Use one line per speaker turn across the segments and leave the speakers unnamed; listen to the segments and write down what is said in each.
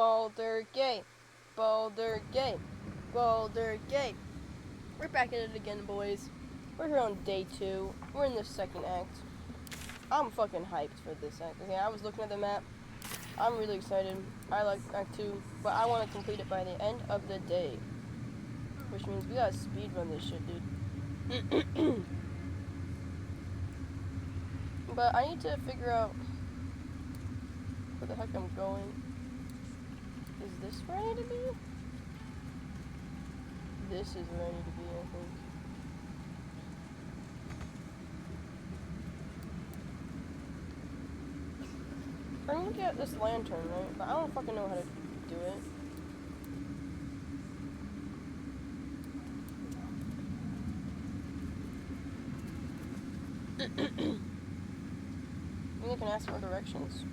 Boulder Gate. Boulder Gate. Boulder Gate. We're back at it again, boys. We're here on day 2. We're in the second act. I'm fucking hyped for this act. Okay, I was looking at the map. I'm really excited. I like act 2, but I want to complete it by the end of the day. Which means we gotta speedrun this shit, dude. But I need to figure out where the heck I'm going. Is this where I need to be? This is where I need to be, I think. I'm gonna get this lantern, right? But I don't fucking know how to do it. Maybe I can ask for directions.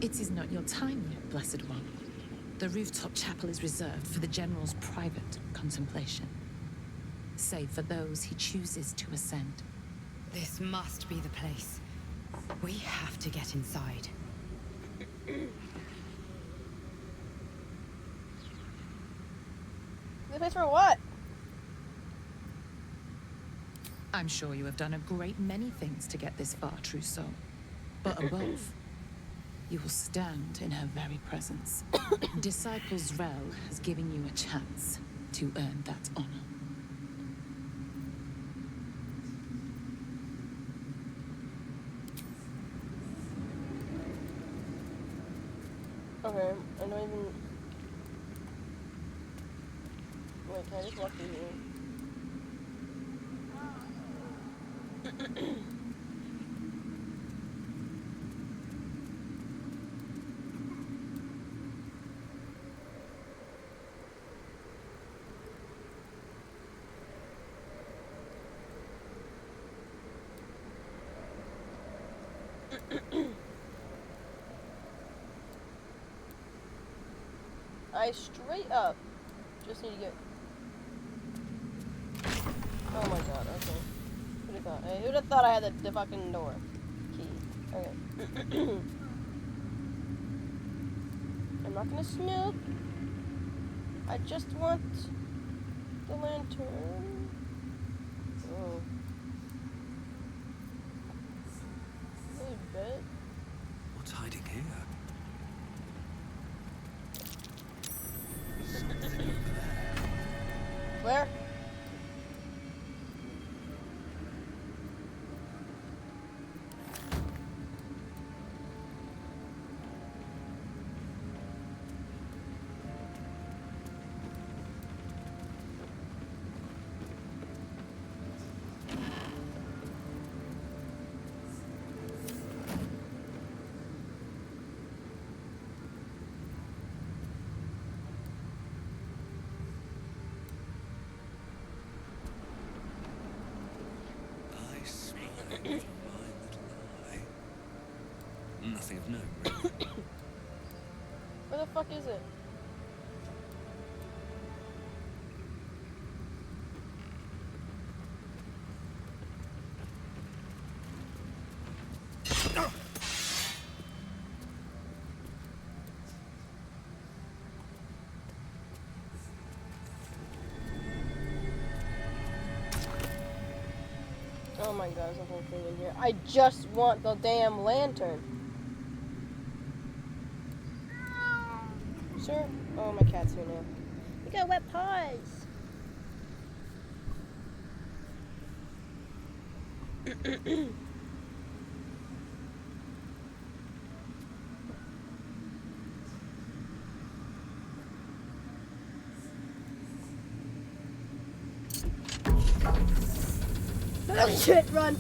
It is not your time yet, Blessed One. The rooftop chapel is reserved for the General's private contemplation, save for those he chooses to ascend.
This must be the place. We have to get inside.
The place for what?
I'm sure you have done a great many things to get this far, true soul. But above, you will stand in her very presence. Disciple Zrel has given you a chance to earn that honor.
Okay, I don't even... Wait, can I just walk through here? I straight up just need to get... Oh my god, okay. Who'd have thought? Hey, who'd have thought I had the fucking door key? Okay. I'm not gonna snoop. I just want the lantern. Oh. Hey, bed.
What's hiding here?
Where?
Nothing of note, really.
Where the fuck is it? Oh my god, there's a whole thing in here. I just want the damn lantern. Sir? Oh, my cat's here now. We got wet paws. Oh shit, run!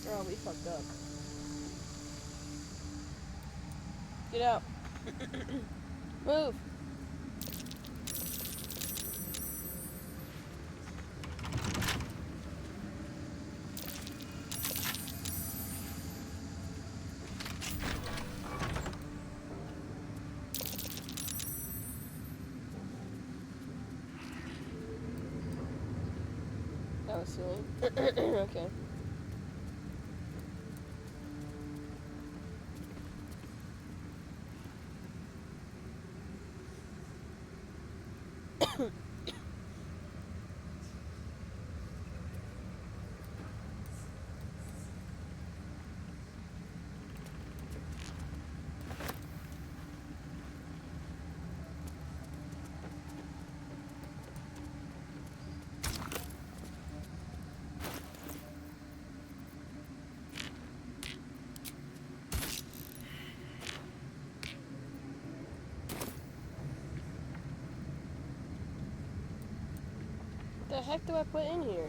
Oh, we fucked up. Get out. Move. silly. Okay. The heck do I put in here?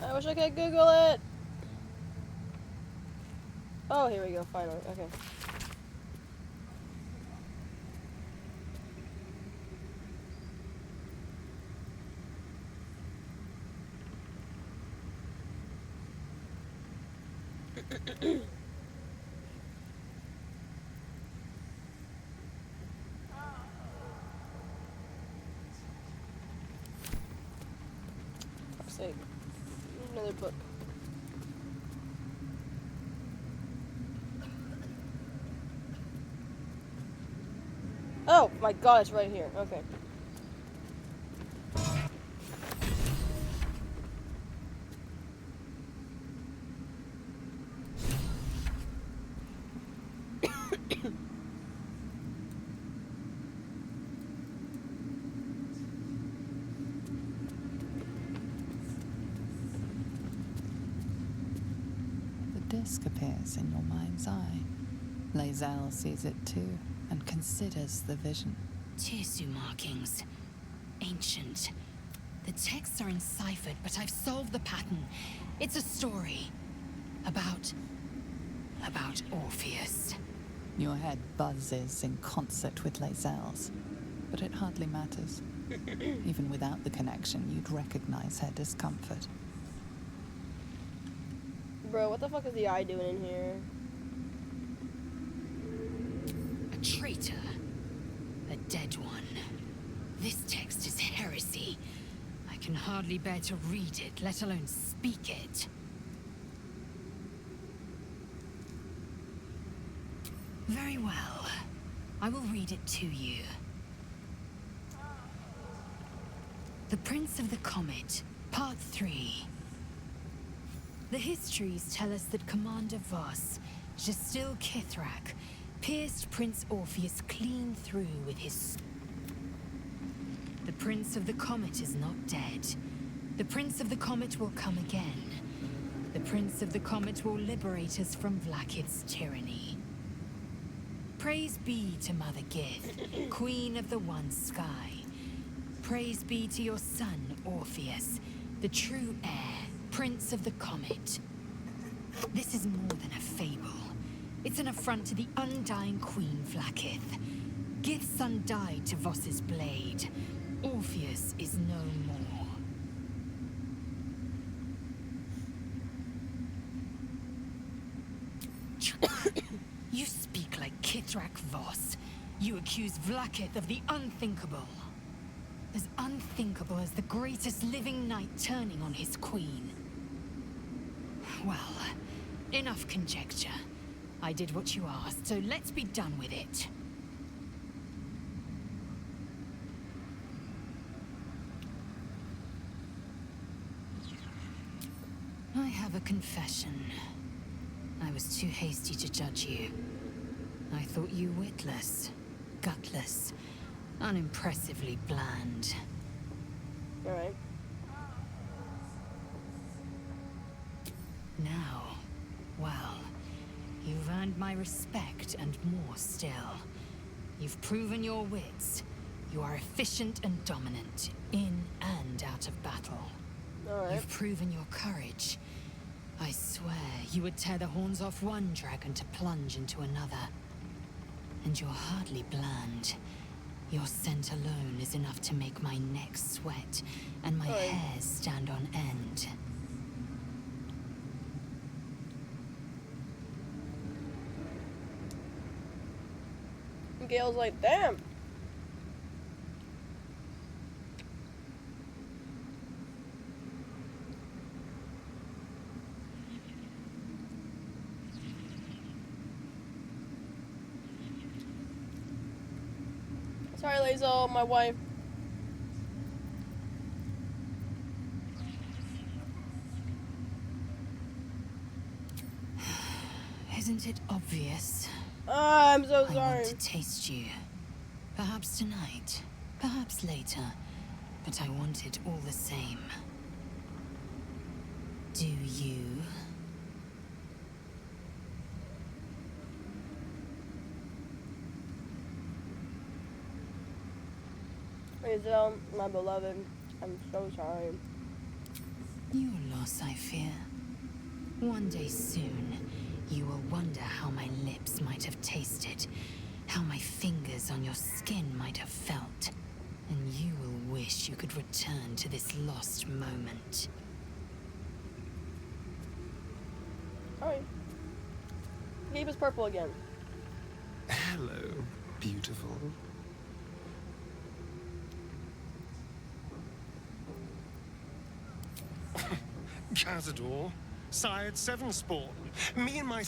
I wish I could Google it. Oh, here we go, finally. Okay. Fuck's sake. Another book. Oh my god, it's right here. Okay.
The disc appears in your mind's eye. Lae'zel sees it too and considers the vision.
Tissue markings. Ancient. The texts are enciphered, but I've solved the pattern. It's a story. About Orpheus.
Your head buzzes in concert with Lae'zel's, but it hardly matters. Even without the connection, you'd recognize her discomfort.
Bro, what the fuck is the eye doing in here?
A traitor. A dead one. This text is heresy. I can hardly bear to read it, let alone speak it. Very well. I will read it to you. The Prince of the Comet, Part 3. The histories tell us that Commander Voss, Gestil Kithrak, pierced Prince Orpheus clean through with his... The Prince of the Comet is not dead. The Prince of the Comet will come again. The Prince of the Comet will liberate us from Vlaakith's tyranny. Praise be to Mother Gith, Queen of the One Sky. Praise be to your son, Orpheus, the true heir, Prince of the Comet. This is more than a fable. It's an affront to the undying Queen Vlaakith. Gith's son died to Voss's blade. Orpheus is no more. You speak like Kithrak Voss. You accuse Vlaakith of the unthinkable. As unthinkable as the greatest living knight turning on his queen. Well, enough conjecture. I did what you asked, so let's be done with it. have a confession. I was too hasty to judge you. I thought you witless, gutless, unimpressively bland.
Alright.
Now, well, you've earned my respect and more still. You've proven your wits. You are efficient and dominant, in and out of battle.
Alright.
You've proven your courage. I swear you would tear the horns off one dragon to plunge into another. And you're hardly bland. Your scent alone is enough to make my neck sweat and my hairs stand on end.
Gale's like, damn. Sorry, Lazel, my wife.
Isn't it obvious?
I'm so
I
sorry.
want to taste you. Perhaps tonight, perhaps later, but I want it all the same. Do you?
Lazel, my beloved, I'm so sorry.
Your loss, I fear. One day soon, you will wonder how my lips might have tasted, how my fingers on your skin might have felt, and you will wish you could return to this lost moment.
Alright. Gabe is purple again.
Hello, beautiful. Cazador, sired 7 spawn. Me and my...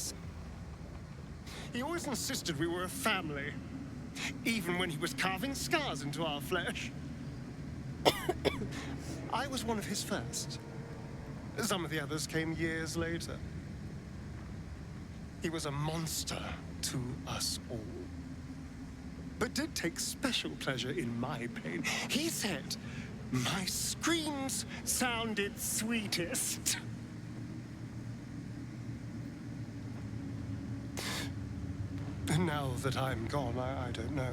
He always insisted we were a family. Even when he was carving scars into our flesh. I was one of his first. Some of the others came years later. He was a monster to us all. But did take special pleasure in my pain. He said, my screams sounded sweetest. And now that I'm gone, I don't know.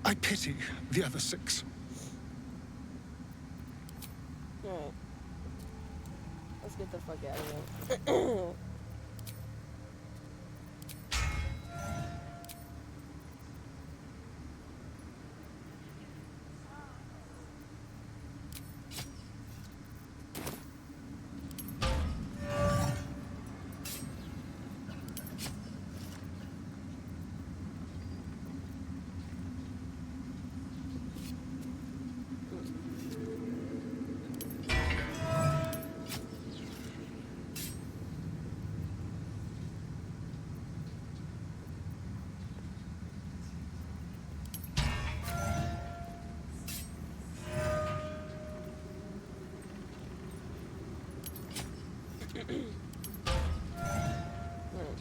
I pity the other 6.
Alright. Let's get the fuck out of here.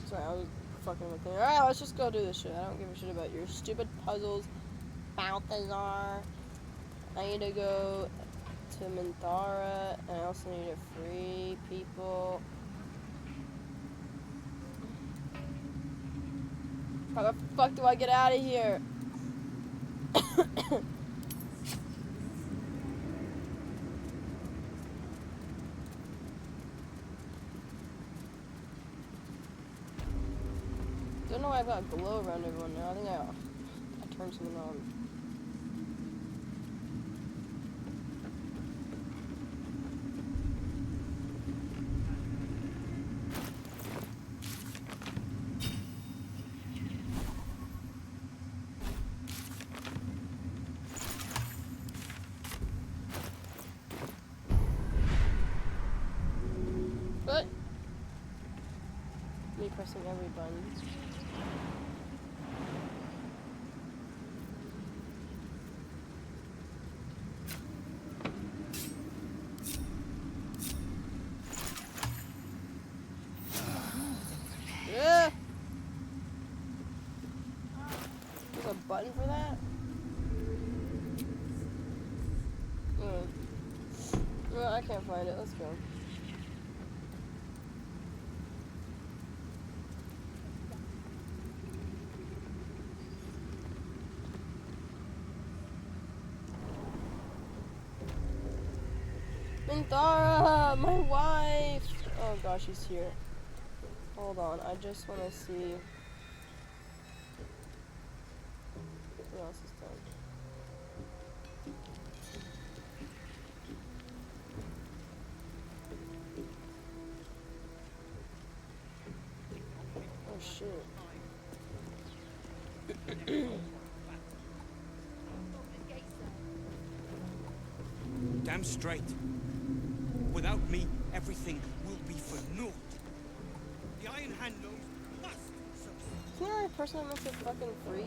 Sorry, I was fucking with it. Alright, let's just go do this shit. I don't give a shit about your stupid puzzles. Balthazar. I need to go to Minthara, and I also need to free people. How the fuck do I get out of here? Don't know why I've got glow around everyone now. I think I turned something on. But me pressing every button. button for that? Well, I can't find it. Let's go. Minthara, my wife! Oh gosh, she's here. Hold on, I just want to see what else is done. Oh shit.
Damn straight. Without me, everything will be for naught. The Iron Hand knows must succeed.
Isn't there a person that makes it fucking free?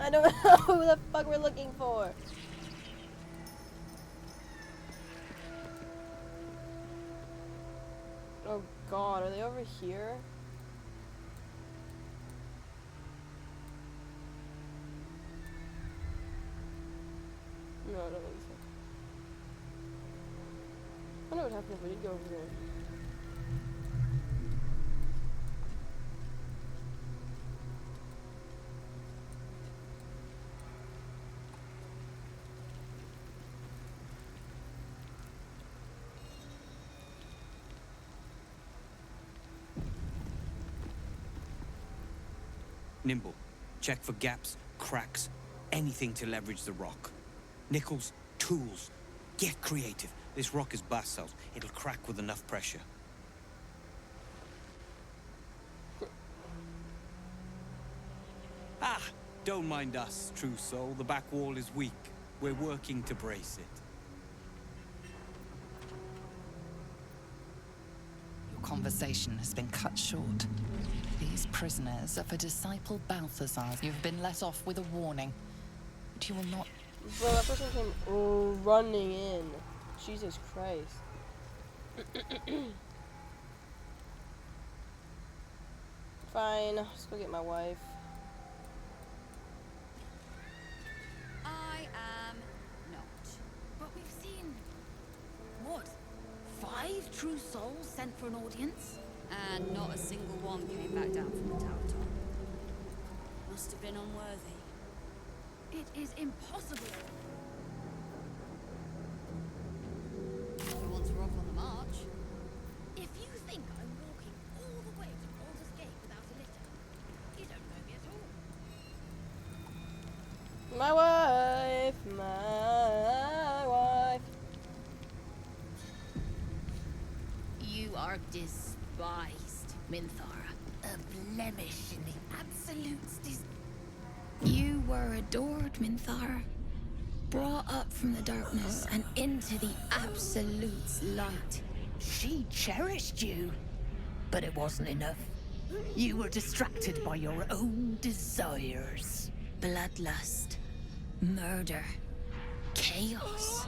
I don't know who the fuck we're looking for. Oh god, are they over here? No, I don't think so. I wonder what happened if we did go over here.
Nimble. Check for gaps, cracks, anything to leverage the rock. Nickels, tools. Get creative. This rock is basalt. It'll crack with enough pressure. Ah! Don't mind us, true soul. The back wall is weak. We're working to brace it.
Your conversation has been cut short. These prisoners are for Disciple Balthazar. You've been let off with a warning. But you will not...
Bro, that person came running in. Jesus Christ. Fine, let's go get my wife.
I am not. But we've seen... what? 5 true souls sent for an audience? And not a single one came back down from the tower top. Must have been unworthy. It is impossible. I want to rock on the march. If you think I'm walking all the way to Baldur's Gate without a litter, you don't know me at all.
My wife, my wife.
You are despised, Minthara. A blemish in the Absolute's You were adored, Minthara. Brought up from the darkness and into the Absolute's light.
She cherished you, but it wasn't enough. You were distracted by your own desires.
Bloodlust, murder, chaos.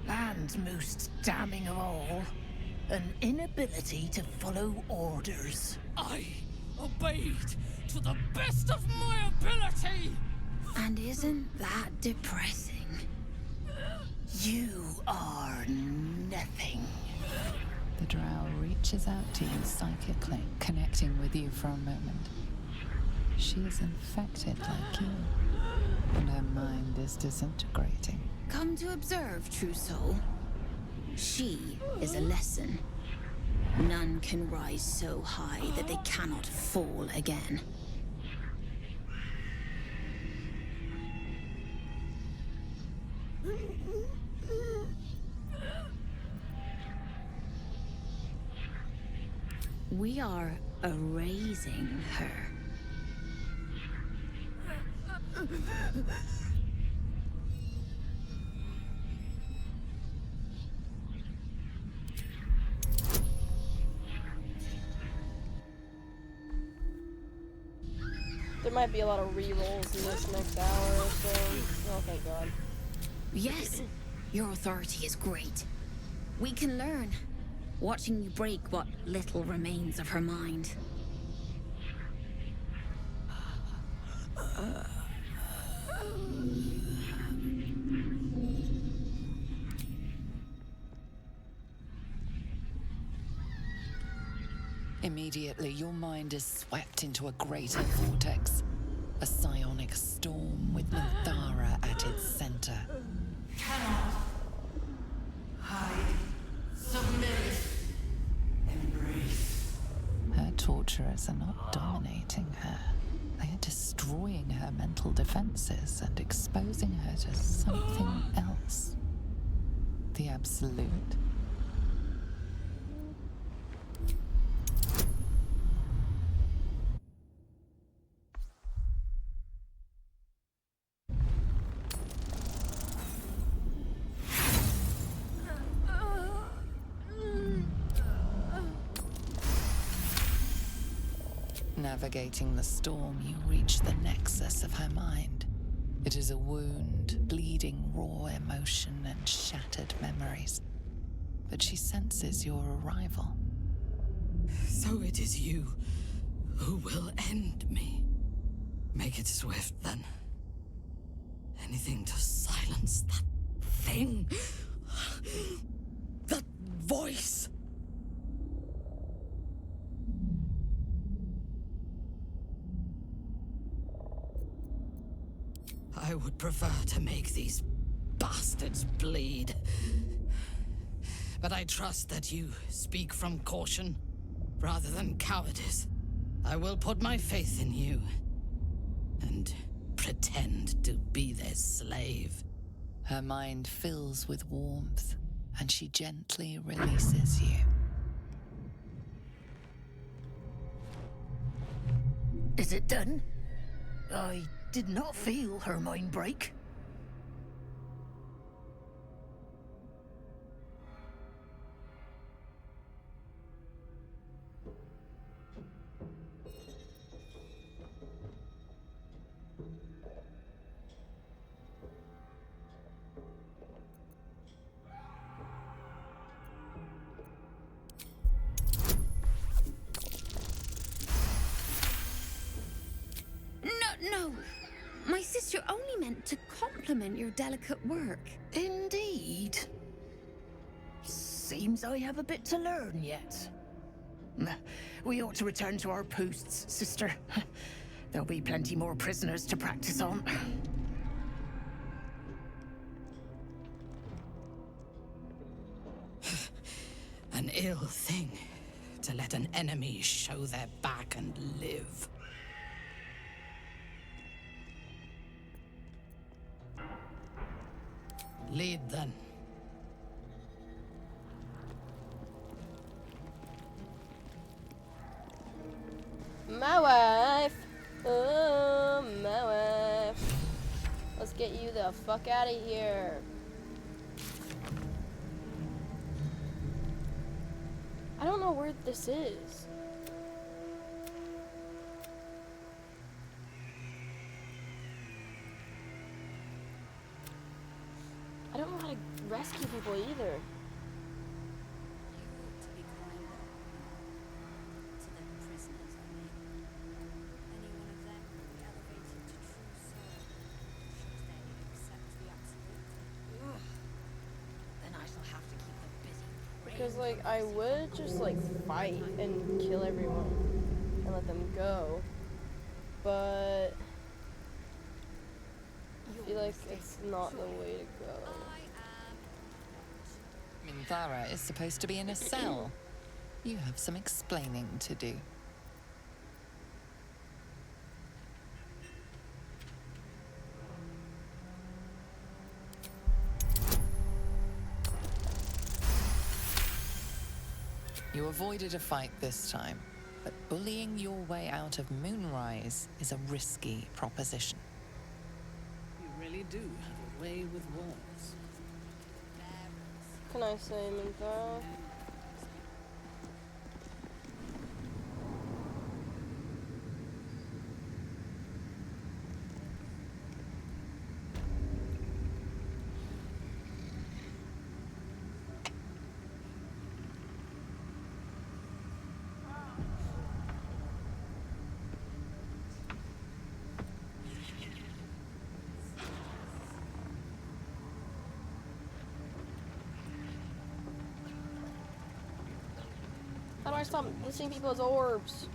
And most damning of all, an inability to follow orders.
I obeyed to the best of my ability!
And isn't that depressing?
You are nothing.
The drow reaches out to you psychically, connecting with you for a moment. She is infected like you, and her mind is disintegrating.
Come to observe, true soul. She is a lesson. None can rise so high that they cannot fall again. We are erasing her.
There might be a lot of re-rolls in this next hour or so. Oh, thank God.
Yes, your authority is great. We can learn, watching you break what little remains of her mind.
Immediately, your mind is swept into a greater vortex. A psionic storm with Minthara at its center.
Hide. Submit. Embrace.
Her torturers are not dominating her. They are destroying her mental defenses and exposing her to something else. The absolute. Navigating the storm, you reach the nexus of her mind. It is a wound, bleeding raw emotion and shattered memories. But she senses your arrival.
So it is you who will end me. Make it swift, then. Anything to silence that thing. That voice. I would prefer to make these bastards bleed. But I trust that you speak from caution rather than cowardice. I will put my faith in you and pretend to be their slave.
Her mind fills with warmth, and she gently releases you.
Is it done? I did not feel her mind break.
No! My sister only meant to compliment your delicate work.
Indeed. Seems I have a bit to learn yet. We ought to return to our posts, sister. There'll be plenty more prisoners to practice on.
An ill thing to let an enemy show their back and live. Lead, then.
My wife. Oh, my wife. Let's get you the fuck out of here. I don't know where this is. I don't know how to rescue people either.
To be kinder to the prisoners, I mean. Any one of them will be elevated to true soul, should they accept the absolute. Then I shall have to keep them busy.
Because, like, I would just, like, fight and kill everyone and let them go. But I feel like it's not the way to go.
Minthara is supposed to be in a cell. You have some explaining to do. You avoided a fight this time, but bullying your way out of Moonrise is a risky proposition.
You really do have a way with words.
Can I say Minthara? I stop listing people as orbs?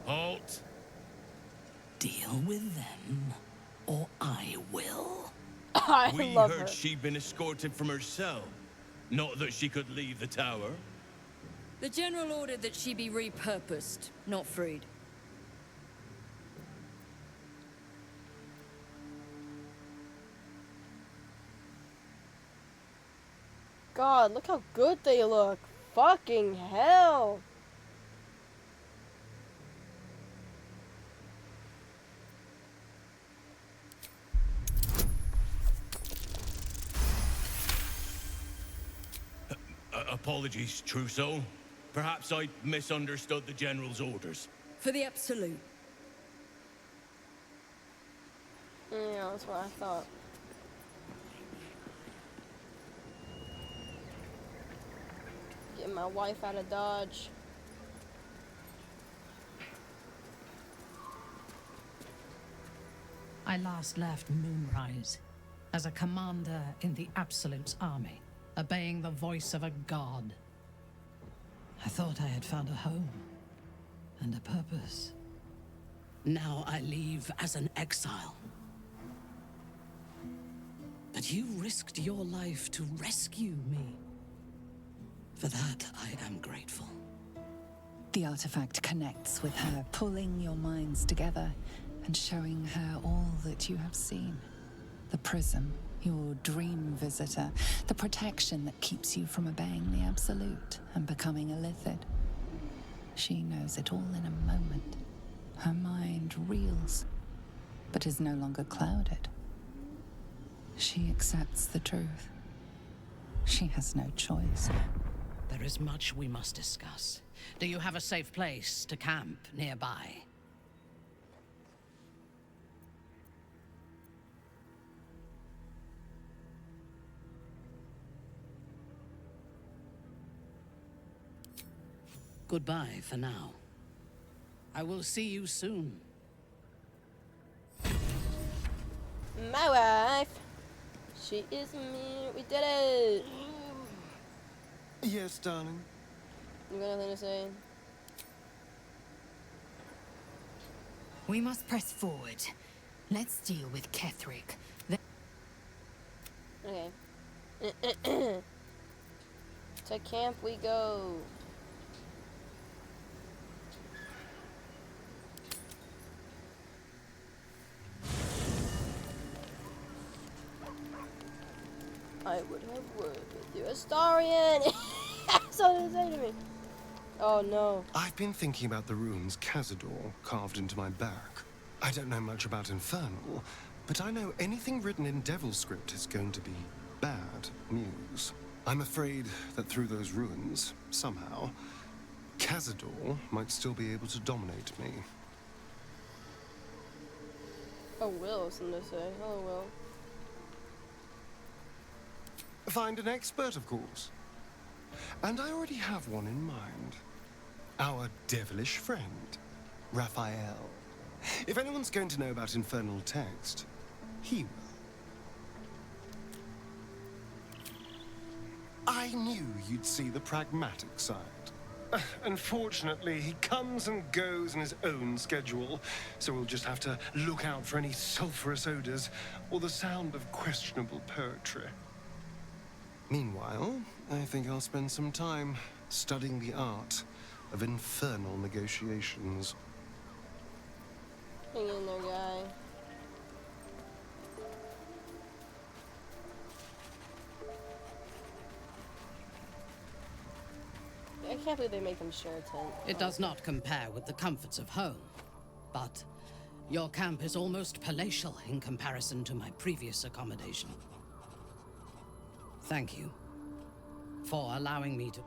Halt.
Deal with them, or I will.
I
We
love
heard
her.
she'd been escorted from her cell. Not that she could leave the tower.
The General ordered that she be repurposed, not freed.
God, look how good they look. Fucking hell.
Apologies, Trousseau. Perhaps I misunderstood the General's orders.
For the Absolute.
Yeah, that's what I thought. Getting my wife out of Dodge.
I last left Moonrise as a commander in the Absolute's army, obeying the voice of a god. I thought I had found a home and a purpose.
Now I leave as an exile. But you risked your life to rescue me. For that, I am grateful.
The artifact connects with her, pulling your minds together and showing her all that you have seen. The prism, your dream visitor, the protection that keeps you from obeying the Absolute and becoming a Lithid. She knows it all in a moment. Her mind reels, but is no longer clouded. She accepts the truth. She has no choice.
There is much we must discuss. Do you have a safe place to camp nearby? Goodbye for now. I will see you soon.
My wife. She is me. We did it.
Yes, darling.
You got nothing to say?
We must press forward. Let's deal with Ketherick.
Okay. To camp we go. I would have word with you, Astarion. That's what they say to me. Oh no.
I've been thinking about the runes Cazador carved into my back. I don't know much about Infernal, but I know anything written in Devil script is going to be bad news. I'm afraid that through those ruins, somehow, Cazador might still be able to dominate me.
Oh, Will, something to say. Hello, Will.
Find an expert, of course. And I already have one in mind. Our devilish friend, Raphael. If anyone's going to know about infernal text, he will. I knew you'd see the pragmatic side. Unfortunately, he comes and goes in his own schedule, so we'll just have to look out for any sulfurous odors or the sound of questionable poetry. Meanwhile, I think I'll spend some time studying the art of infernal negotiations.
Hang in there, guy. I can't believe they make them share a tent.
It does not compare with the comforts of home, but your camp is almost palatial in comparison to my previous accommodation. Thank you for allowing me to...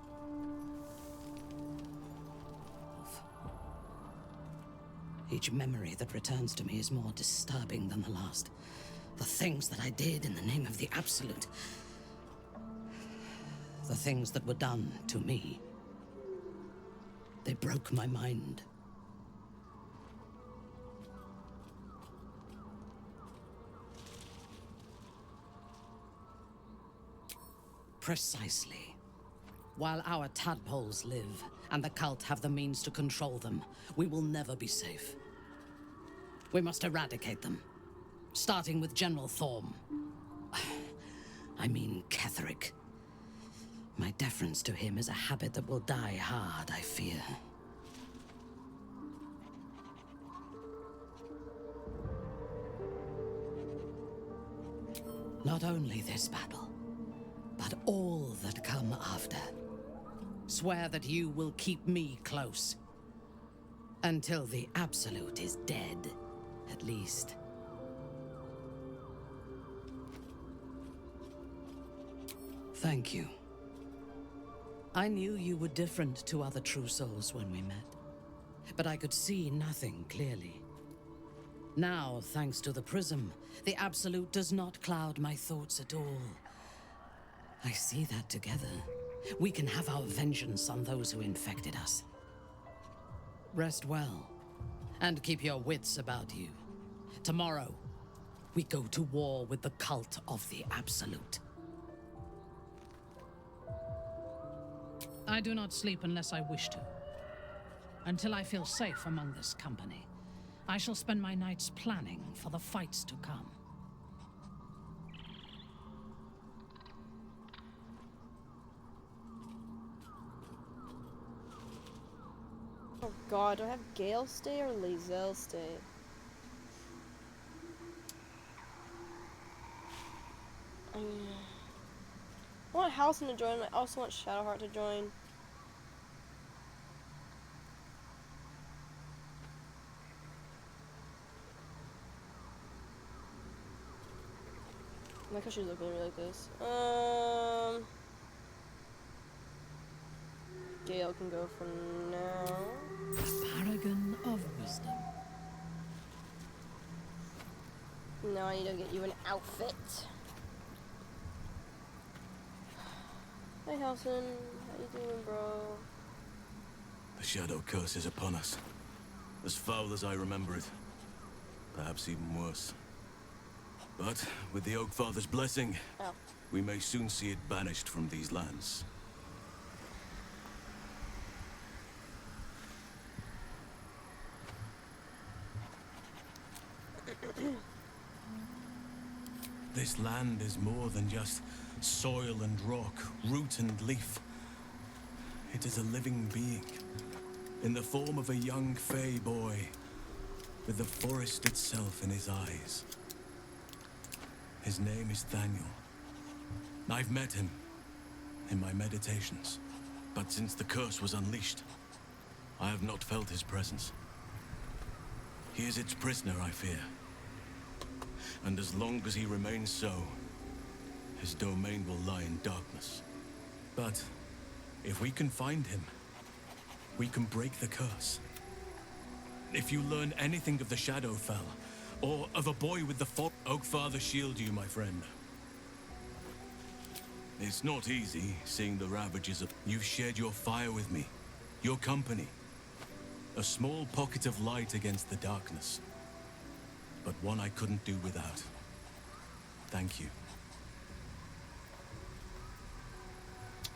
Each memory that returns to me is more disturbing than the last. The things that I did in the name of the Absolute. The things that were done to me. They broke my mind. Precisely. While our tadpoles live, and the cult have the means to control them, we will never be safe. We must eradicate them. Starting with General Thorm. I mean Ketheric. My deference to him is a habit that will die hard, I fear. Not only this battle, but all that come after. Swear that you will keep me close. Until the Absolute is dead, at least. Thank you. I knew you were different to other true souls when we met, but I could see nothing clearly. Now, thanks to the prism, the Absolute does not cloud my thoughts at all. I see that together, we can have our vengeance on those who infected us. Rest well, and keep your wits about you. Tomorrow, we go to war with the cult of the Absolute.
I do not sleep unless I wish to. Until I feel safe among this company, I shall spend my nights planning for the fights to come.
Oh god, do I have Gale stay or Lae'zel stay? I want Halcyon to join, I also want Shadowheart to join. I like how she's looking at me like this. Gale can go for now.
A paragon of wisdom.
Now I need to get you an outfit. Hey Halcyon, how you doing, bro?
The Shadow Curse is upon us. As foul as I remember it. Perhaps even worse. But with the Oak Father's blessing, we may soon see it banished from these lands. This land is more than just soil and rock, root and leaf. It is a living being, in the form of a young Fey boy, with the forest itself in his eyes. His name is Thaniel. I've met him in my meditations, but since the curse was unleashed, I have not felt his presence. He is its prisoner, I fear. And as long as he remains so, his domain will lie in darkness. But if we can find him, we can break the curse. If you learn anything of the Shadowfell, or of a boy with the Oak Father shield you, my friend. It's not easy, seeing the ravages of... You've shared your fire with me, your company. A small pocket of light against the darkness. But one I couldn't do without. Thank you.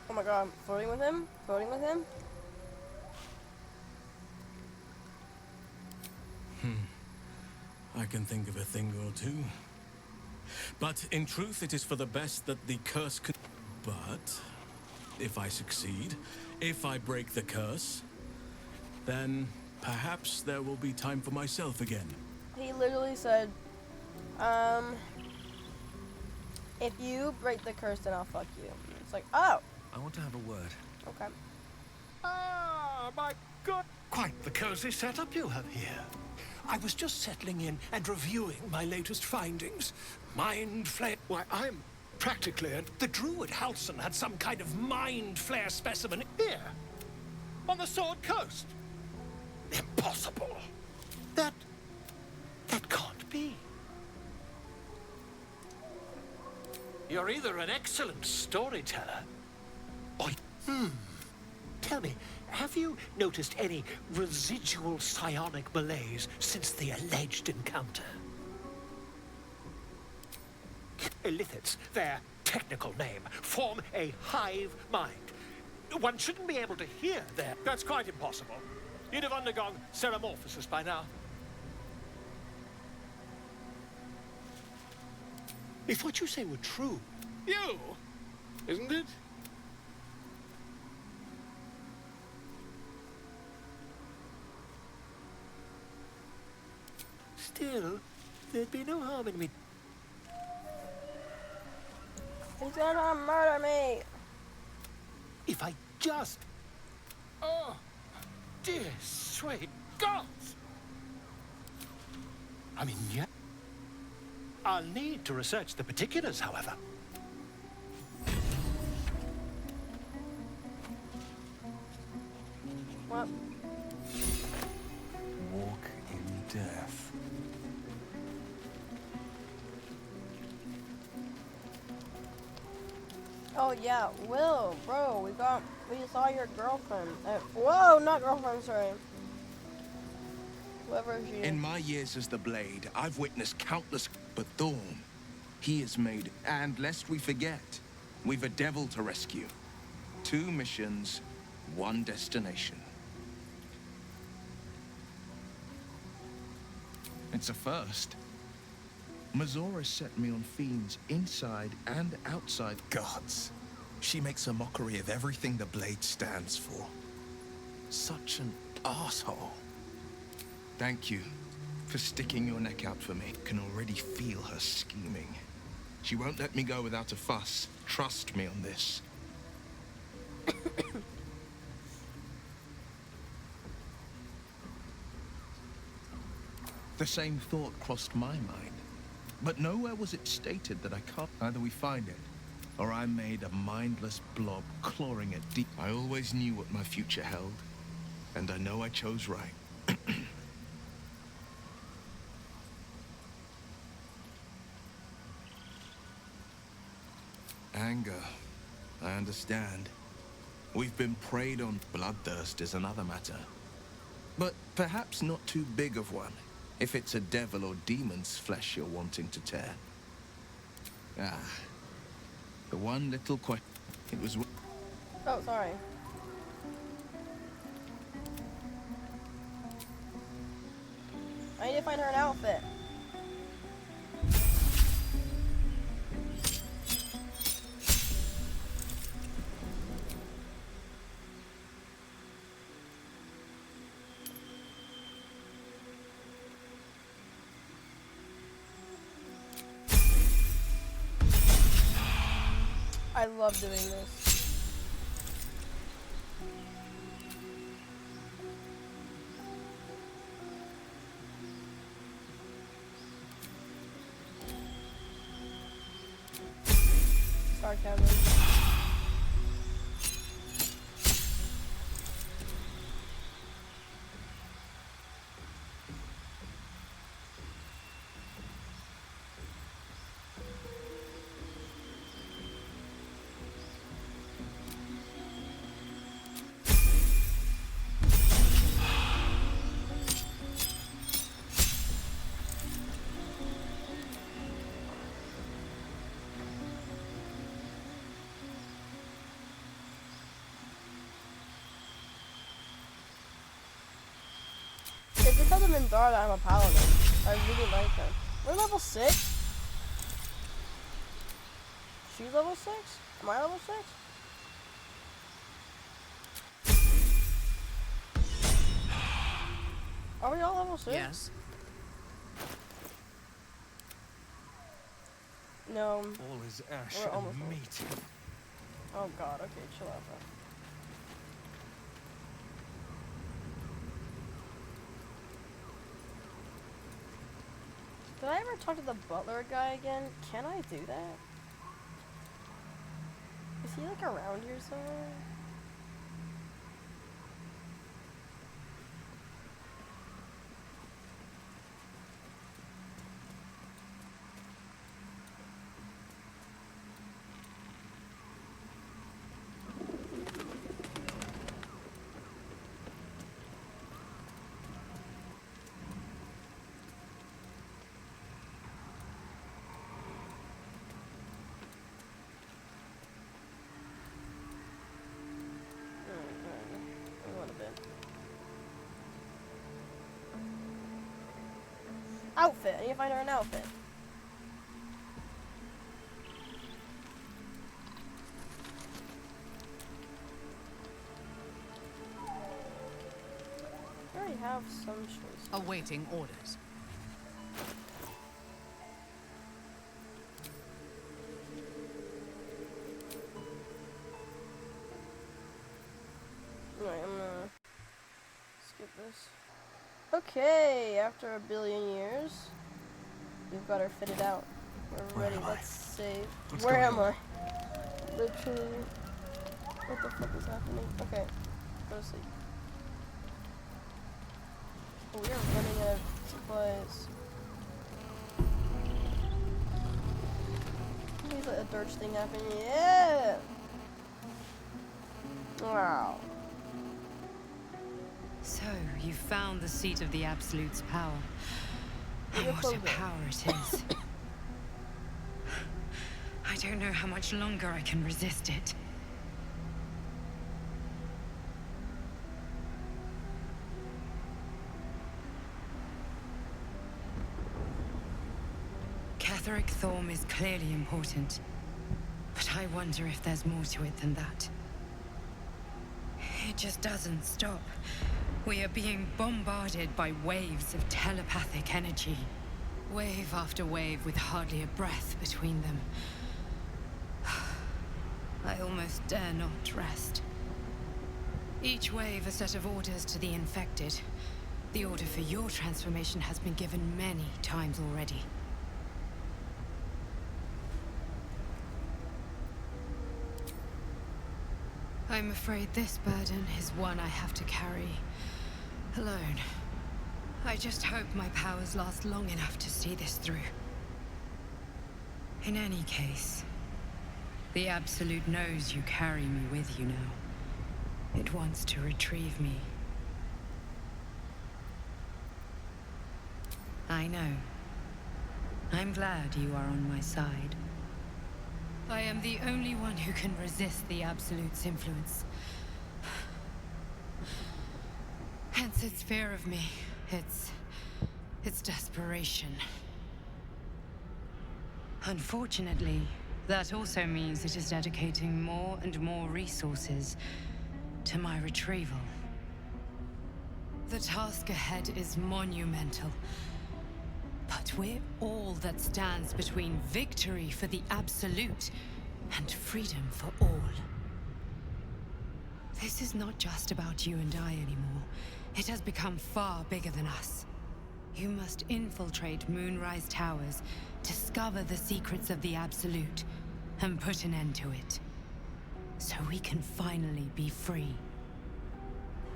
Oh my god, I'm floating with him? Floating with him?
I can think of a thing or two. But in truth, it is for the best that the curse could... But if I succeed, if I break the curse, then perhaps there will be time for myself again.
He literally said, if you break the curse, then I'll fuck you. It's like, oh.
I want to have a word.
Okay.
Ah, my God. Quite the cozy setup you have here. I was just settling in and reviewing my latest findings. Mind flare... Why, I'm practically... The druid Halcyon had some kind of mind flare specimen here. On the Sword Coast. Impossible. That can't be. You're either an excellent storyteller, or... Tell me, have you noticed any residual psionic malaise since the alleged encounter? Illithids, they're technical name, form a hive mind. One shouldn't be able to hear them. That's quite impossible. You'd have undergone ceramorphosis by now. If what you say were true, you, isn't it? Still, there'd be no harm in me.
He's gonna murder me.
If I just... Oh, dear sweet gods! I mean, yeah. I'll need to research the particulars, however.
What?
Walk in death.
Oh yeah, Will, bro, we saw your girlfriend. Whoa, not girlfriend, sorry. Whoever she is.
In my years as the Blade, I've witnessed countless, but Thorn, he is made, and lest we forget, we've a devil to rescue. 2 missions, 1 destination. It's a first. Mazora set me on fiends inside and outside.
Gods. She makes a mockery of everything the Blade stands for. Such an asshole.
Thank you for sticking your neck out for me. Can already feel her scheming. She won't let me go without a fuss. Trust me on this. The same thought crossed my mind. But nowhere was it stated that I can't. Either we find it, or I'm made a mindless blob clawing at deep. I always knew what my future held, and I know I chose right. Anger. I understand. We've been preyed on. Bloodthirst is another matter. But perhaps not too big of one, if it's a devil or demon's flesh you're wanting to tear. Ah. The one little question. It was...
Oh, sorry. I need to find her an outfit. I love doing this. Sarcasm. It's because I'm in Dara that I'm a paladin. I really like her. We're level 6? She's level 6? Am I level 6? Are we all level 6?
Yes.
No.
All is ash
We're almost
and
level.
meat.
Oh god, okay, chill out, bro. Did I ever talk to the butler guy again? Can I do that? Is he like around here somewhere? outfit. I need to find her an outfit. I already have some choices.
Awaiting orders.
Alright, I'm gonna skip this. Okay, after a billion years, we've got her fitted out. We're ready. Let's save. Where am I? Literally. What the fuck is happening? Okay, go to sleep. Oh, we are running out of supplies. Please let a Dirge thing happen. Yeah! Wow.
So, you found the seat of the Absolute's power. And
You're
what a
closer.
power it is. I don't know how much longer I can resist it. Catherick Thorm is clearly important, but I wonder if there's more to it than that. It just doesn't stop. We are being bombarded by waves of telepathic energy. Wave after wave with hardly a breath between them. I almost dare not rest. Each wave a set of orders to the infected. The order for your transformation has been given many times already. I'm afraid this burden is one I have to carry alone. I just hope my powers last long enough to see this through. In any case, the Absolute knows you carry me with you now. It wants to retrieve me. I know. I'm glad you are on my side. I am the only one who can resist the Absolute's influence. Hence its fear of me, its desperation. Unfortunately, that also means it is dedicating more and more resources to my retrieval. The task ahead is monumental. But we're all that stands between victory for the Absolute and freedom for all. This is not just about you and I anymore. It has become far bigger than us. You must infiltrate Moonrise Towers, discover the secrets of the Absolute, and put an end to it. So we can finally be free.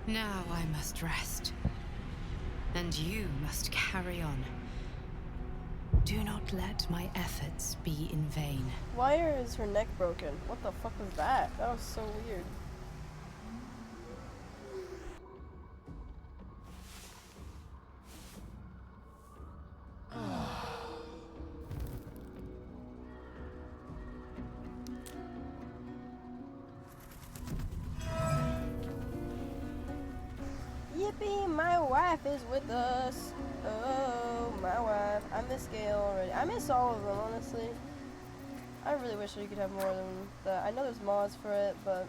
Now I must rest. And you must carry on. Do not let my efforts be in vain.
Why is her neck broken? What the fuck was that? That was so weird. Yippee, my wife is with us. Oh, my wife. I miss Gale already. I miss all of them, honestly. I really wish we could have more than that. I know there's mods for it, but...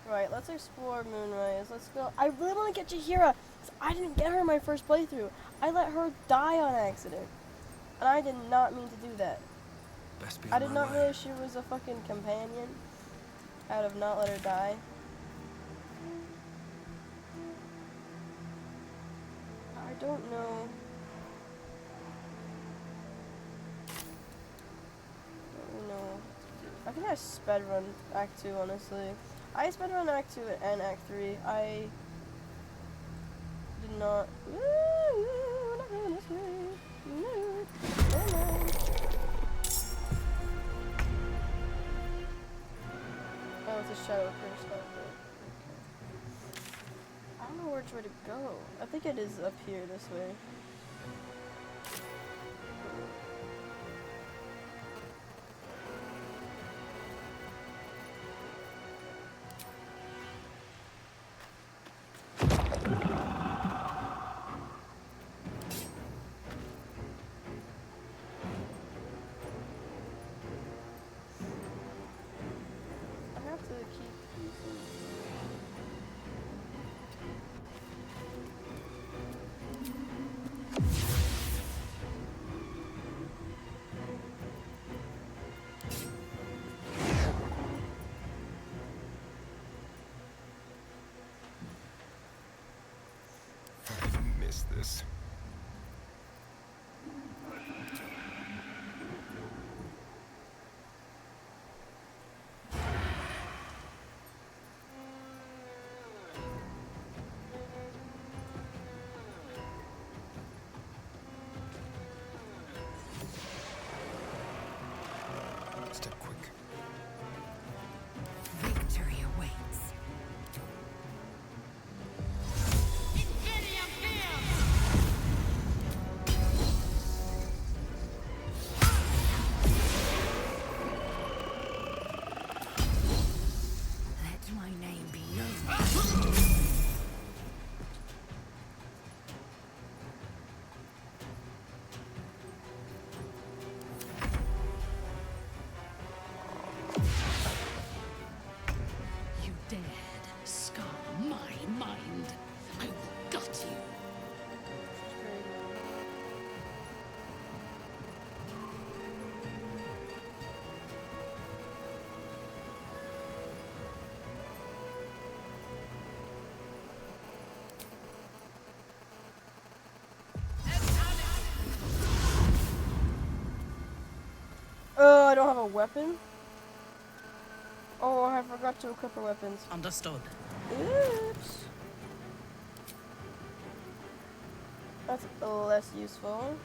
Right, let's explore Moonrise. Let's go. I really want to get Jahira, because I didn't get her in my first playthrough. I let her die on accident. And I did not mean to do that. I did not realize she was a fucking companion. I'd have not let her die. I don't know. I think I sped run Act 2, honestly. I sped run Act 2 and Act 3. I did not. We're not going this way. No. Oh, it's a shadow curse. Okay. I don't know which way to go. I think it is up here this way.
missed this. Step quick.
Victory awaits. Let my name be known.
You dared scar my mind. I will gut you.
I don't have a weapon. Oh, I forgot to equip our weapons.
Understood.
Oops. That's less useful.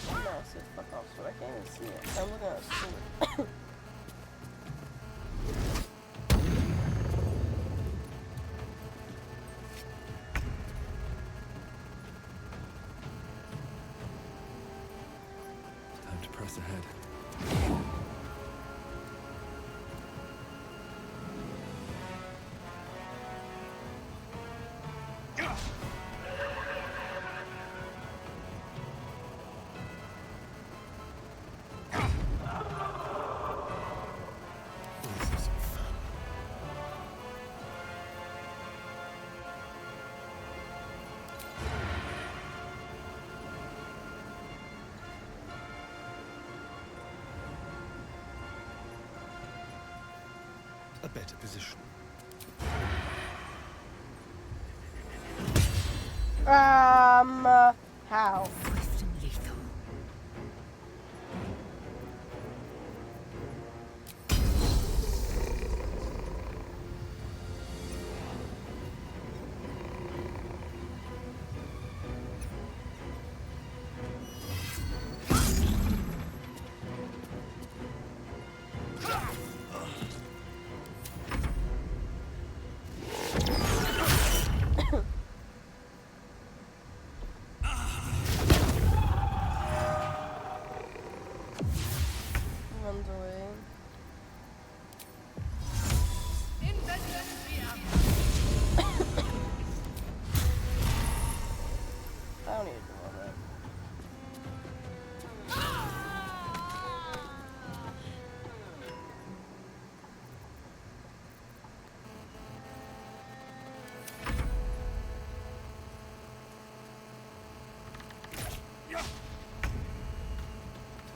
Massive fuck off sword. I can't even see it. I'm looking at a sword.
Time to press ahead.
Let's have some fun. A better position.
How?
Swift and lethal.
Runs away. I don't need to do all that.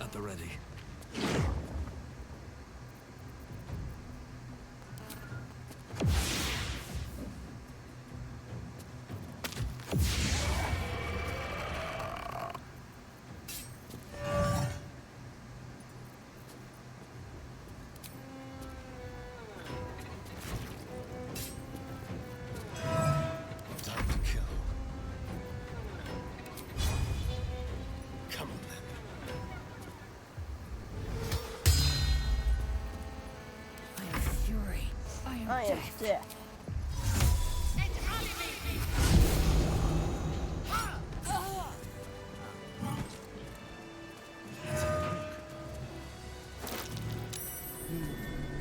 At the ready.
Time to kill. Come on then.
I am fury. I am
I am
death.
death.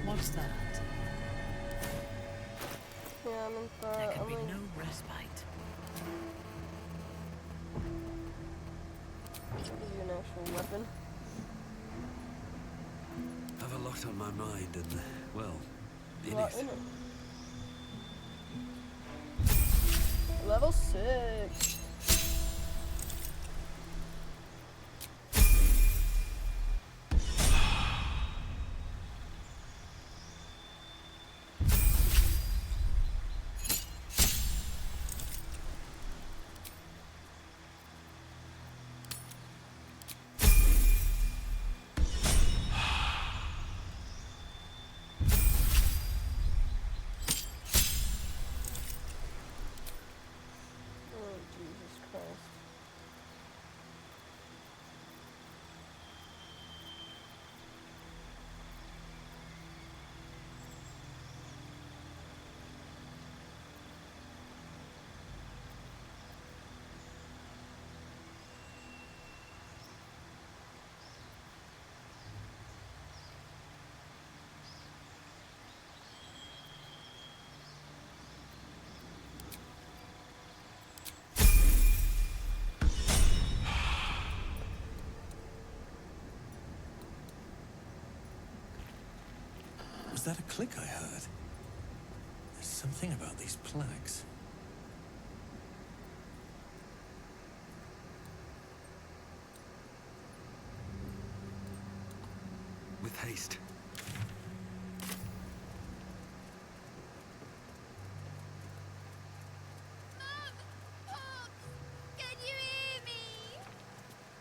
What's that?
Yeah, I'm in
There can
I'm
be
like,
no respite.
give you an actual weapon.
Have a lot on my mind and, well, in
What
it.
in it? Level 6.
that a click I heard? There's something about these plaques.
With haste.
Can you hear me?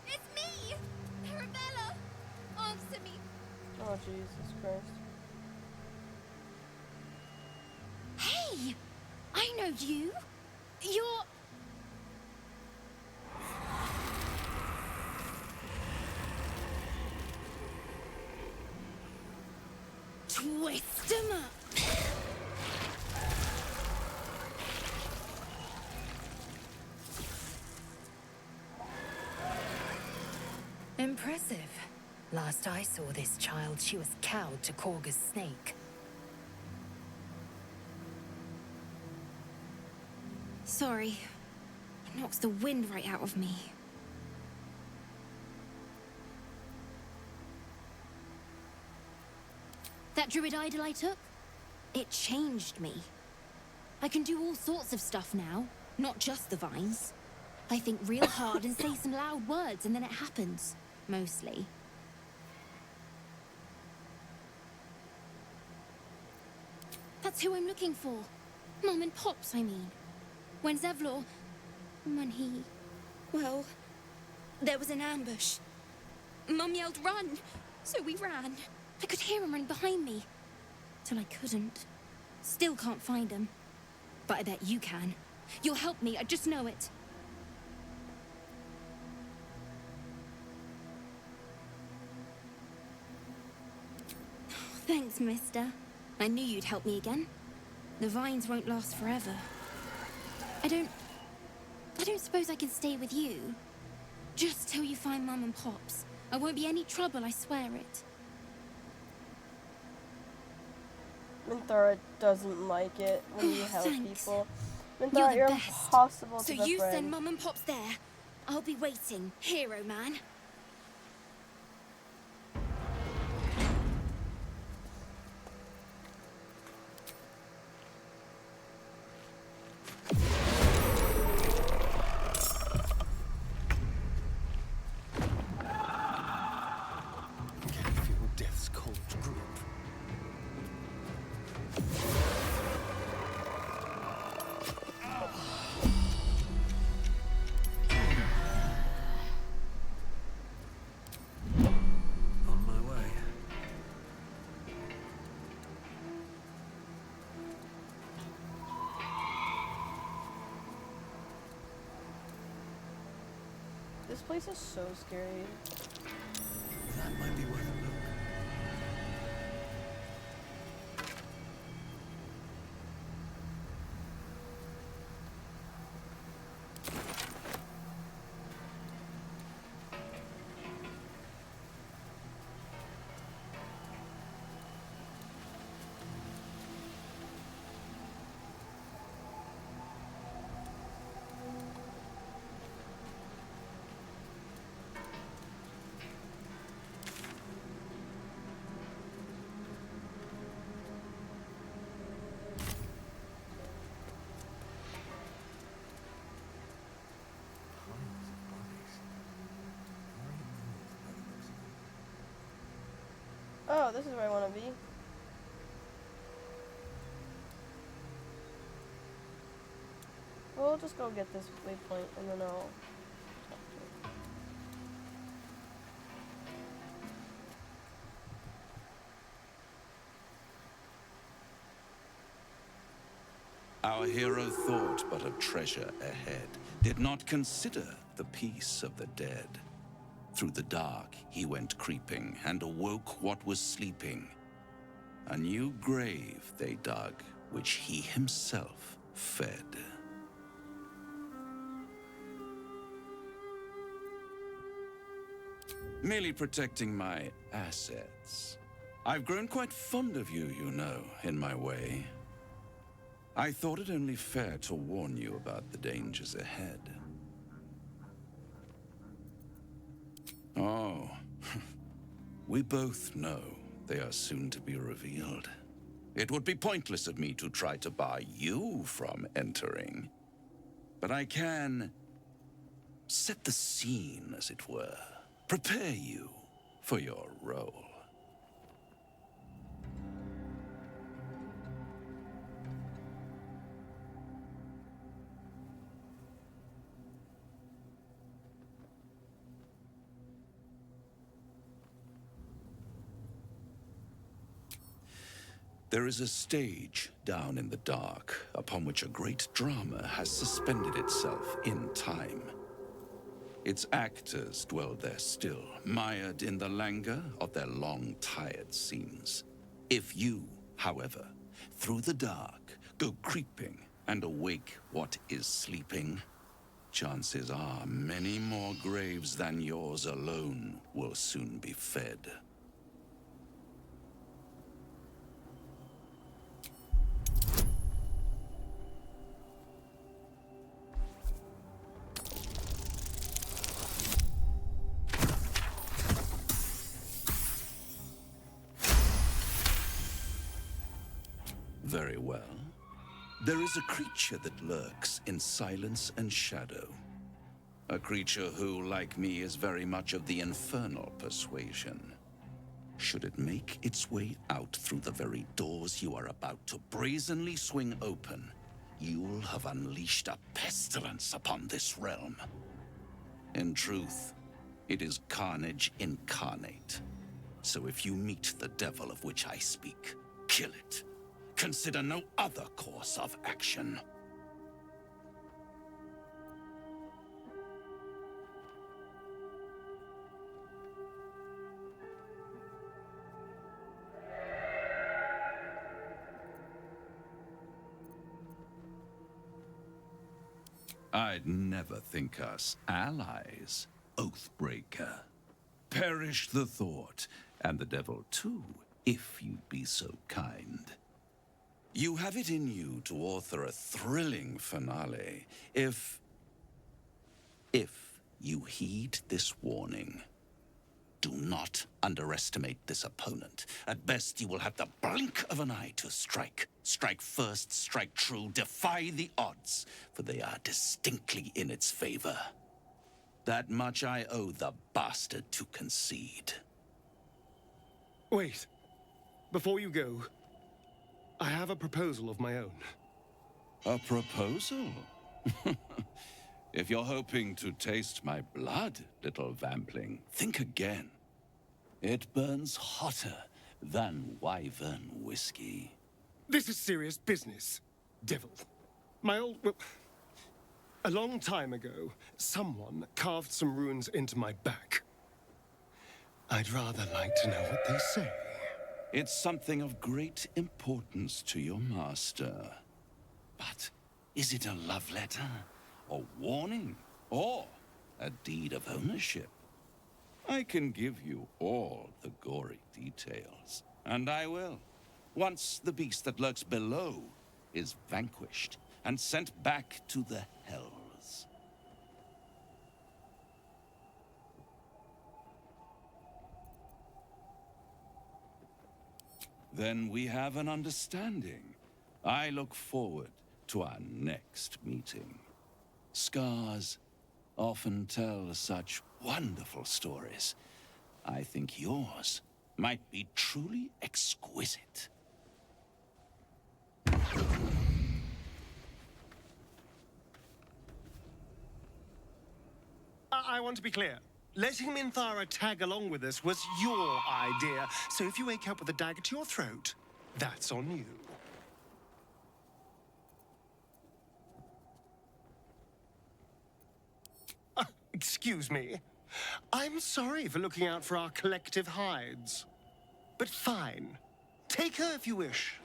It's me, Arabella. Answer me.
Oh, Jesus Christ.
Hey, I know you. You're... Twist 'em up.
Impressive. Last I saw this child, she was cowed to Korga's snake.
Sorry. It knocks the wind right out of me. That druid idol I took? It changed me. I can do all sorts of stuff now, not just the vines. I think real hard and say some loud words and then it happens. Mostly. That's who I'm looking for. Mum and Pops, I mean. When Zevlor... when he... well... there was an ambush. Mum yelled, "Run!" So we ran. I could hear him running behind me. Till I couldn't. Still can't find him. But I bet you can. You'll help me, I just know it. Thanks, mister. I knew you'd help me again. The vines won't last forever. I don't suppose I can stay with you. Just till you find Mum and Pops. I won't be any trouble, I swear it.
Minthara doesn't like it when you help
thanks.
people.
You're
Minthara,
the
you're
best.
impossible
So
to befriend.
you send Mum and Pops there. I'll be waiting, hero man.
Feel death's cold grip. On my way.
This place is so scary.
That might be worth a look.
Oh, this is where I want to be. We'll just go get this waypoint and then I'll...
Our hero thought but of treasure ahead, did not consider the peace of the dead. Through the dark he went creeping, and awoke what was sleeping. A new grave they dug, which he himself fed. Merely protecting my assets. I've grown quite fond of you, you know, in my way. I thought it only fair to warn you about the dangers ahead. Oh, we both know they are soon to be revealed. It would be pointless of me to try to bar you from entering. But I can set the scene, as it were. Prepare you for your role. There is a stage down in the dark upon which a great drama has suspended itself in time. Its actors dwell there still, mired in the languor of their long, tired scenes. If you, however, through the dark, go creeping and awake what is sleeping, chances are many more graves than yours alone will soon be fed. Very well. There is a creature that lurks in silence and shadow. A creature who, like me, is very much of the infernal persuasion. Should it make its way out through the very doors you are about to brazenly swing open, you'll have unleashed a pestilence upon this realm. In truth, it is carnage incarnate. So if you meet the devil of which I speak, kill it. Consider no other course of action. I'd never think us allies, Oathbreaker. Perish the thought, and the devil too, if you'd be so kind. You have it in you to author a thrilling finale, if you heed this warning. Do not underestimate this opponent. At best, you will have the blink of an eye to strike. Strike first, strike true, defy the odds, for they are distinctly in its favor. That much I owe the bastard to concede.
Wait. Before you go, I have a proposal of my own.
A proposal? If you're hoping to taste my blood, little vampling, think again. It burns hotter than wyvern whiskey.
This is serious business, devil. Well, a long time ago, someone carved some runes into my back. I'd rather like to know what they say.
It's something of great importance to your master. But is it a love letter, a warning, or a deed of ownership? I can give you all the gory details, and I will, once the beast that lurks below is vanquished and sent back to the hells. Then we have an understanding. I look forward to our next meeting. Scars often tell such wonderful stories. I think yours might be truly exquisite.
I want to be clear. Letting Minthara tag along with us was your idea, so if you wake up with a dagger to your throat, that's on you. Excuse me. I'm sorry for looking out for our collective hides. But fine. Take her if you wish.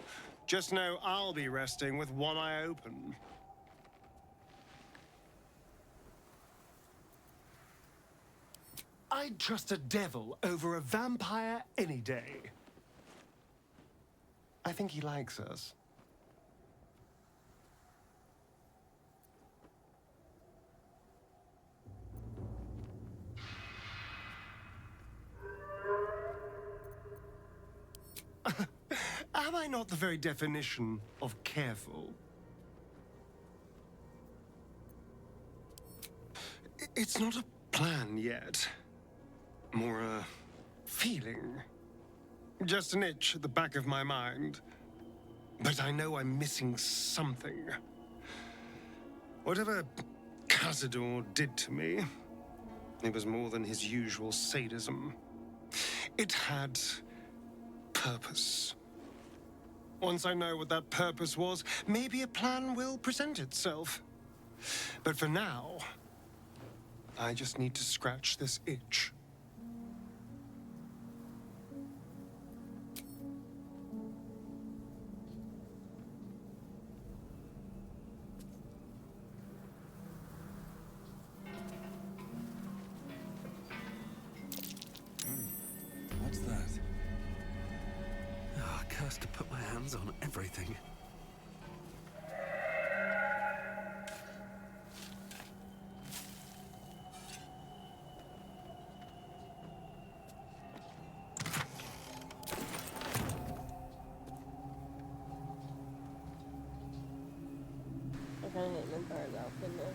Just know I'll be resting with one eye open. I'd trust a devil over a vampire any day. I think he likes us. Am I not the very definition of careful? It's not a plan yet. More a feeling. Just an itch at the back of my mind. But I know I'm missing something. Whatever Cazador did to me, it was more than his usual sadism. It had purpose. Once I know what that purpose was, maybe a plan will present itself. But for now, I just need to scratch this itch.
What's that? Oh, cursed to put my hands on everything.
I kind of hate Mintar's outfit now.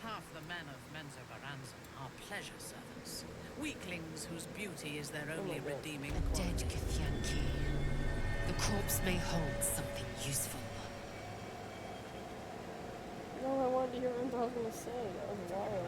Half the men of Menzoberranzan are pleasure servants. Weaklings whose beauty is their only redeeming quality.
Dead Githyanki. The corpse may hold something useful.
No, I wanted to hear what I was going to say. That was wild.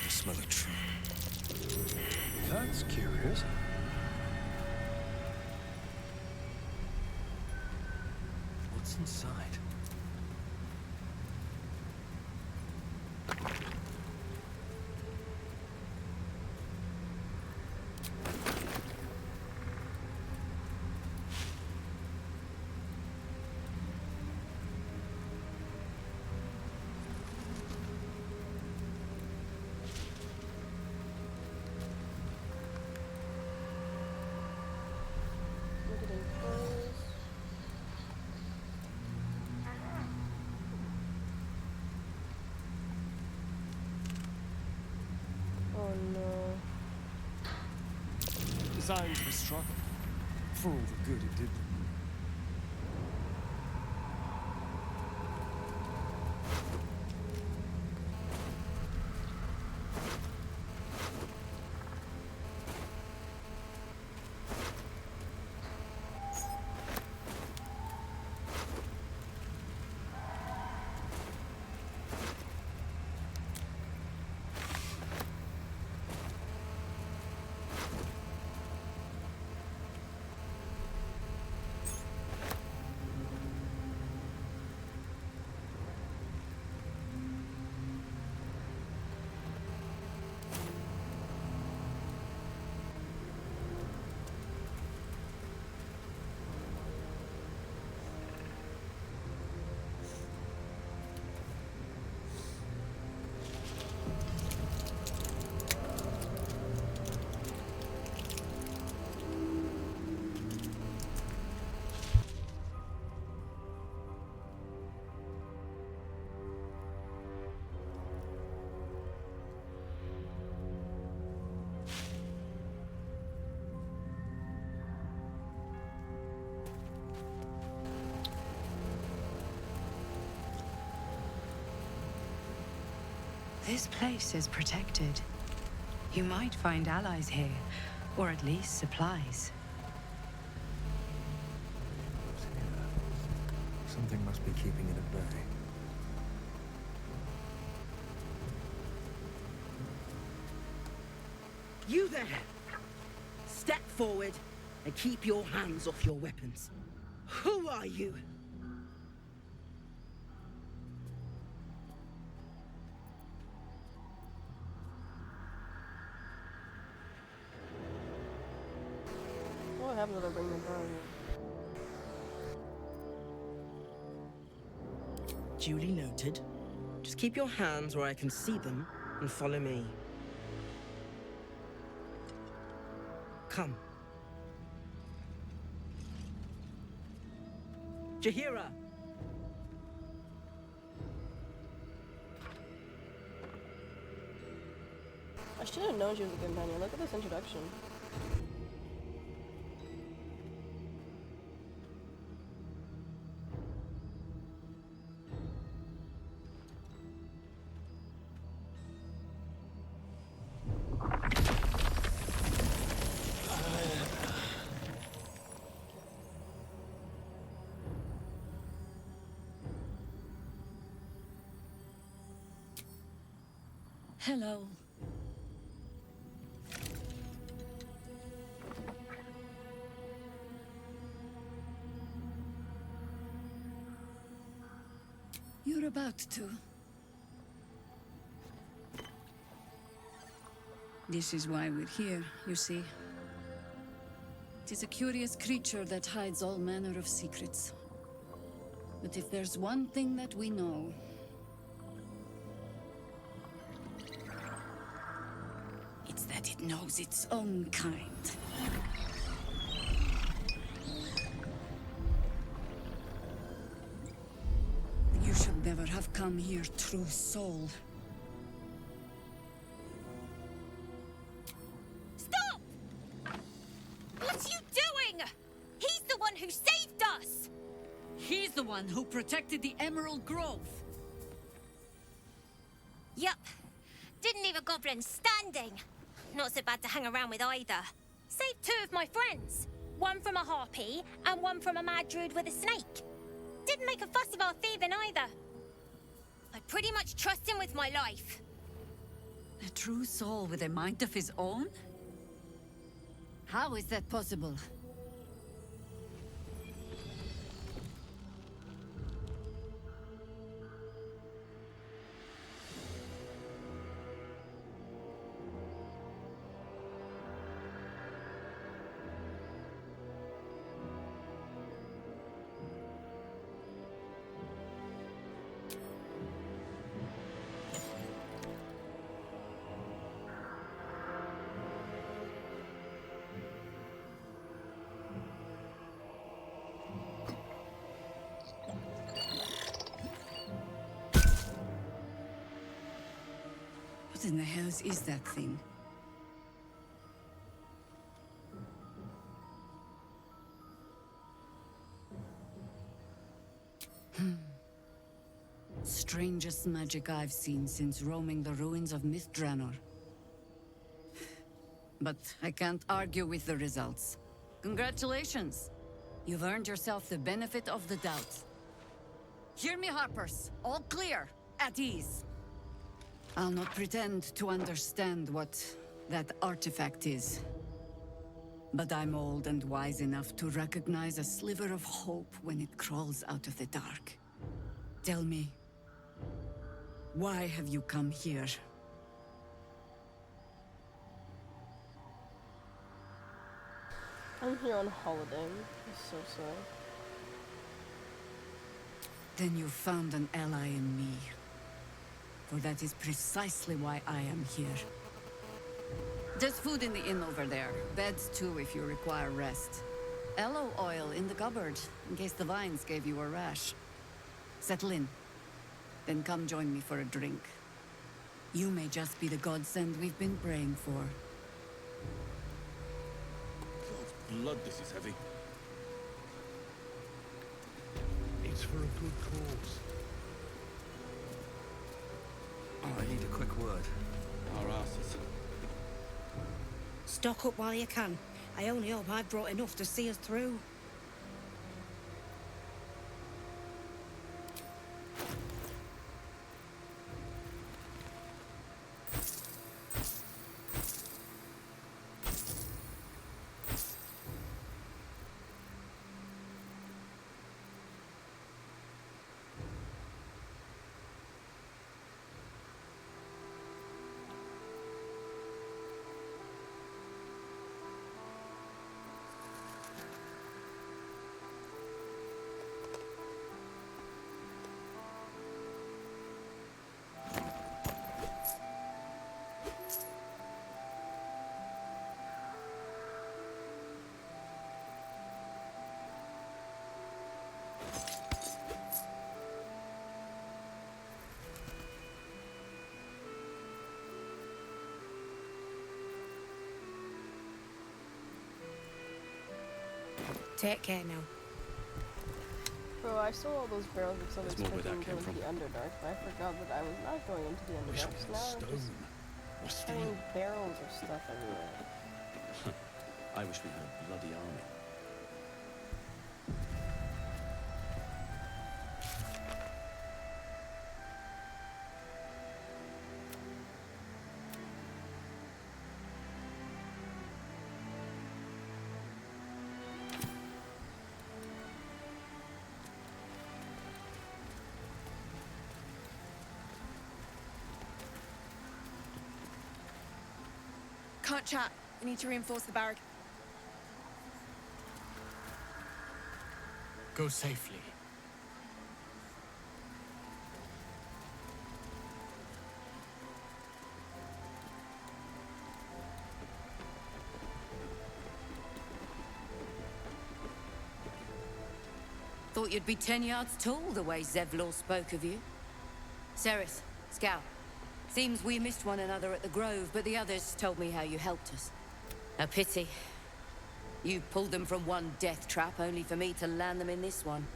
Smell a trap.
That's curious.
What's inside?
Oh no.
Signs of a struggle. For all the good it did them.
This place is protected. You might find allies here, or at least supplies.
Something must be keeping it at bay.
You there! Step forward and keep your hands off your weapons. Who are you?
What happens if I bring them down?
Duly noted. Just keep your hands where I can see them and follow me. Come. Jahira!
I should have known she was a companion. Look at this introduction.
Hello. You're about to. This is why we're here, you see. It is a curious creature that hides all manner of secrets. But if there's one thing that we know, it's that it knows its own kind. You should never have come here, true soul.
Stop! What are you doing? He's the one who saved us!
He's the one who protected the Emerald Grove.
Yup. Didn't leave a goblin standing. Not so bad to hang around with either. Saved two of my friends. One from a harpy, and one from a mad druid with a snake. Didn't make a fuss of our thieving either. I pretty much trust him with my life.
A true soul with a mind of his own? How is that possible? What in the hells is that thing? Strangest magic I've seen since roaming the ruins of Myth-Draenor. But I can't argue with the results. Congratulations! You've earned yourself the benefit of the doubt. Hear me, Harpers. All clear. At ease. I'll not pretend to understand what that artifact is. But I'm old and wise enough to recognize a sliver of hope when it crawls out of the dark. Tell me, why have you come here?
I'm here on holiday. It's so sad.
Then you found an ally in me. For that is precisely why I am here. There's food in the inn over there. Beds too if you require rest. Aloe oil in the cupboard, in case the vines gave you a rash. Settle in. Then come join me for a drink. You may just be the godsend we've been praying for.
God's blood, this is heavy.
It's for a good cause.
I need a quick word.
Our asses.
Stock up while you can. I only hope I've brought enough to see us through. Take care now.
Bro, I stole all those barrels because I was
There's more where
expecting
that
to go
came
into the Underdark, but I forgot that I was not going into the
Wish
Underdark.
we
So
had
now I'm
stone
just
or
finding
steel.
barrels of stuff everywhere.
I wish we had a bloody army.
Can't chat. I need to reinforce the barrack.
Go safely.
Thought you'd be 10 yards tall the way Zevlor spoke of you. Ceres, Scout. Seems we missed one another at the Grove, but the others told me how you helped us. A pity. You pulled them from one death trap, only for me to land them in this one.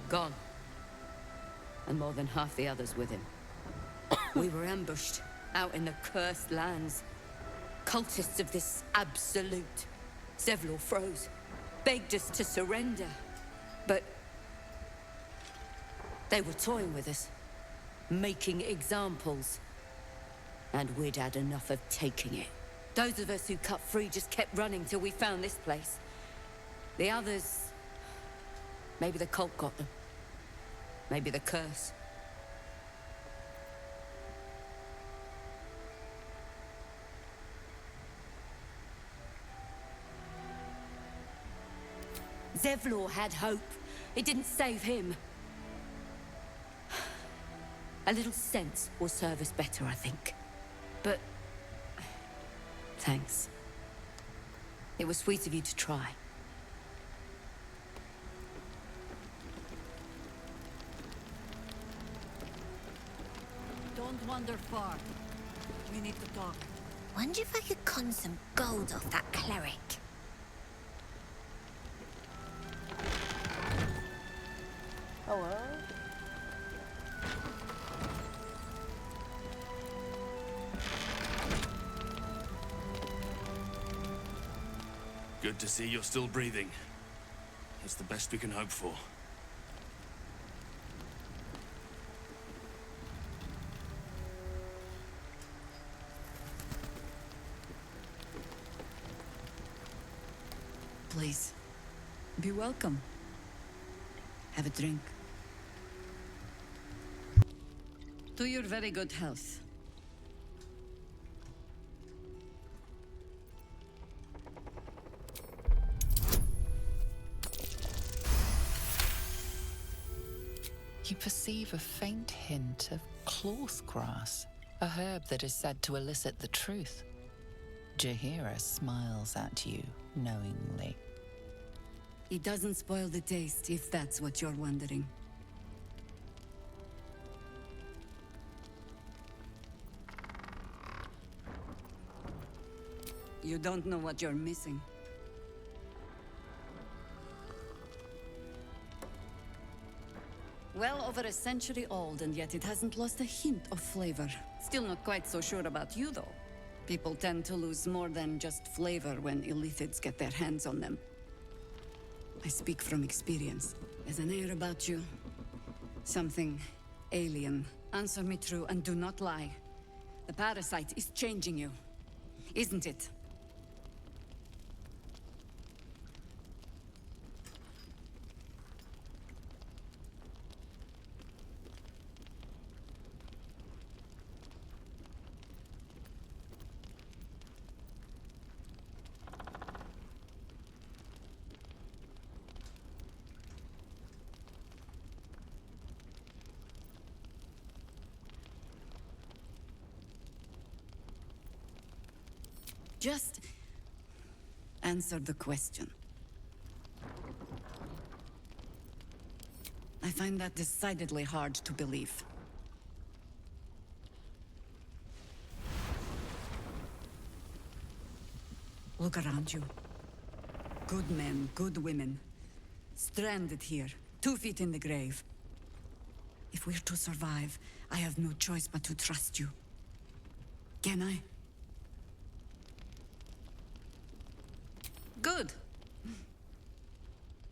Gone. And more than half the others with him. We were ambushed, out in the cursed lands. Cultists of this absolute. Zevlor froze, begged us to surrender. But they were toying with us, making examples. And we'd had enough of taking it. Those of us who cut free just kept running till we found this place. The others... maybe the cult got them. Maybe the curse. Zevlor had hope. It didn't save him. A little sense will serve us better, I think. But... thanks. It was sweet of you to try.
Don't wander far. We need to talk.
Wonder if I could con some gold off that cleric.
Hello?
Good to see you're still breathing. It's the best we can hope for.
Please. Be welcome. Have a drink. To your very good health.
You perceive a faint hint of cloth grass, a herb that is said to elicit the truth. Jahira smiles at you knowingly.
It doesn't spoil the taste, if that's what you're wondering. You don't know what you're missing. Well over a century old, and yet it hasn't lost a hint of flavor. Still not quite so sure about you, though. People tend to lose more than just flavor when illithids get their hands on them. I speak from experience. There's an air about you. Something alien. Answer me true and do not lie. The parasite is changing you, isn't it? Just answer the question. I find that decidedly hard to believe. Look around you. Good men, good women. Stranded here, 2 feet in the grave. If we're to survive, I have no choice but to trust you. Can I? Good.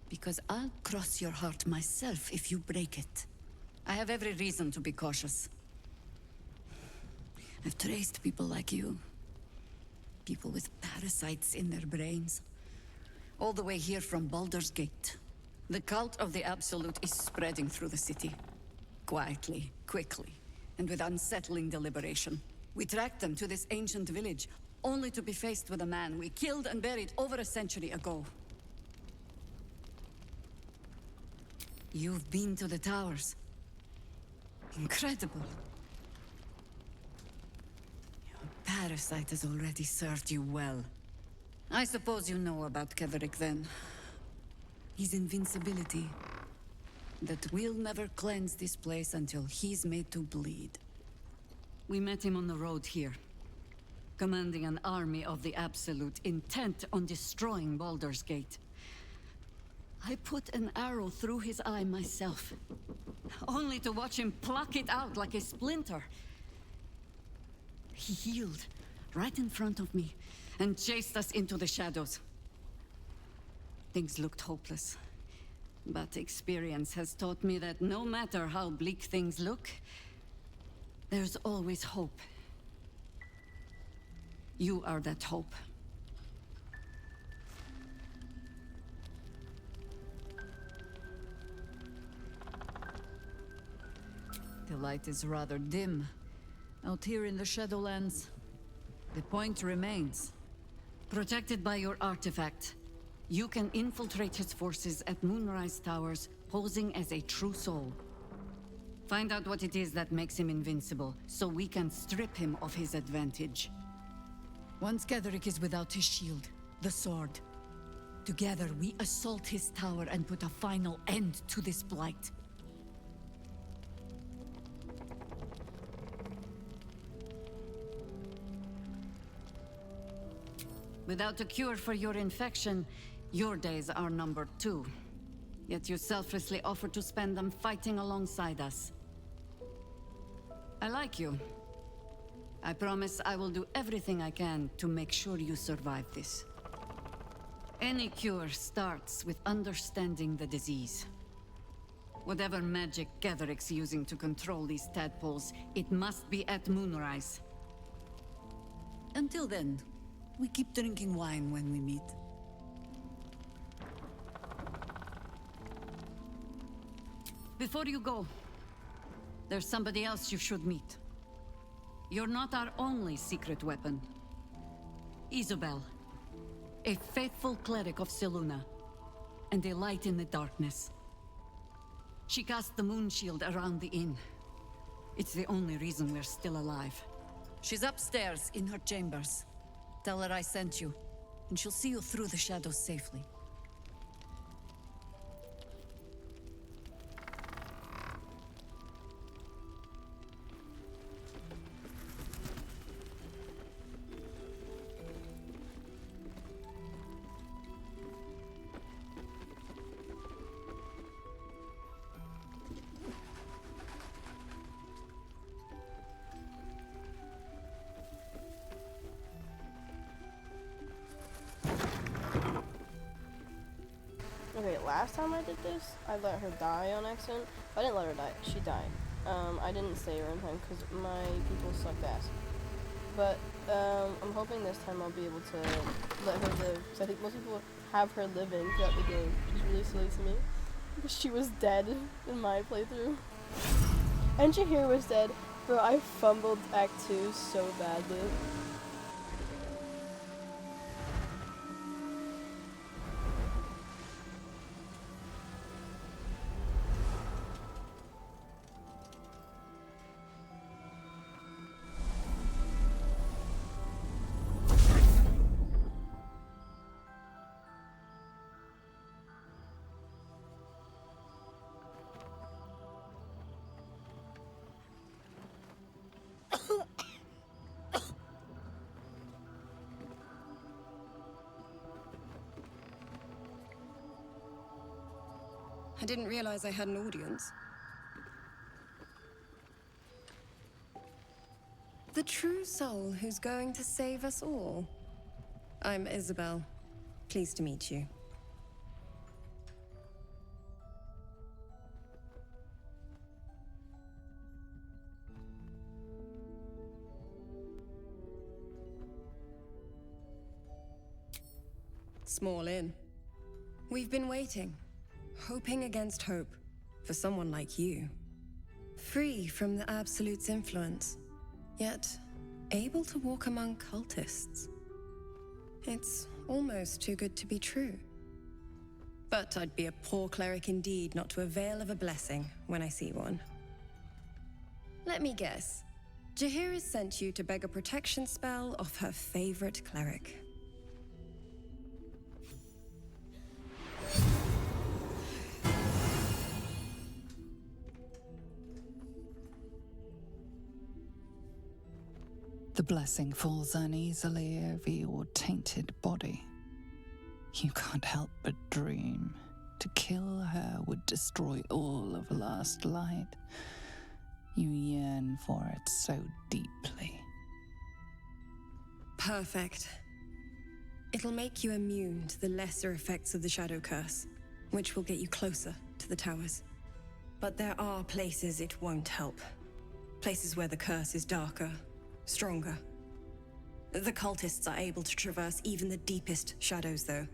Because I'll cross your heart myself if you break it. I have every reason to be cautious. I've traced people like you. People with parasites in their brains. All the way here from Baldur's Gate. The cult of the Absolute is spreading through the city. Quietly, quickly, and with unsettling deliberation. We tracked them to this ancient village, only to be faced with a man we killed and buried over a century ago. You've been to the towers. Incredible. Your parasite has already served you well. I suppose you know about Ketherick then. His invincibility. That we'll never cleanse this place until he's made to bleed. We met him on the road here. Commanding an army of the Absolute, intent on destroying Baldur's Gate. I put an arrow through his eye myself, only to watch him pluck it out like a splinter. He healed right in front of me and chased us into the shadows. Things looked hopeless, but experience has taught me that no matter how bleak things look, there's always hope. You are that hope. The light is rather dim. Out here in the Shadowlands, the point remains. Protected by your artifact, you can infiltrate his forces at Moonrise Towers, posing as a true soul. Find out what it is that makes him invincible, so we can strip him of his advantage. Once Ketherick is without his shield, the sword, together we assault his tower and put a final end to this blight. Without a cure for your infection, your days are numbered too. Yet you selflessly offer to spend them fighting alongside us. I like you. I promise I will do everything I can to make sure you survive this. Any cure starts with understanding the disease. Whatever magic Ketherick's using to control these tadpoles, it must be at Moonrise. Until then, we keep drinking wine when we meet. Before you go, there's somebody else you should meet. You're not our only secret weapon. Isabel, a faithful cleric of Selûne, and a light in the darkness. She cast the moon shield around the inn. It's the only reason we're still alive. She's upstairs in her chambers. Tell her I sent you, and she'll see you through the shadows safely.
last time I did this, I let her die on accident. I didn't let her die. She died. I didn't save her in time because my people sucked ass. But I'm hoping this time I'll be able to let her live. Because I think most people have her living throughout the game, which is really silly to me. Because she was dead in my playthrough. And Jahir was dead. Bro, I fumbled Act 2 so badly.
I didn't realize I had an audience. The true soul who's going to save us all. I'm Isabel. Pleased to meet you. Small inn. We've been waiting. Hoping against hope, for someone like you. Free from the Absolute's influence, yet able to walk among cultists. It's almost too good to be true. But I'd be a poor cleric indeed not to avail of a blessing when I see one. Let me guess. Jahir has sent you to beg a protection spell off her favorite cleric.
The blessing falls uneasily over your tainted body. You can't help but dream. To kill her would destroy all of Last Light. You yearn for it so deeply.
Perfect. It'll make you immune to the lesser effects of the Shadow Curse, which will get you closer to the towers. But there are places it won't help. Places where the curse is darker, stronger. The cultists are able to traverse even the deepest shadows, though.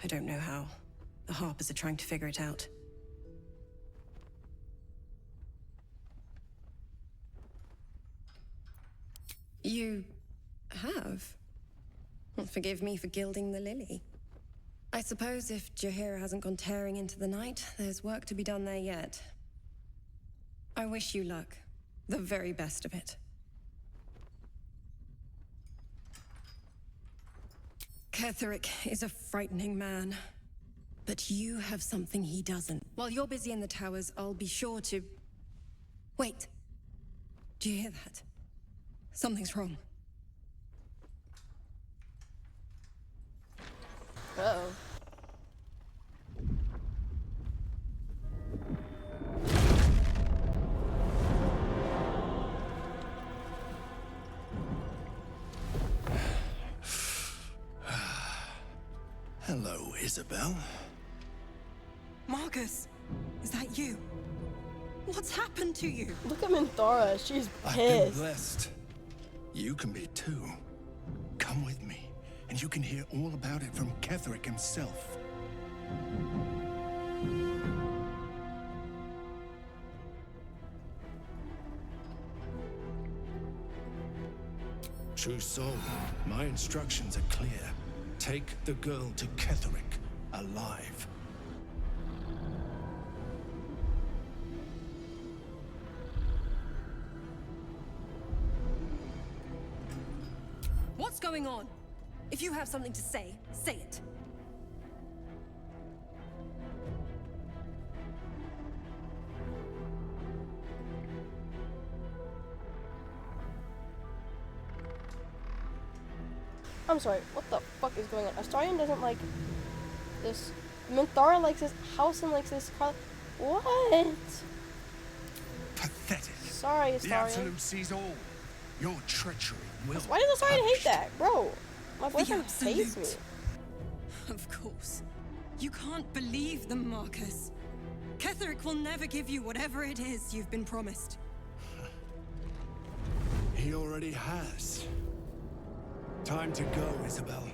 I don't know how. The Harpers are trying to figure it out. You have? Well, forgive me for gilding the lily. I suppose if Jahir hasn't gone tearing into the night, there's work to be done there yet. I wish you luck. The very best of it. Ketheric is a frightening man. But you have something he doesn't. While you're busy in the towers, I'll be sure to... Wait. Do you hear that? Something's wrong.
Uh-oh.
Hello, Isabel.
Marcus, is that you? What's happened to you?
Look at Minthara, she's
I've been
pissed.
blessed. You can be too. Come with me, and you can hear all about it from Ketheric himself. True soul, my instructions are clear. Take the girl to Ketheric, alive.
What's going on? If you have something to say it.
I'm sorry, what the fuck is going on? Astarion doesn't like this. Minthara likes this house and likes this car. What?
Pathetic.
Sorry,
The
Astarion.
Absolute sees all. Your treachery will.
Why does Astarion hate that? Bro, my
The
boyfriend hates me.
Absolute. Of course. You can't believe them, Marcus. Ketherick will never give you whatever it is you've been promised.
He already has. Time to go, Isabel.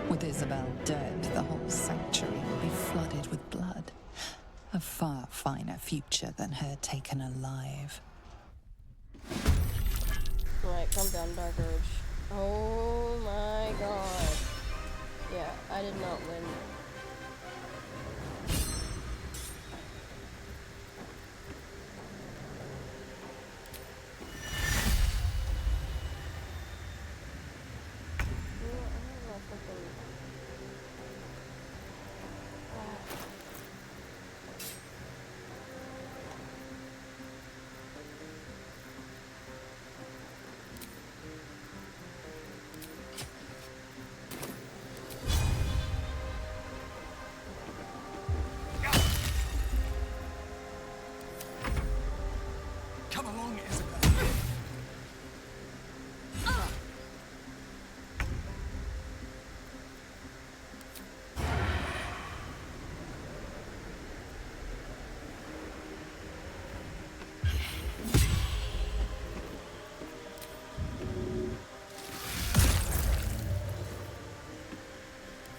With Isabel dead, the whole sanctuary will be flooded with blood. A far finer future than her taken alive.
Alright, calm down, Dark Urge. Oh my god. Yeah, I did not win.
Come along, Isabel.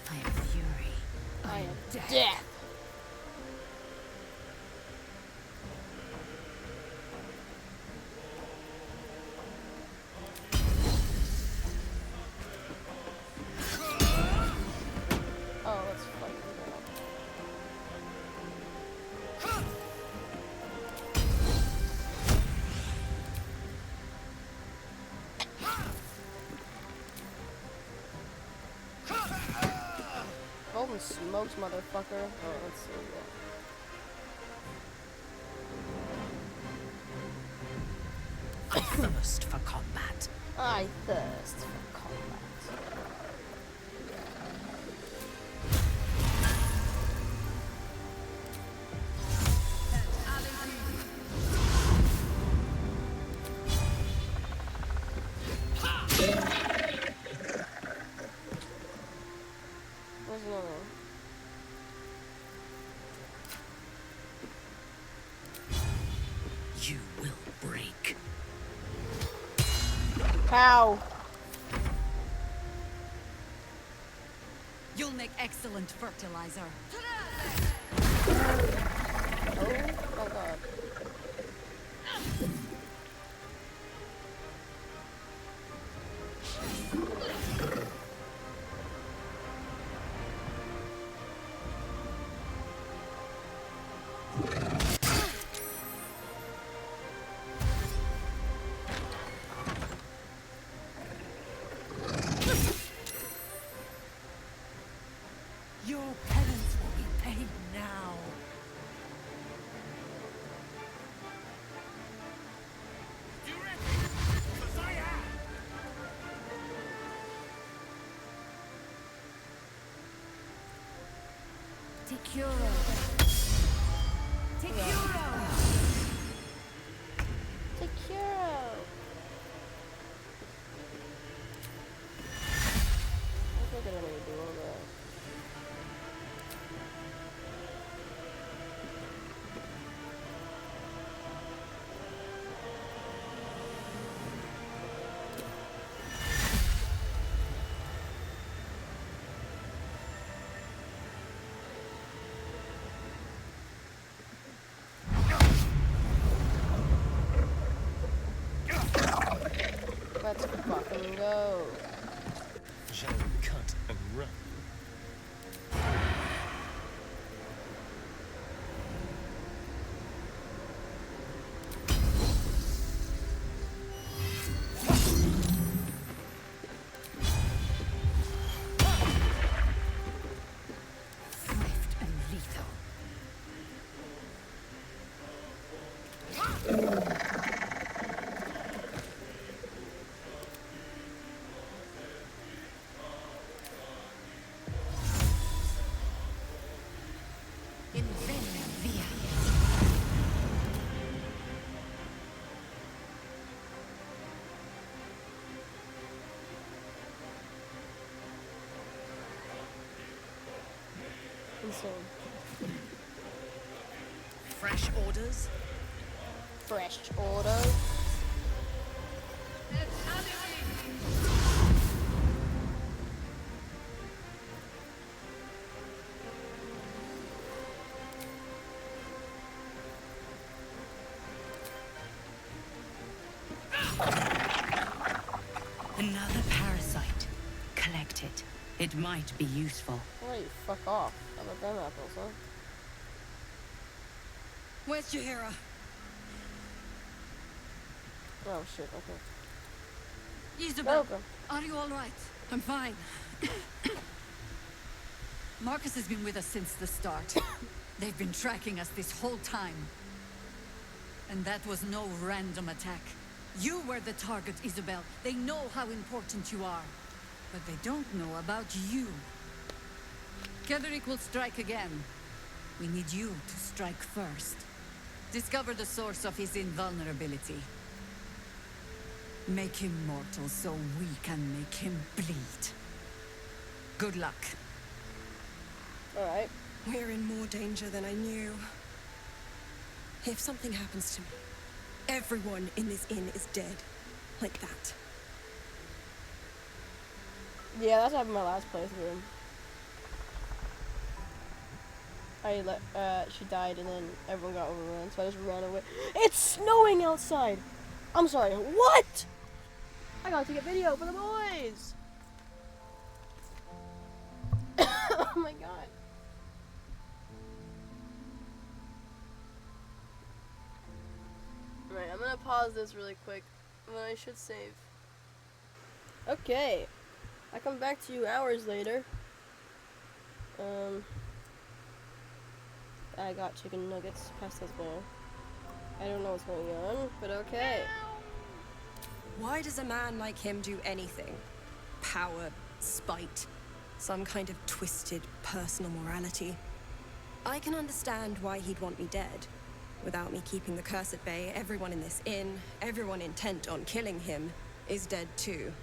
I am fury.
I am
death.
death. Oh, let's fucking go. Golden smokes, motherfucker. Oh, let's see that.
I thirst for combat.
I thirst for combat. Where's another one?
You will break.
How?
You'll make excellent fertilizer.
Oh my god.
Your penance will be paid now.
Tikuro. Tikuro.
Sekiro. I think I don't need to do all that. Let's fucking go.
Shall we cut and run?
insane.
Fresh orders?
Fresh orders?
Another parasite. Collect it. It might be useful.
Alright, fuck off. How about them apples, huh?
Where's Jaheira?
Oh shit, okay.
Isabel,
Welcome.
are you all right?
I'm fine.
Marcus has been with us since the start. They've been tracking us this whole time. And that was no random attack. You were the target, Isabel. They know how important you are. But they don't know about you. Ketheric will strike again. We need you to strike first. Discover the source of his invulnerability. Make him mortal so we can make him bleed. Good luck.
Alright.
We're in more danger than I knew. If something happens to me, everyone in this inn is dead. Like that.
Yeah, that's happened my last playthrough. She died and then everyone got overrun, so I just ran away. It's snowing outside! I'm sorry, what?! I gotta take a video for the boys! Oh my god. Alright, I'm gonna pause this really quick, but I should save. Okay. I come back to you hours later. I got chicken nuggets. Pass those by. I don't know what's going on, but okay.
Why does a man like him do anything? Power, spite, some kind of twisted personal morality. I can understand why he'd want me dead. Without me keeping the curse at bay, everyone in this inn, everyone intent on killing him, is dead too.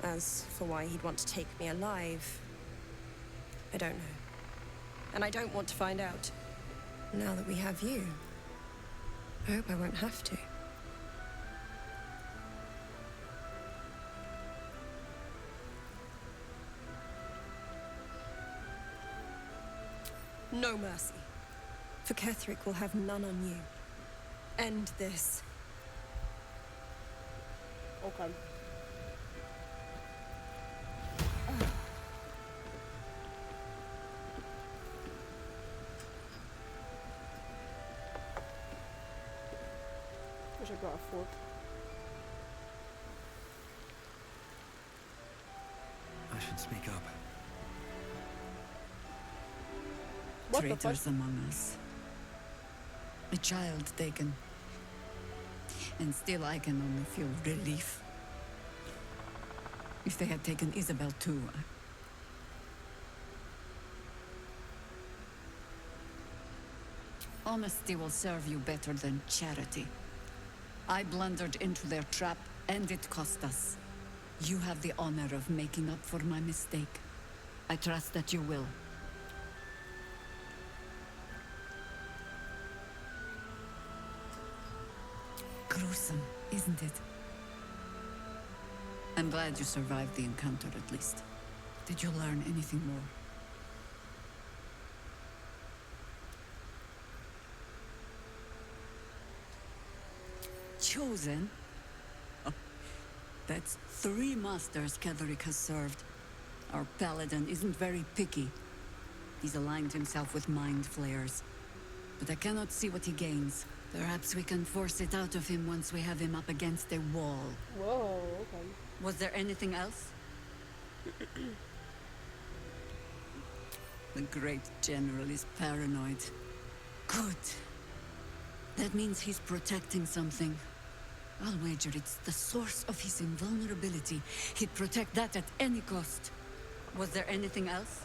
As for why he'd want to take me alive, I don't know. And I don't want to find out. Now that we have you, I hope I won't have to. No mercy. For Ketheric will have none on you. End this.
Okay. Wish I brought a fork.
I should speak up.
What the
Traitors
fuck?
among us. A child taken. And still I can only feel relief. If they had taken Isabel too, honesty will serve you better than charity. I blundered into their trap, and it cost us. You have the honor of making up for my mistake. I trust that you will. Gruesome, isn't it? I'm glad you survived the encounter at least. Did you learn anything more? Chosen? Oh, that's 3 masters Ketheric has served. Our paladin isn't very picky. He's aligned himself with mind flayers. But I cannot see what he gains. Perhaps we can force it out of him once we have him up against a wall.
Whoa, okay.
Was there anything else? The great general is paranoid. Good. That means he's protecting something. I'll wager it's the source of his invulnerability. He'd protect that at any cost. Was there anything else?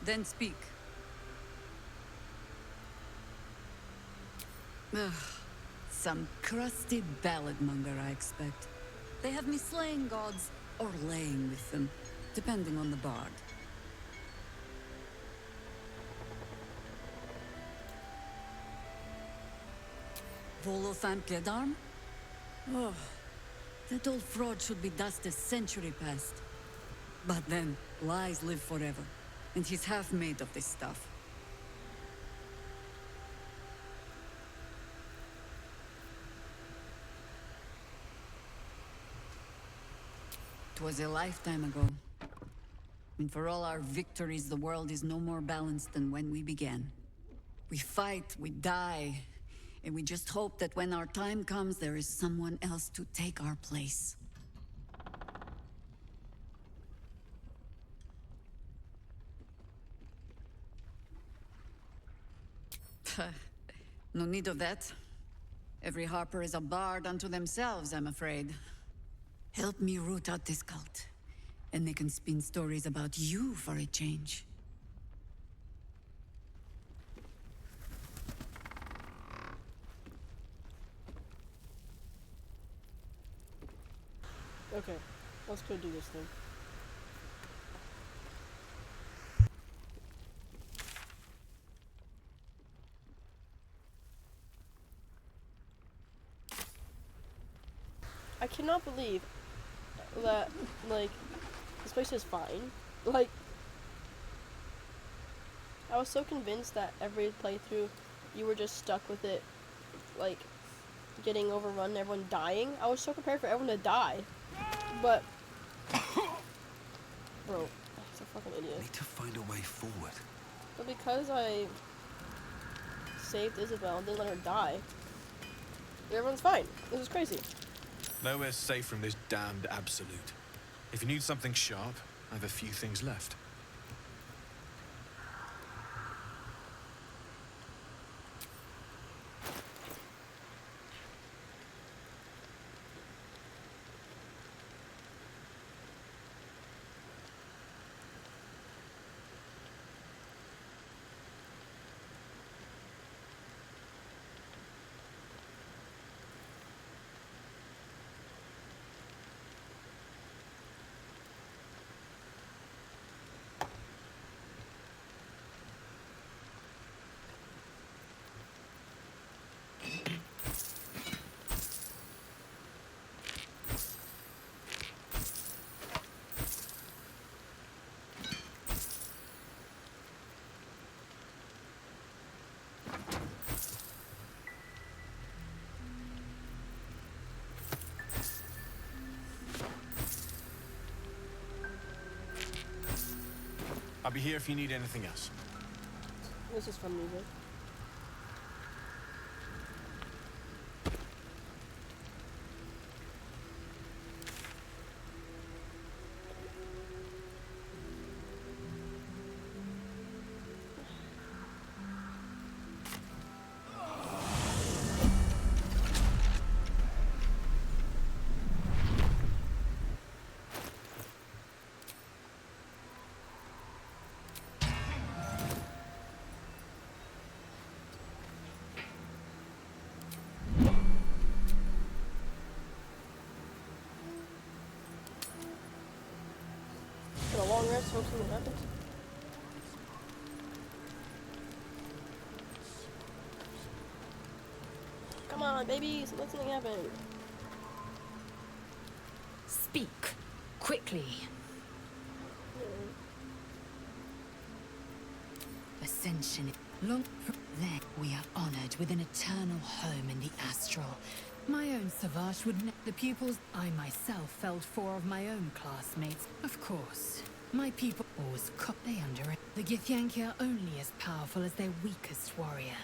Then speak. Ugh. Some crusty ballad monger, I expect. They have me slaying gods or laying with them. depending on the bard. Volothan Kedarm? Oh, that old fraud should be dust a century past. But then, lies live forever, and he's half made of this stuff. 'Twas a lifetime ago. And for all our victories, the world is no more balanced than when we began. We fight, we die, and we just hope that when our time comes, there is someone else to take our place. No need of that. Every harper is a bard unto themselves, I'm afraid. Help me root out this cult, and they can spin stories about you for a change.
Okay, let's go do this thing. I cannot believe that, like, this place is fine. Like, I was so convinced that every playthrough you were just stuck with it, like, getting overrun and everyone dying. I was so prepared for everyone to die. But, bro, he's a fucking idiot.
Need to find a way forward.
But because I saved Isabel and didn't let her die, everyone's fine. This is crazy.
Nowhere's safe from this damned absolute. If you need something sharp, I have a few things left. I'll be here if you need anything else.
This is fun music. A long rest, hope something happens. Come on, babies, let something happen.
Speak quickly. Ascension. Long from there, we are honored with an eternal home in the astral. My own Savage would the pupils. I myself felled 4 of my own classmates. Of course, my people always cut they under it. The Githyanki are only as powerful as their weakest warrior.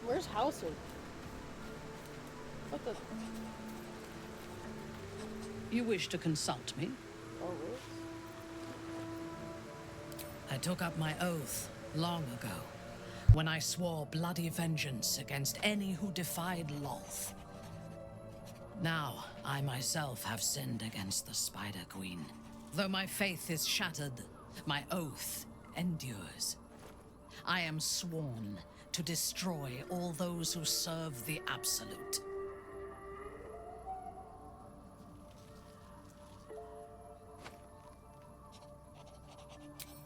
Where's Howson? What the?
You wish to consult me?
Oh, really?
I took up my oath long ago, when I swore bloody vengeance against any who defied Lolth. Now, I myself have sinned against the Spider Queen. Though my faith is shattered, my oath endures. I am sworn to destroy all those who serve the Absolute.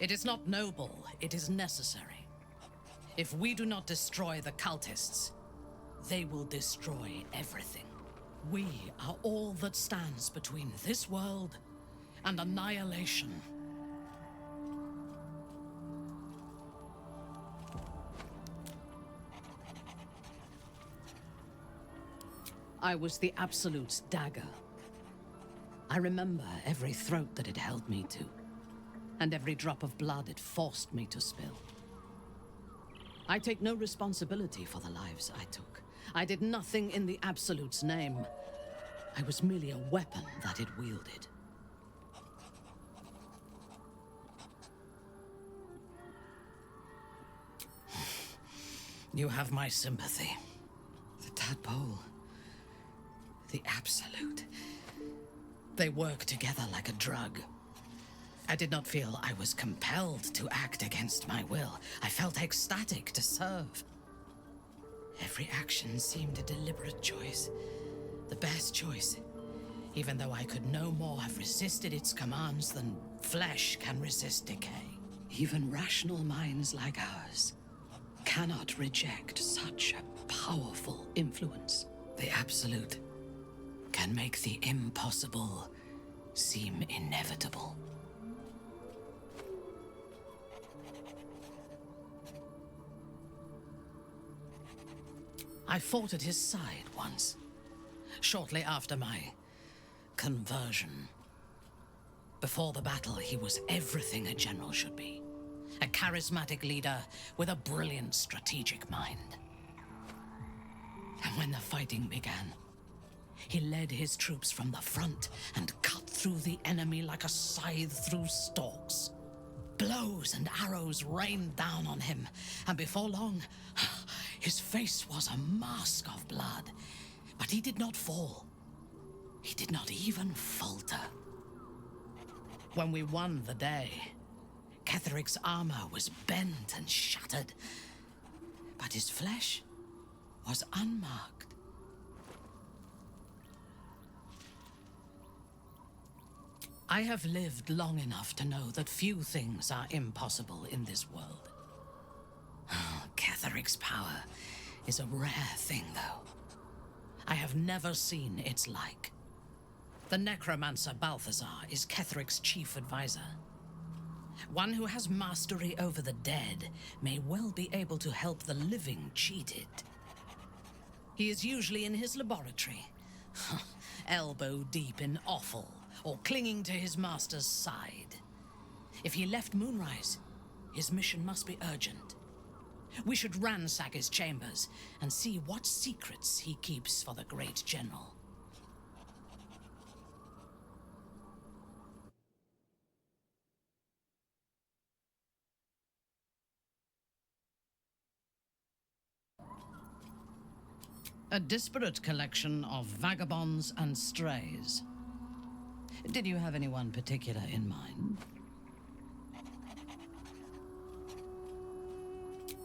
It is not noble, it is necessary. If we do not destroy the cultists, they will destroy everything. We are all that stands between this world and annihilation. I was the Absolute's dagger. I remember every throat that it held me to, and every drop of blood it forced me to spill. I take no responsibility for the lives I took. I did nothing in the Absolute's name. I was merely a weapon that it wielded. You have my sympathy. The tadpole. The Absolute. They work together like a drug. I did not feel I was compelled to act against my will. I felt ecstatic to serve. Every action seemed a deliberate choice. The best choice. Even though I could no more have resisted its commands than flesh can resist decay. Even rational minds like ours cannot reject such a powerful influence. The Absolute can make the impossible seem inevitable. I fought at his side once, shortly after my conversion. Before the battle, he was everything a general should be. A charismatic leader with a brilliant strategic mind. And when the fighting began, he led his troops from the front and cut through the enemy like a scythe through stalks. Blows and arrows rained down on him, and before long, his face was a mask of blood. But he did not fall. He did not even falter. When we won the day, Ketheric's armor was bent and shattered, but his flesh was unmarked. I have lived long enough to know that few things are impossible in this world. Ketheric's power is a rare thing, though. I have never seen its like. The necromancer Balthazar is Ketheric's chief advisor. One who has mastery over the dead may well be able to help the living cheat it. He is usually in his laboratory, elbow deep in offal, or clinging to his master's side. If he left Moonrise, his mission must be urgent. We should ransack his chambers and see what secrets he keeps for the great general. A disparate collection of vagabonds and strays. Did you have anyone particular in mind?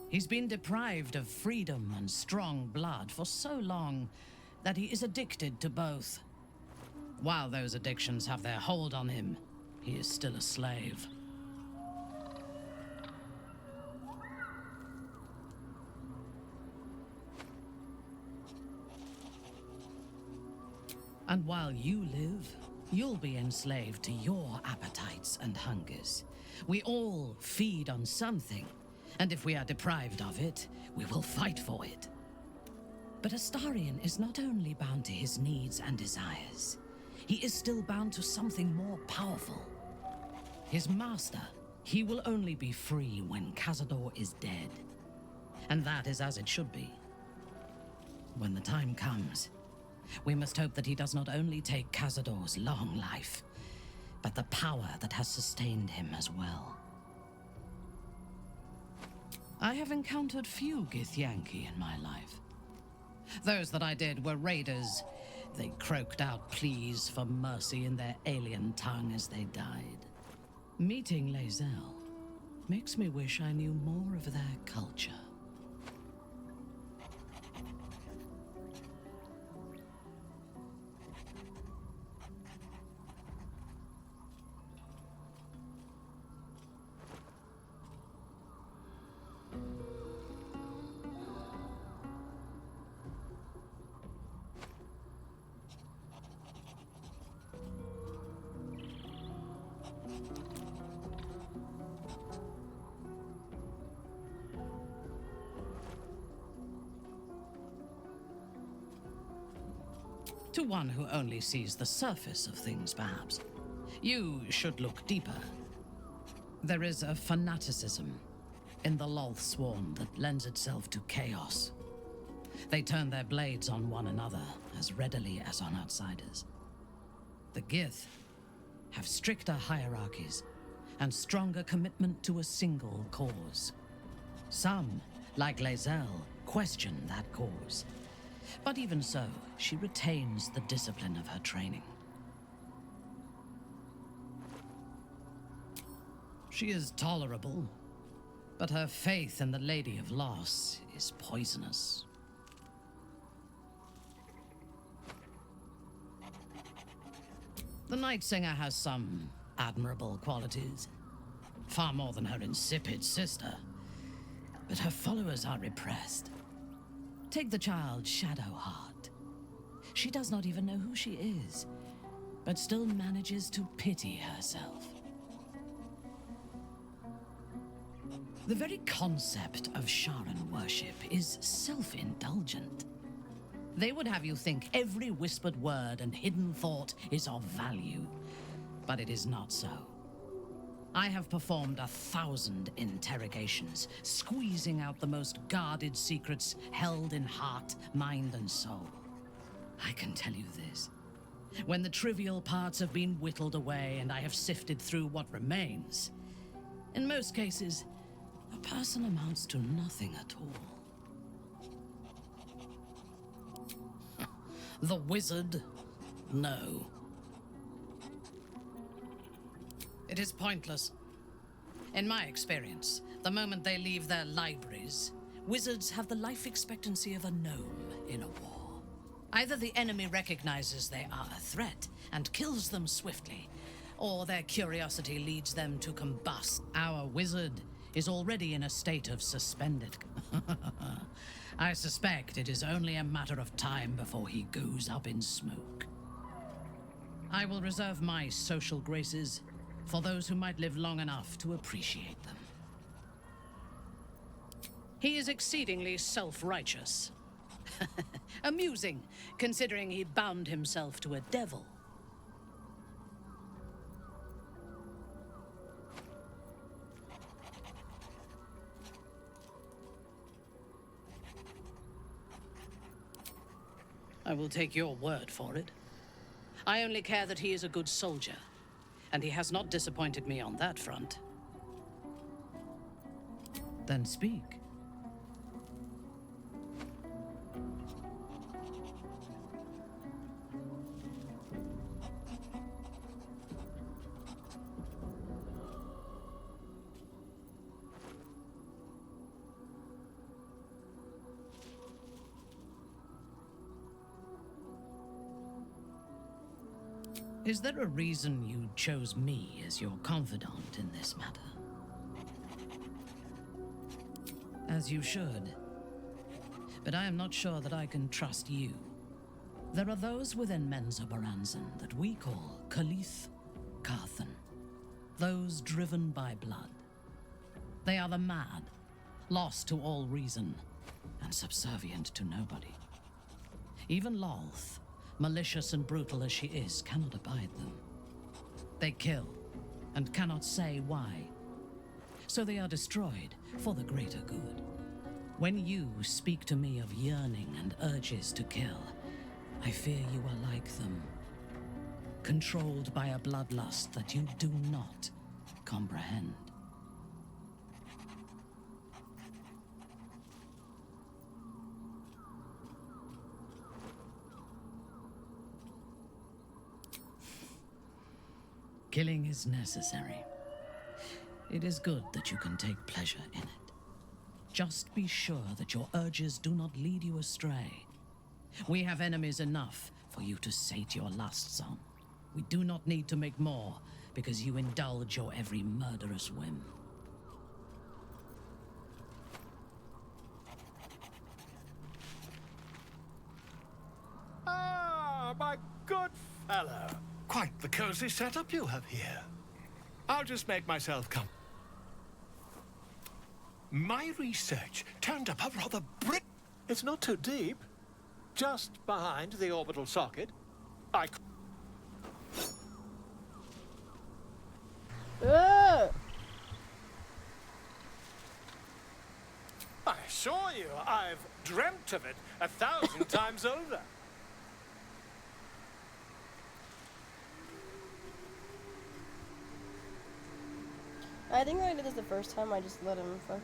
He's been deprived of freedom and strong blood for so long that he is addicted to both. While those addictions have their hold on him, he is still a slave. And while you live, you'll be enslaved to your appetites and hungers. We all feed on something, and if we are deprived of it, we will fight for it. But Astarion is not only bound to his needs and desires, he is still bound to something more powerful. His master. He will only be free when Cazador is dead. And that is as it should be. When the time comes, we must hope that he does not only take Cazador's long life, but the power that has sustained him as well. I have encountered few Githyanki in my life. Those that I did were raiders. They croaked out pleas for mercy in their alien tongue as they died. Meeting Lae'zel makes me wish I knew more of their culture. To one who only sees the surface of things, perhaps. You should look deeper. There is a fanaticism in the Lolth swarm that lends itself to chaos. They turn their blades on one another as readily as on outsiders. The Gith have stricter hierarchies and stronger commitment to a single cause. Some, like Lae'zel, question that cause. But even so, she retains the discipline of her training. She is tolerable, but her faith in the Lady of Loss is poisonous. The Night Singer has some admirable qualities, far more than her insipid sister, but her followers are repressed. Take the child Shadowheart. She does not even know who she is, but still manages to pity herself. The very concept of Sharan worship is self-indulgent. They would have you think every whispered word and hidden thought is of value, but it is not so. I have performed 1,000 interrogations, squeezing out the most guarded secrets held in heart, mind, and soul. I can tell you this. When the trivial parts have been whittled away and I have sifted through what remains, in most cases, a person amounts to nothing at all. The wizard? No. It is pointless. In my experience, the moment they leave their libraries, wizards have the life expectancy of a gnome in a war. Either the enemy recognizes they are a threat and kills them swiftly, or their curiosity leads them to combust. Our wizard is already in a state of suspended. I suspect it is only a matter of time before he goes up in smoke. I will reserve my social graces for those who might live long enough to appreciate them. He is exceedingly self-righteous. Amusing, considering he bound himself to a devil. I will take your word for it. I only care that he is a good soldier, and he has not disappointed me on that front. Then speak. Is there a reason you chose me as your confidant in this matter? As you should. But I am not sure that I can trust you. There are those within Menzoberranzan that we call Khalith Carthan. Those driven by blood. They are the mad, lost to all reason, and subservient to nobody. Even Lolth, malicious and brutal as she is, cannot abide them. They kill, and cannot say why. So they are destroyed for the greater good. When you speak to me of yearning and urges to kill, I fear you are like them, controlled by a bloodlust that you do not comprehend. Killing is necessary. It is good that you can take pleasure in it. Just be sure that your urges do not lead you astray. We have enemies enough for you to sate your lusts on. We do not need to make more because you indulge your every murderous whim.
Ah, my good fellow. Quite the cozy setup you have here. I'll just make myself come. My research turned up a rather It's not too deep. Just behind the orbital socket, I assure you, I've dreamt of it 1,000 times over.
I think I did this the first time. I just let him fucking.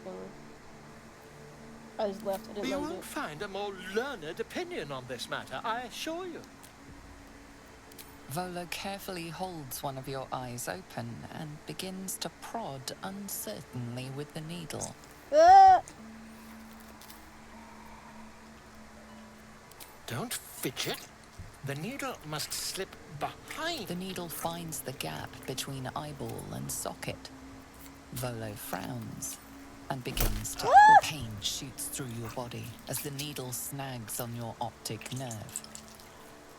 I just left. I didn't
You
let him do
won't
it.
find a more learned opinion on this matter, I assure you.
Volo carefully holds one of your eyes open and begins to prod uncertainly with the needle.
Don't fidget. The needle must slip behind.
The needle finds the gap between eyeball and socket. Volo frowns and begins to... Pain shoots through your body as the needle snags on your optic nerve.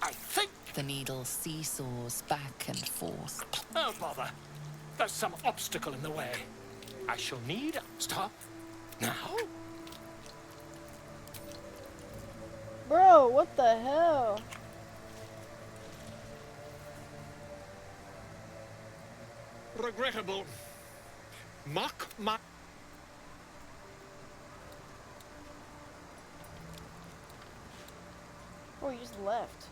I think...
The needle seesaws back and forth.
Oh, bother. There's some obstacle in the way. I shall need... Stop. Now?
Bro, what the hell?
Regrettable. Mock my...
Oh, you just left.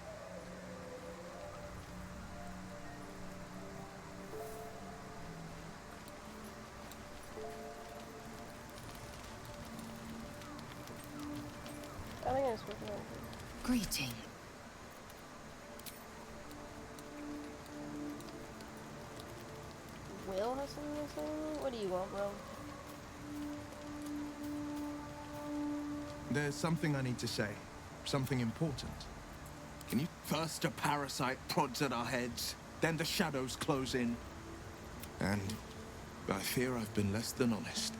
I think I just went around.
Greeting.
Will has something to say? What do you want, bro?
There's something I need to say. Something important. Can you... First a parasite prods at our heads, then the shadows close in. And I fear I've been less than honest.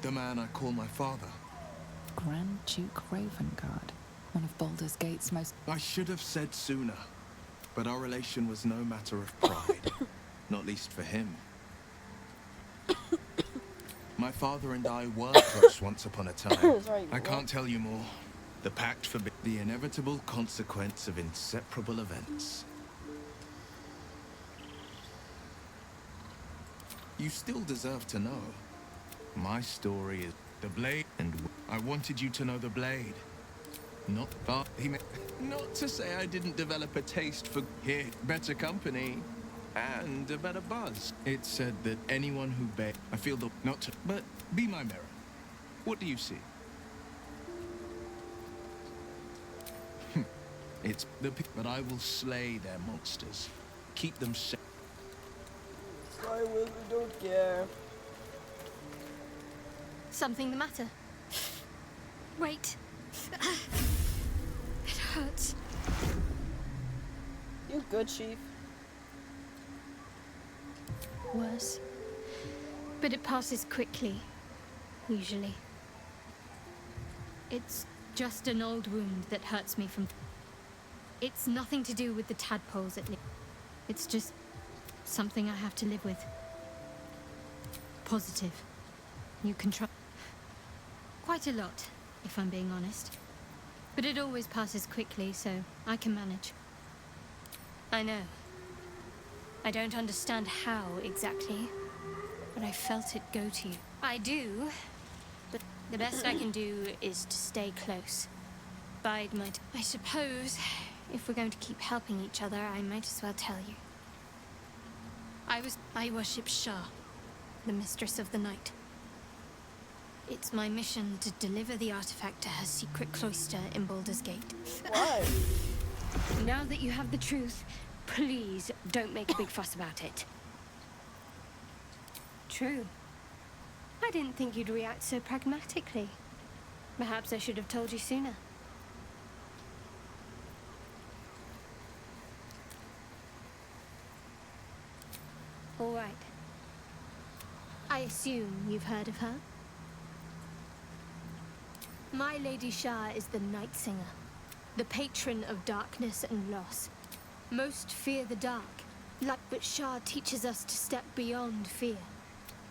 The man I call my father.
Grand Duke Ravengard, one of Baldur's Gate's most...
I should have said sooner, but our relation was no matter of pride. Not least for him. My father and I were close once upon a time.
Sorry,
I can't tell you more. The pact forbid the inevitable consequence of inseparable events. You still deserve to know. My story is the blade, and I wanted you to know the blade. Not not to say I didn't develop a taste for here, better company, and a better buzz. It said that anyone who I feel the not to, but be my mirror. What do you see? It's the but I will slay their monsters, keep them safe.
Sorry, Will, we don't care.
Something the matter? Wait. It hurts.
You good, Chief?
Worse. But it passes quickly, usually. It's just an old wound that hurts me from... It's nothing to do with the tadpoles at least. It's just something I have to live with. Positive. You can try. Quite a lot, if I'm being honest. But it always passes quickly, so I can manage. I know. I don't understand how exactly, but I felt it go to you. I do, but the best I can do is to stay close. Bide my I suppose, if we're going to keep helping each other, I might as well tell you. I worship Shah, the Mistress of the Night. It's my mission to deliver the artifact to her secret cloister in Baldur's Gate.
Why?
Now that you have the truth, please don't make a big fuss about it. True. I didn't think you'd react so pragmatically. Perhaps I should have told you sooner. All right. I assume you've heard of her? My Lady Shah is the Night Singer, the patron of darkness and loss. Most fear the dark, but Shah teaches us to step beyond fear.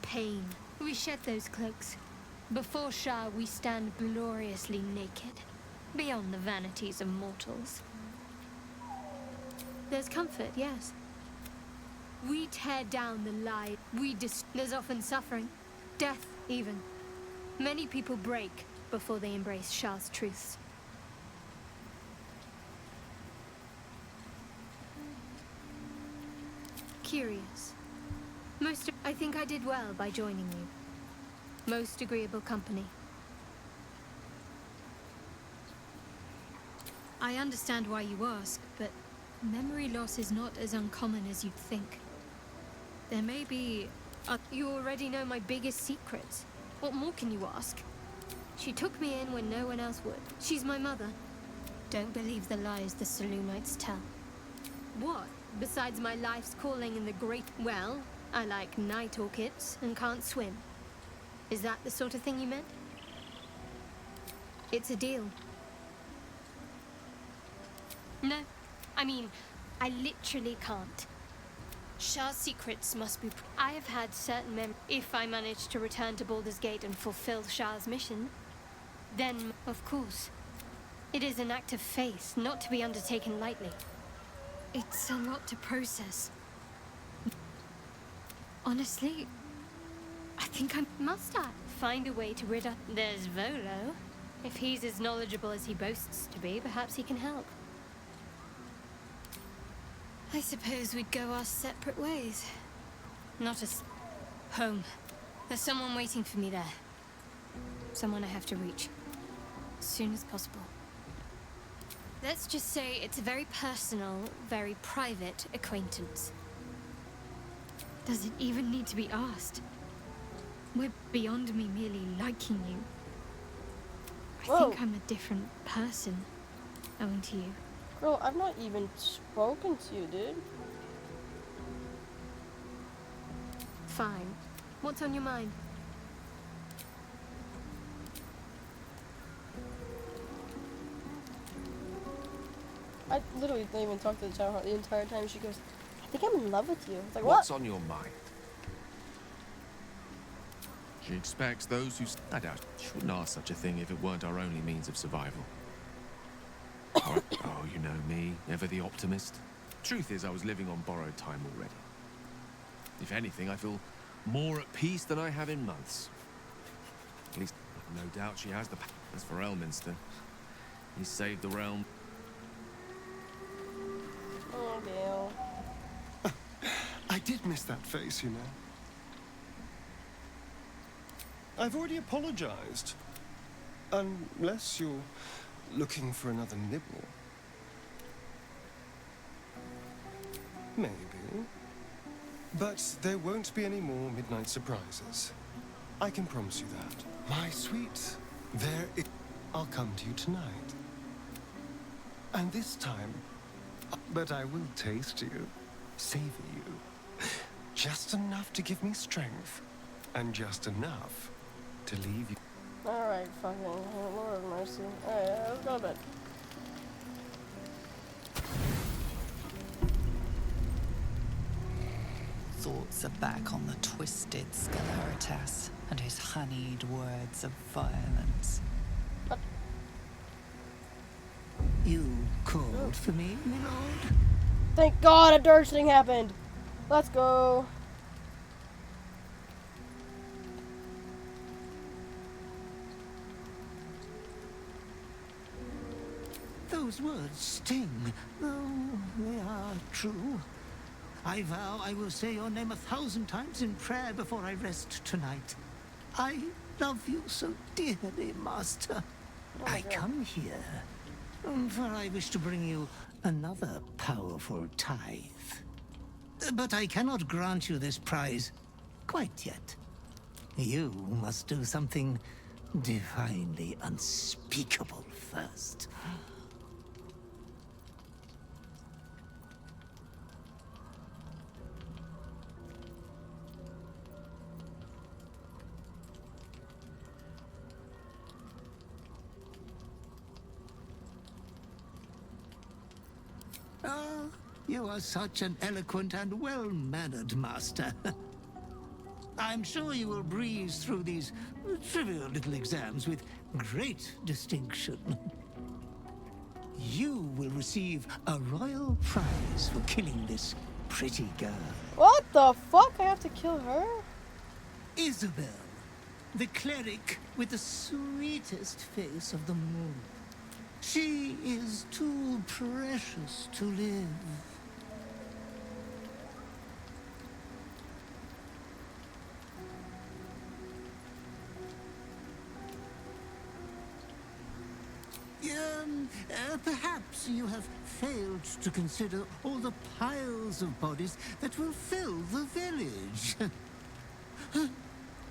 Pain. We shed those cloaks. Before Shah, we stand gloriously naked.
beyond the vanities of mortals. There's comfort, yes. We tear down the lie. There's often suffering, death even. Many people break before they embrace Shah's truths. Curious. I think I did well by joining you. Most agreeable company. I understand why you ask, but memory loss is not as uncommon as you'd think. There may be... You already know my biggest secrets. What more can you ask? She took me in when no one else would. She's my mother. Don't believe the lies the Saloonites tell. What? Besides my life's calling in the great... Well, I like night orchids and can't swim. Is that the sort of thing you meant? It's a deal. No. I mean, I literally can't. Shah's secrets must be... I have had certain If I manage to return to Baldur's Gate and fulfill Shah's mission, then, of course, it is an act of faith, not to be undertaken lightly. It's a lot to process. Honestly, I think Must I find a way to rid us? There's Volo. If he's as knowledgeable as he boasts to be, perhaps he can help. I suppose we'd go our separate ways. Not as... home. There's someone waiting for me there. Someone I have to reach. As soon as possible. Let's just say it's a very personal, very private acquaintance. Does it even need to be asked? We're beyond me merely liking you. I think I'm a different person, owing to you.
Girl, I've not even spoken to you, dude.
Fine. What's on your mind?
I literally didn't even talk to the child the entire time. She goes, I think I'm in love with you. It's like,
What's
what?
on your mind? She expects those who... I doubt she wouldn't ask such a thing if it weren't our only means of survival. Oh, you know me, never the optimist. Truth is, I was living on borrowed time already. If anything, I feel more at peace than I have in months. At least, no doubt she has the... As for Elminster, he saved the realm.
Oh, Gale.
I did miss that face, you know. I've already apologized. Unless you're looking for another nibble. Maybe. But there won't be any more midnight surprises. I can promise you that. My sweet, I'll come to you tonight. And this time, but I will taste you, savor you. Just enough to give me strength, and just enough to leave you.
Alright, fucking Lord of mercy. Alright, let's go to bed.
Thoughts are back on the twisted Sceleritas and his honeyed words of violence.
You called for me, my lord?
Thank God a dirt thing happened. Let's go.
Those words sting, though they are true. I vow I will say your name 1,000 times in prayer before I rest tonight. I love you so dearly, Master. I come here, for I wish to bring you another powerful tithe. But I cannot grant you this prize quite yet. You must do something divinely unspeakable first. Ah, you are such an eloquent and well-mannered master. I'm sure you will breeze through these trivial little exams with great distinction. You will receive a royal prize for killing this pretty girl.
What the fuck? I have to kill her?
Isabel, the cleric with the sweetest face of them all. She is too precious to live. Perhaps you have failed to consider all the piles of bodies that will fill the village.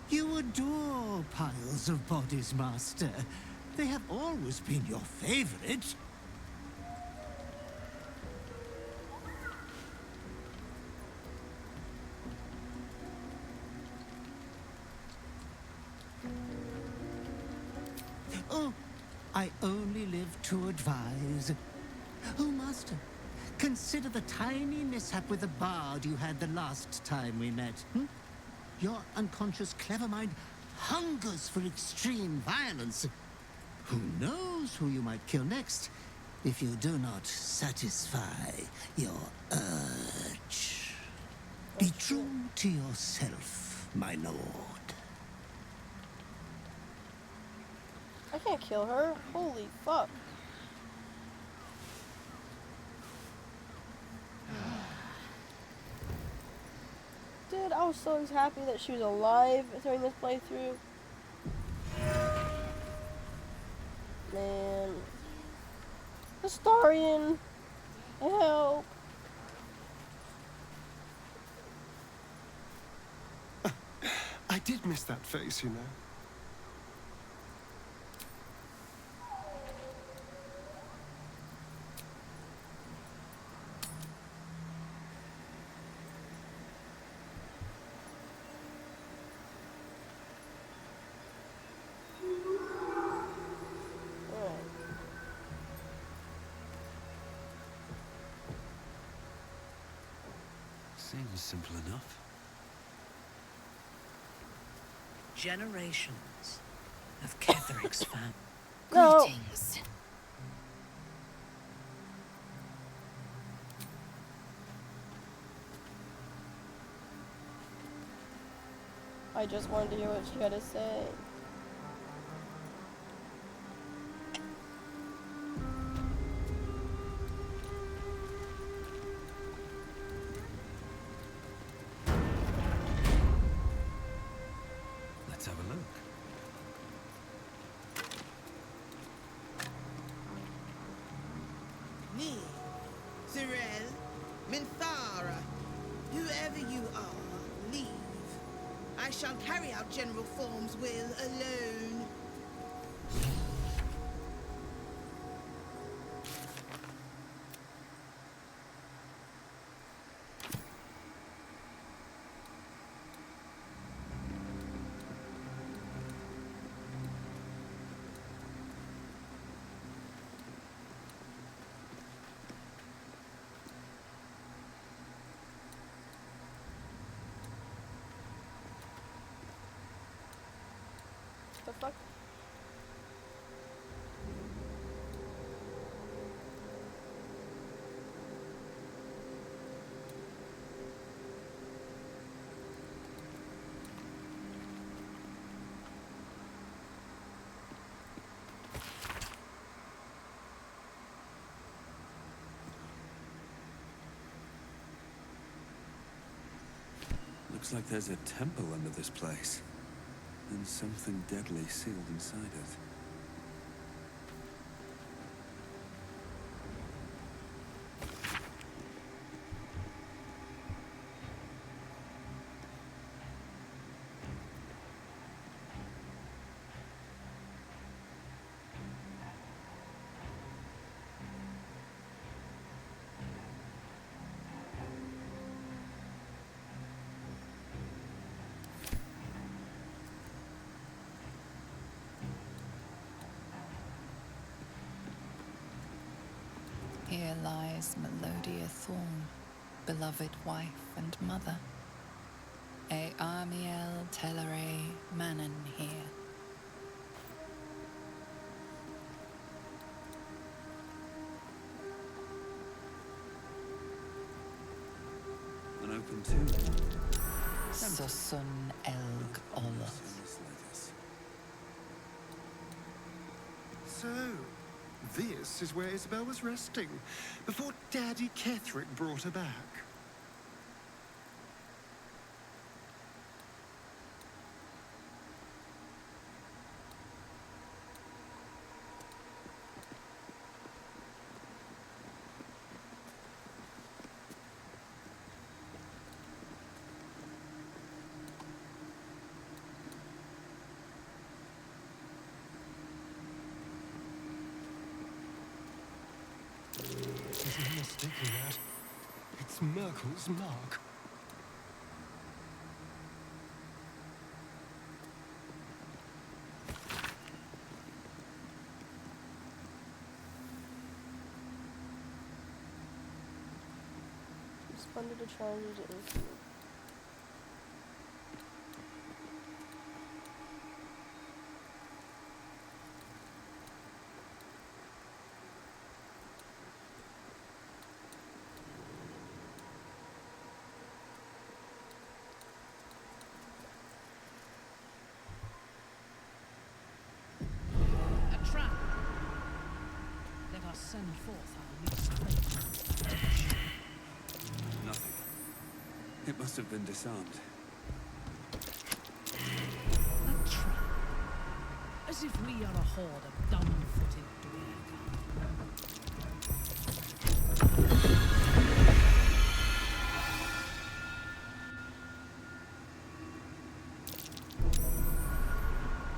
You adore piles of bodies, Master. They have always been your favorite. Oh, I only live to advise. Oh, Master, consider the tiny mishap with the bard you had the last time we met. Your unconscious clever mind hungers for extreme violence. Who knows who you might kill next if you do not satisfy your urge. Be true to yourself, my lord.
I can't kill her. Holy fuck. Dude, I was so happy that she was alive during this playthrough. Man. Astarion. Help.
I did miss that face, you know.
Seems simple enough.
Generations of Ketheric's family.
No.
Greetings.
I just wanted to hear what she had to say.
Let's have a look.
Me, Cyril, Minthara, whoever you are, leave. I shall carry out General Form's will alone.
The fuck?
Looks like there's a temple under this place. And something deadly sealed inside it.
Here lies Melodia Thorn, beloved wife and mother. E Amiel Telere Manon here. Sosun Elg Oloth.
So, this is where Isabel was resting, before Daddy Ketherick brought her back. There's no mistaking that. It's Merkel's mark.
Responded to challenges to include.
A trap. Let us send forth our new slave.
Nothing. It must have been disarmed.
A trap. As if we are a horde of dumb-footed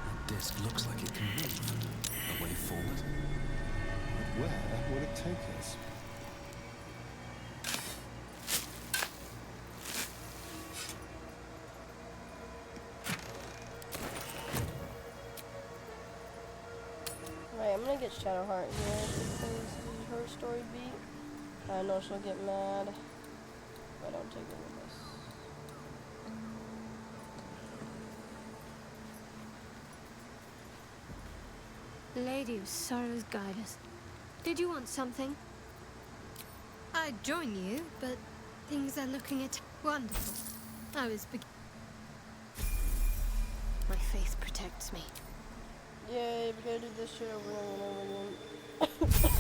That disc looks like it can move. A way forward?
But where will it take us?
Right, I'm gonna get Shadowheart here because this is her story beat. I know she'll get mad if I don't take her with us.
Lady of Sorrows, guide us. Did you want something? I'd join you, but things are looking at wonderful. I was my faith protects me.
Yay, we gotta do this shit over and over and over again.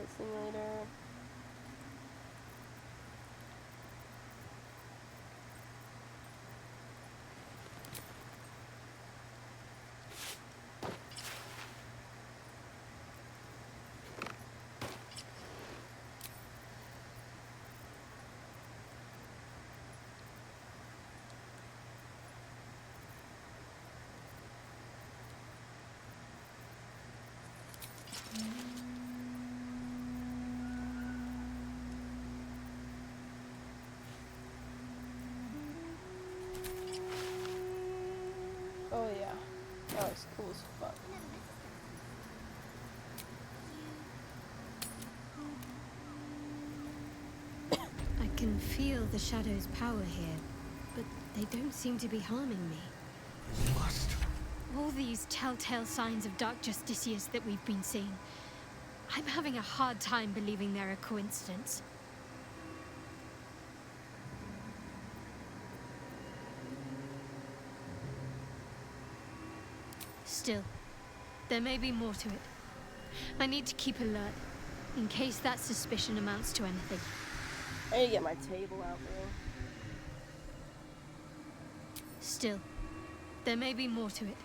Flight simulator. Oh yeah, that was cool as fuck.
I can feel the shadow's power here, but they don't seem to be harming me.
Must.
All these telltale signs of Dark Justicius that we've been seeing, I'm having a hard time believing they're a coincidence. Still, there may be more to it. I need to keep alert, in case that suspicion amounts to anything.
I need to get my table out there.
Still, there may be more to it.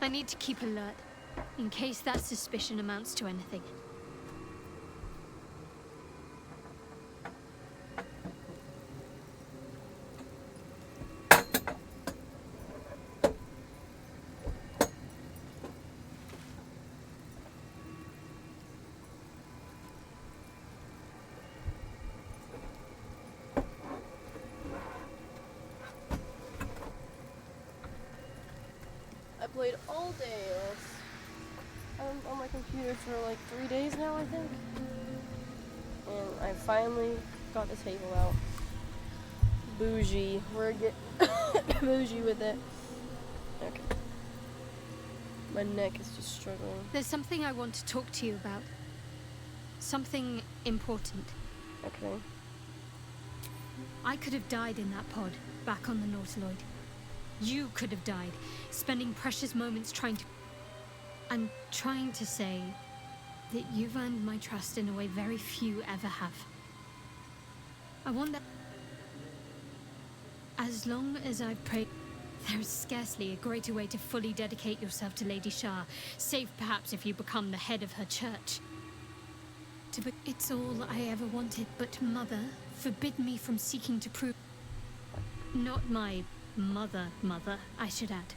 I need to keep alert, in case that suspicion amounts to anything.
I played all day on my computer for like 3 days now, I think. And I finally got the table out. Bougie. We're getting bougie with it. Okay. My neck is just struggling.
There's something I want to talk to you about. Something important.
Okay.
I could have died in that pod, back on the Nautiloid. You could have died, spending precious moments trying to... I'm trying to say that you've earned my trust in a way very few ever have. I want that... As long as I've prayed... There is scarcely a greater way to fully dedicate yourself to Lady Shah, save perhaps if you become the head of her church. It's all I ever wanted, but Mother forbid me from seeking to prove... Not my... Mother, I should add.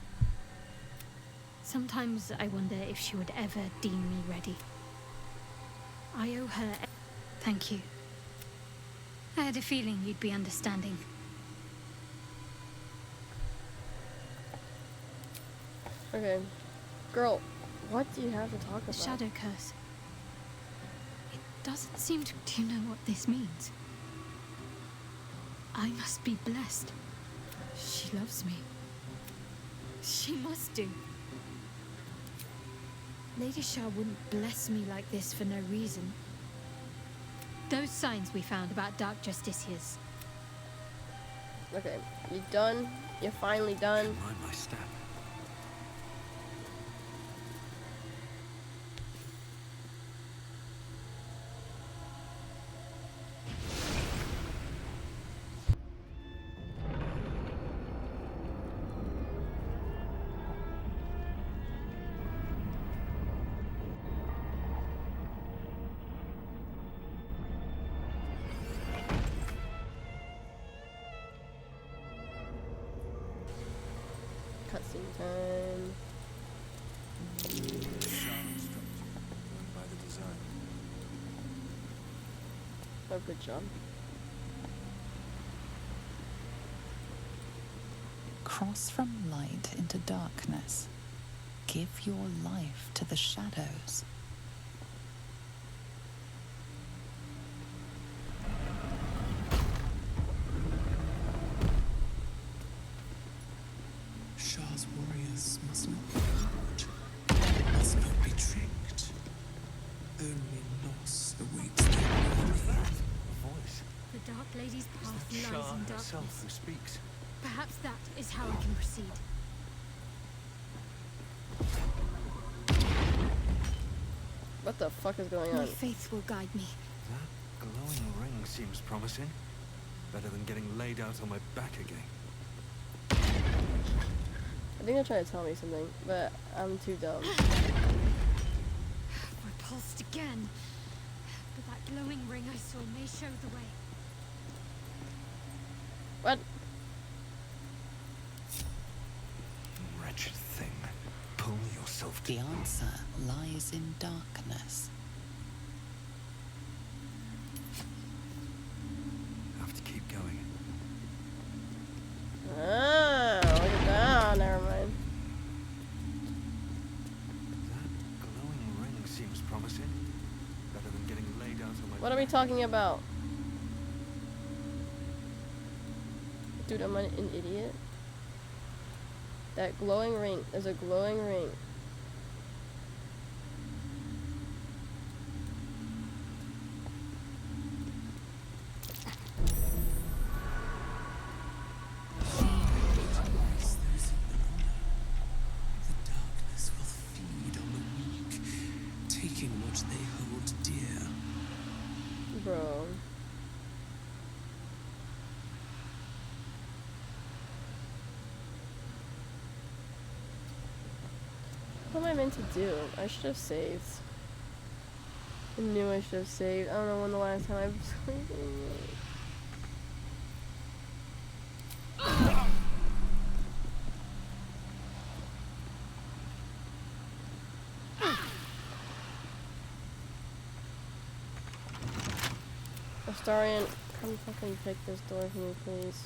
Sometimes I wonder if she would ever deem me ready. I owe her... Thank you. I had a feeling you'd be understanding.
Okay. Girl, what do you have to talk about?
The shadow curse. It doesn't seem to... Do you know what this means? I must be blessed. She loves me. She must do. Lady Shah wouldn't bless me like this for no reason. Those signs we found about Dark Justicius.
Okay, you done? You're finally done?
Mind my step.
Cutscene time.
By the design.
Oh, good job.
Cross from light into darkness. Give your life to the shadows.
Shah's warriors must not be hurt, must not be tricked. Only loss awaits them.
Voice.
The Dark Lady's path
It's the
lies
Shah
in
herself
darkness.
who speaks.
Perhaps that is how I can proceed.
What the fuck is going
My
on?
faith will guide me.
That glowing ring seems promising. Better than getting laid out on my back again.
I think they're trying to tell me something, but I'm too dumb.
Repulsed again. But that glowing ring I saw may show the way.
What?
Wretched thing. Pull yourself
The answer lies in darkness.
Have to keep going.
Ah, look at that. Never mind.
That glowing ring seems promising. Better than getting laid out on my
What are we talking about? Dude, am I an idiot? That glowing ring. There's a glowing ring.
Taking what they hold dear.
Bro. What am I meant to do? I should have saved. I knew I should have saved. I don't know when the last time I was sleeping. Astarian, come fucking pick this door for me, please.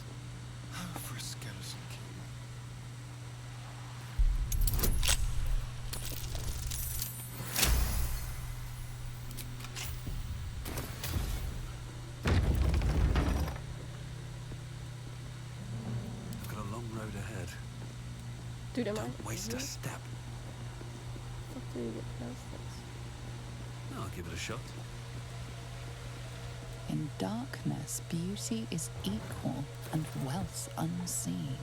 For a skeleton key.
I've got a long road ahead.
Dude, am I?
Don't waste a step.
How the fuck do you get past this?
I'll give it a shot.
In darkness, beauty is equal and wealth unseen.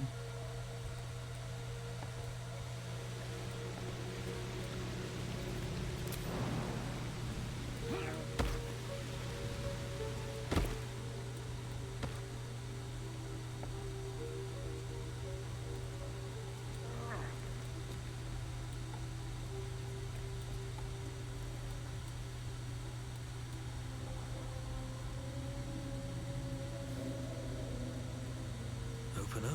Open up.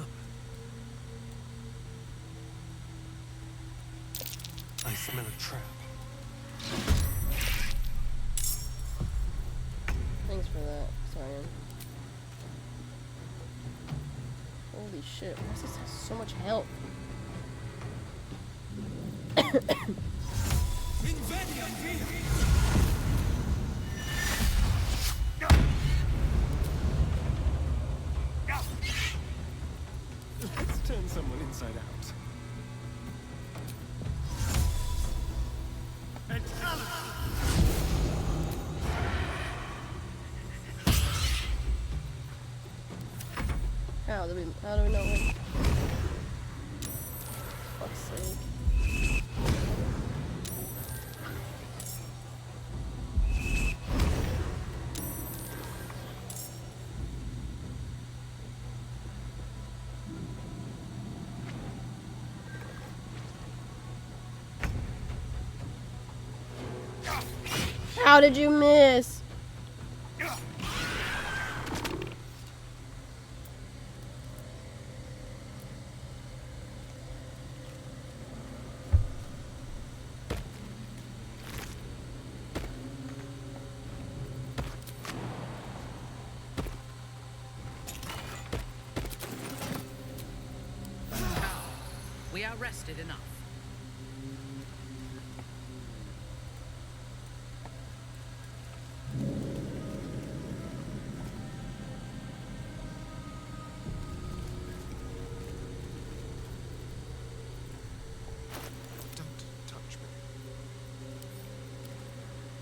I smell a trap.
Thanks for that, Astarian. Holy shit, why does this have so much health?
Let's turn someone inside out.
How do we know when? Fuck's sake. How did you miss?
We are rested enough.
Don't touch me.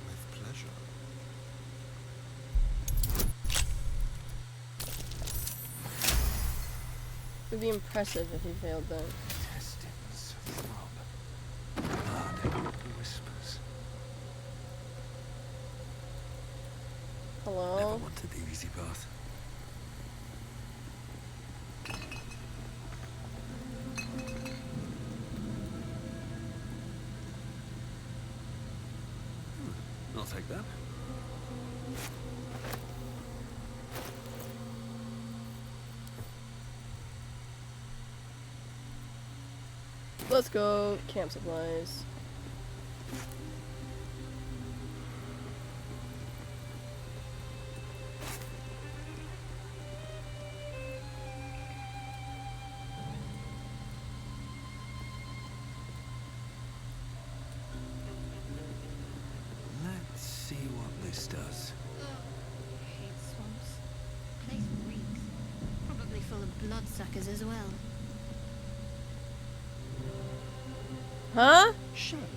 With pleasure.
It would be impressive if he failed though.
Intestines throb. Blood whispers.
the easy path. I'll take that.
Let's go. Camp supplies.
Let's see what this does.
Hate swamps. Place reeks. Probably full of bloodsuckers as well.
Huh?
Charlotte,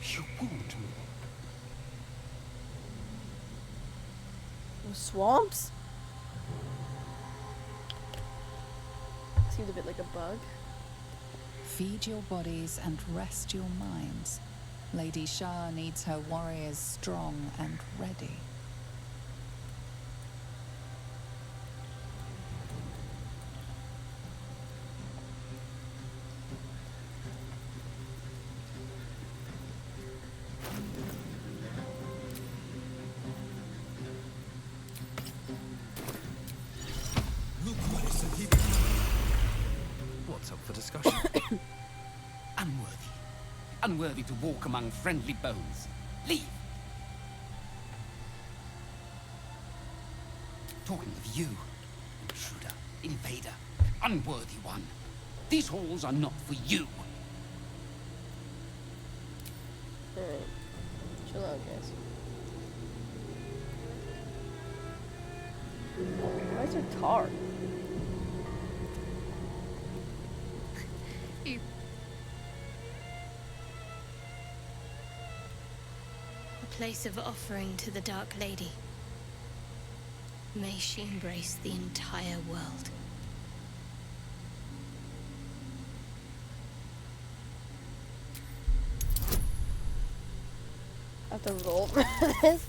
you wound me.
Swamps? Seems a bit like a bug.
Feed your bodies and rest your minds. Lady Shah needs her warriors strong and ready.
What's up for discussion?
Unworthy. Unworthy to walk among friendly bones. Leave! Talking of you, intruder, invader, unworthy one. These halls are not for you.
Alright. Chill out, guys. Why is there tar?
A place of offering to the Dark Lady. May she embrace the entire world.
I have to roll for this.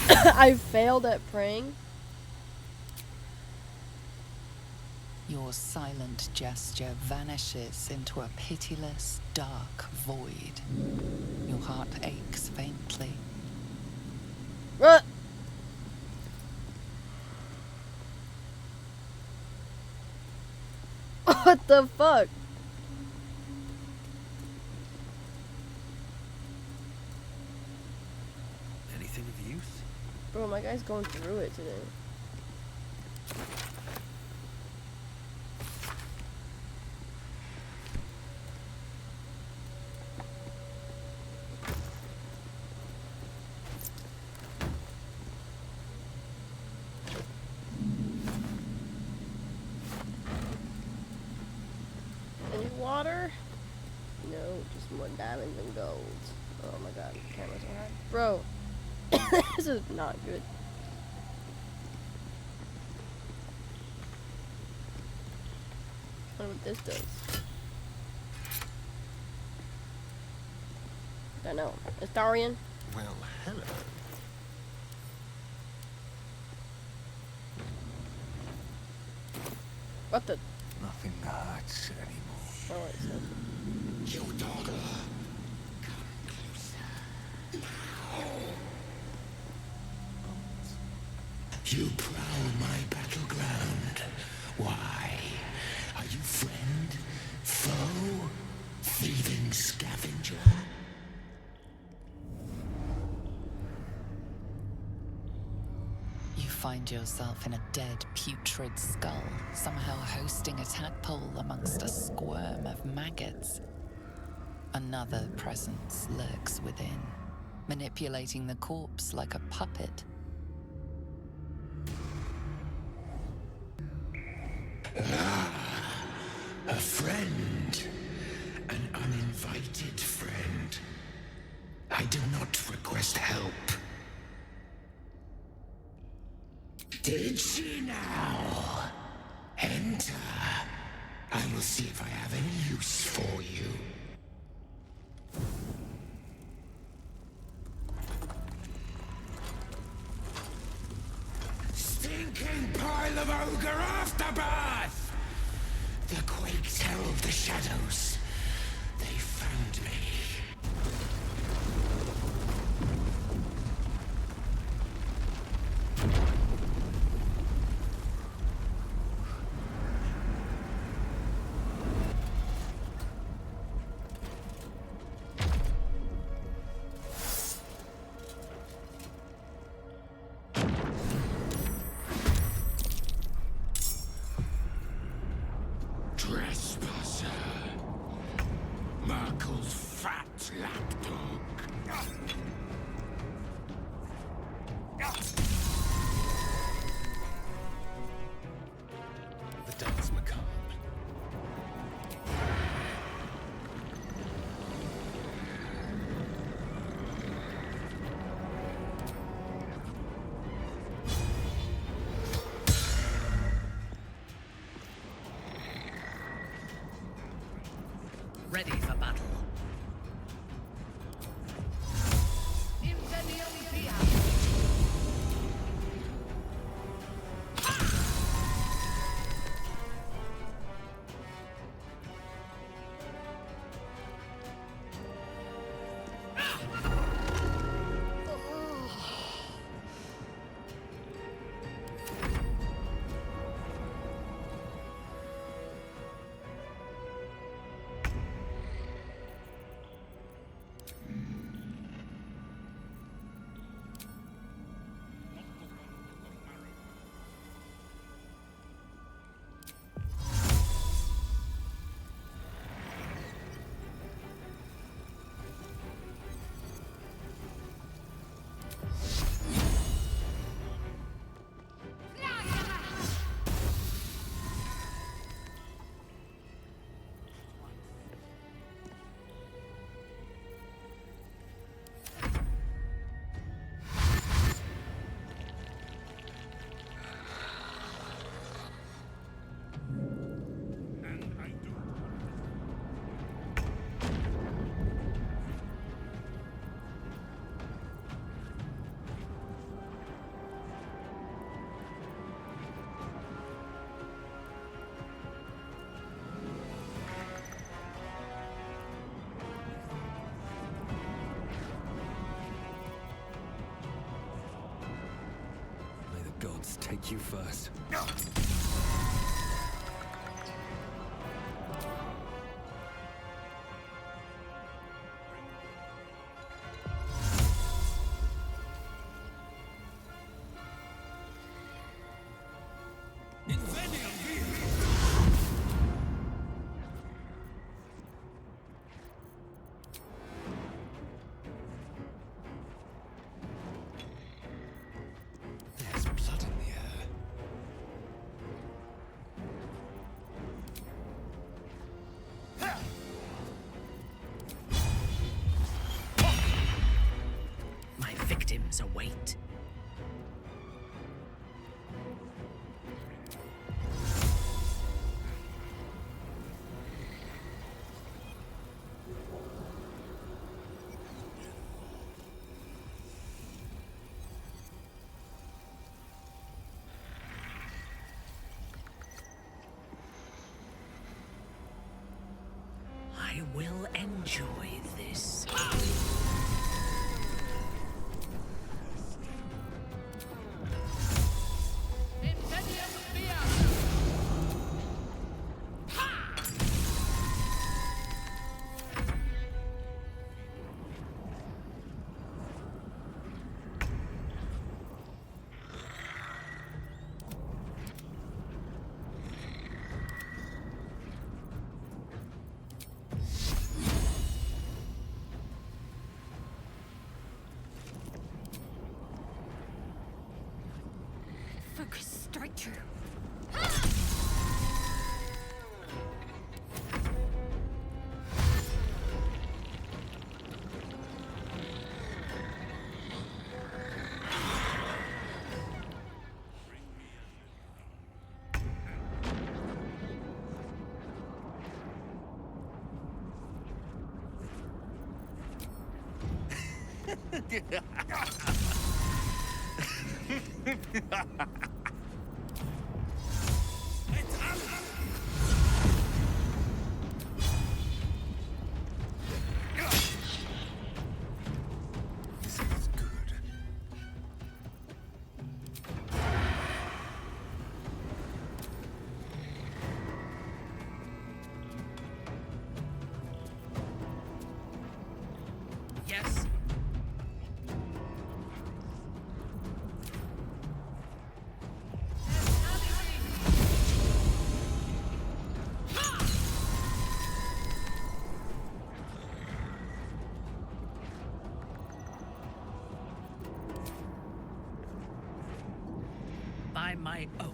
I failed at praying.
Your silent gesture vanishes into a pitiless, dark void. Your heart aches faintly.
What? What the fuck?
Anything of use?
Bro, my guy's going through it today. Any water? No, just more diamonds and gold. Oh my god, the camera's so high. Bro, this is not good. I wonder what this does. Don't know. Astarian?
Well, hello.
What the?
Nothing hurts anymore.
Alright, so.
You dogger.
You prowl my battleground. Why? Are you friend? Foe? Thieving scavenger?
You find yourself in a dead, putrid skull, somehow hosting a tadpole amongst a squirm of maggots. Another presence lurks within, manipulating the corpse like a puppet.
A friend. An uninvited friend. I did not request help. Did she now? Enter. I will see if I have any use for you. ogre afterbirth! The quakes herald the shadows. They found me. Trespasser. Merkel's fat lapdog.
The dance macabre.
Ready for battle.
May the gods take you first.
There's blood in the air.
My victims await. I will enjoy this.
Focus straight through.
guess. By my oath.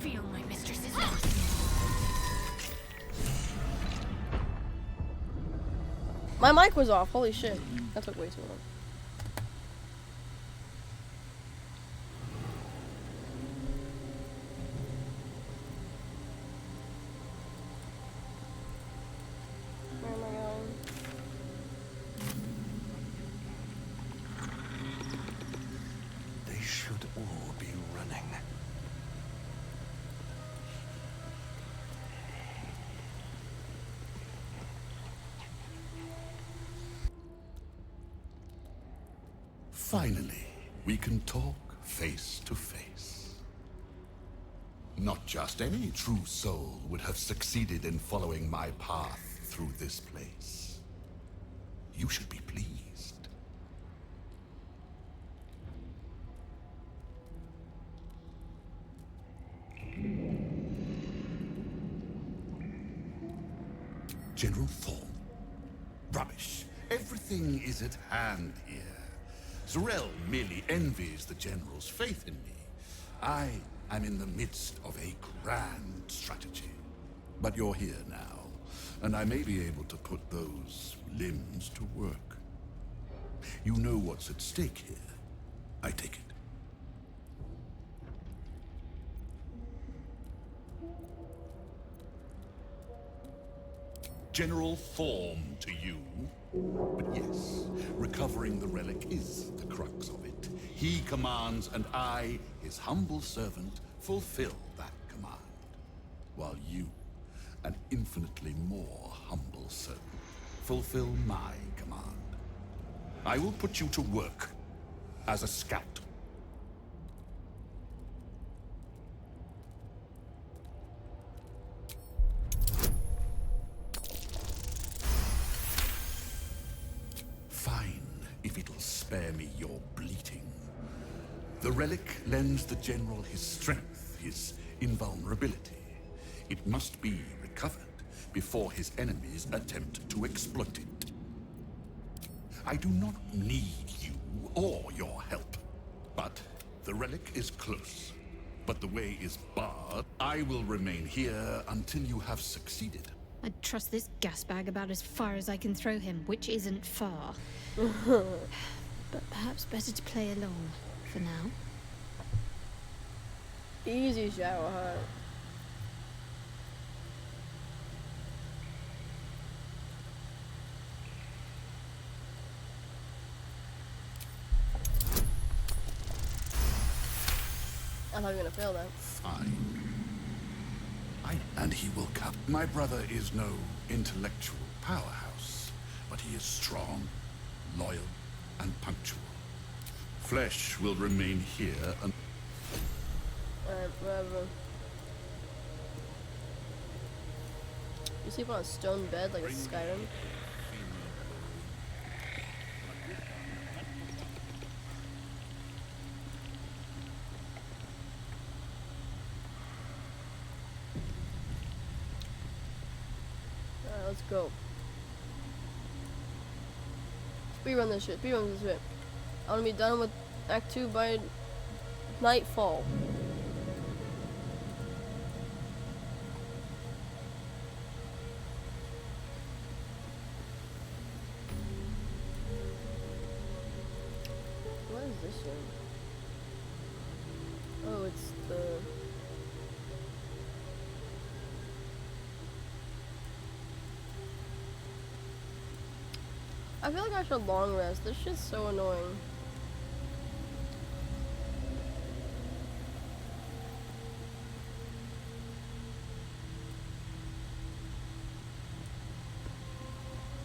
Feel my mistress's wrath.
My mic was off. Holy shit. That took way too long. Where am I going?
They should all be running.
Finally, we can talk face to face. Not just any true soul would have succeeded in following my path through this place. You should be pleased. General Thorn. Rubbish. Everything is at hand here. Zarel merely envies the General's faith in me. I am in the midst of a grand strategy. But you're here now, and I may be able to put those limbs to work. You know what's at stake here. I take it. General Form to you. But yes, recovering the relic is the crux of it. He commands, and I, his humble servant, fulfill that command. While you, an infinitely more humble servant, fulfill my command. I will put you to work as a scout. Fine, if it'll spare me your bleating. The relic lends the General his strength, his invulnerability. It must be recovered before his enemies attempt to exploit it. I do not need you or your help, but the relic is close. But the way is barred. I will remain here until you have succeeded.
I'd trust this gas bag about as far as I can throw him, which isn't far. But perhaps better to play along for now.
Easy, Shadow Heart. I thought you were gonna fail that.
Fine. And he will come. My brother is no intellectual powerhouse, but he is strong, loyal, and punctual. Flesh will remain here and...
Alright, whatever. You sleep on a stone bed like a Skyrim? Alright, let's go. Speedrun this shit, speedrun this shit. I want to be done with Act 2 by nightfall. What is this one? Oh, it's the... I feel like I should long rest. This shit's so annoying.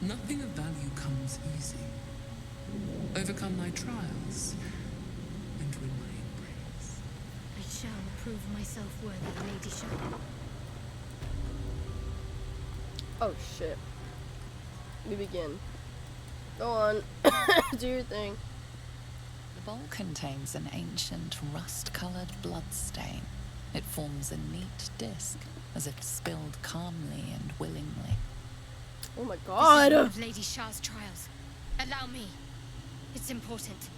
Nothing of value comes easy. Overcome thy trials, and win my embrace.
I shall prove myself worthy, Lady Shah.
Oh shit. We begin. Go on. Do your thing.
The bowl contains an ancient rust-colored blood stain. It forms a neat disc, as if spilled calmly and willingly.
Oh my
This
god!
is one of Lady Shah's trials. Allow me. It's important.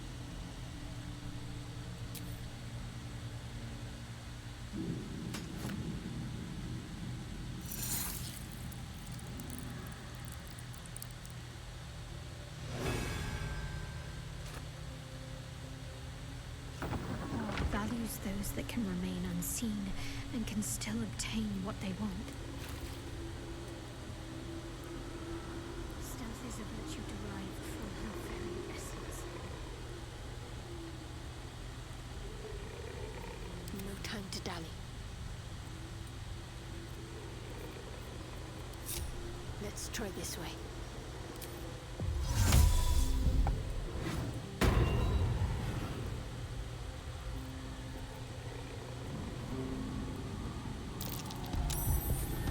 Values those that can remain unseen and can still obtain what they want. Stealth is a virtue derived from her very essence. No time to dally. Let's try this way.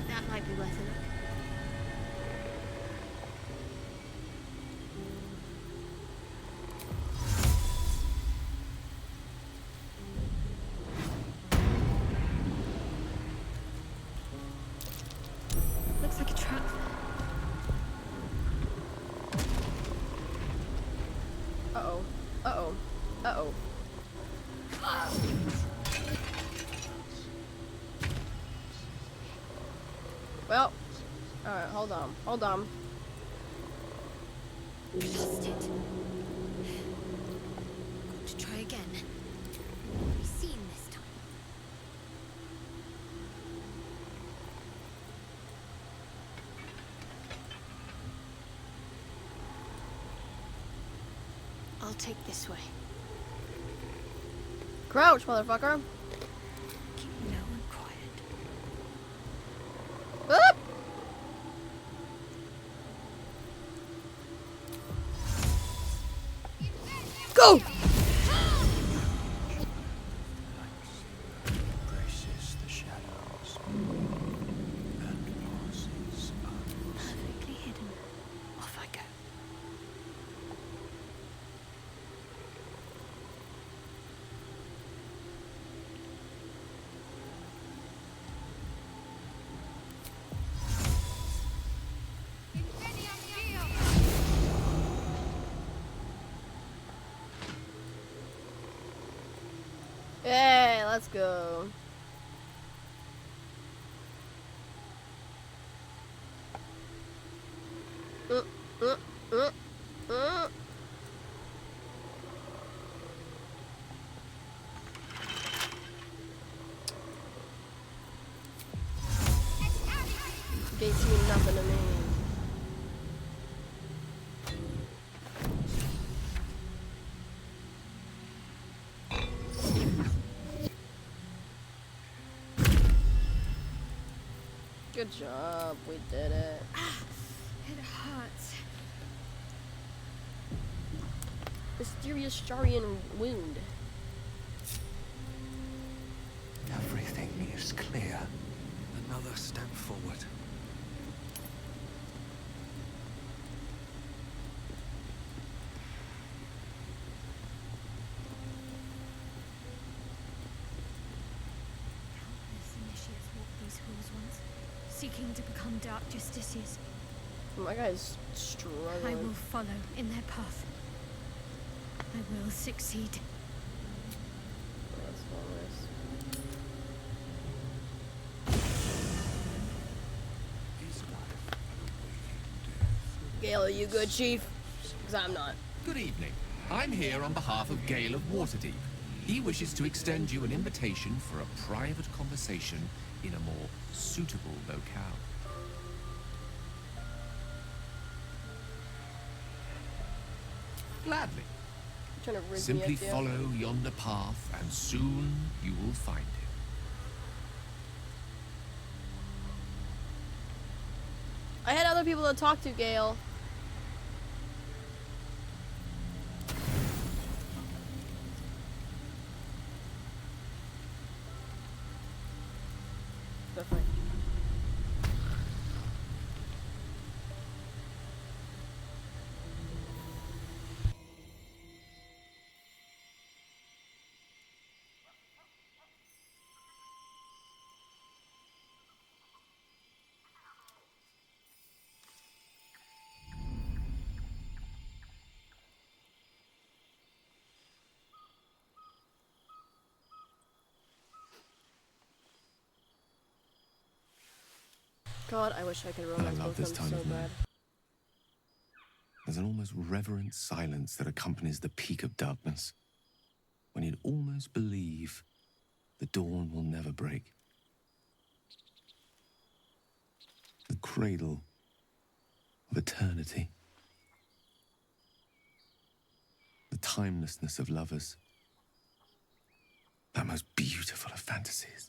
That might be worth a look. Looks like a trap.
Uh-oh. Uh-oh. Uh-oh. Well, alright, hold on. Hold on.
Lost it. Got to try again. Be seen this time. I'll take this way.
Crouch, motherfucker.
Keep low and quiet.
Up! Go!
Embraces the shadows and passes
Perfectly hidden. Off I go.
Hey, let's go. Mm, mm, mm, mm. Gates mean nothing to me. Good job, we did it.
It hurts.
Mysterious Sharian wound.
Everything is clear. Another step forward.
Countless initiates walked these halls once, seeking to become dark justiciars.
My guy's struggling.
I will follow in their path. I will succeed.
That's hilarious. Gale, are you good, Chief? Because I'm not.
Good evening. I'm here on behalf of Gale of Waterdeep. He wishes to extend you an invitation for a private conversation in a more suitable locale. Gladly.
Trying to rig
Simply
me up, yeah.
follow yonder path, and soon you will find him.
I had other people to talk to, Gale. Definitely. God, I wish I could romance
I love
both
this
of them
time
so
of night.
bad.
There's an almost reverent silence that accompanies the peak of darkness, when you'd almost believe the dawn will never break. The cradle of eternity. The timelessness of lovers. That most beautiful of fantasies.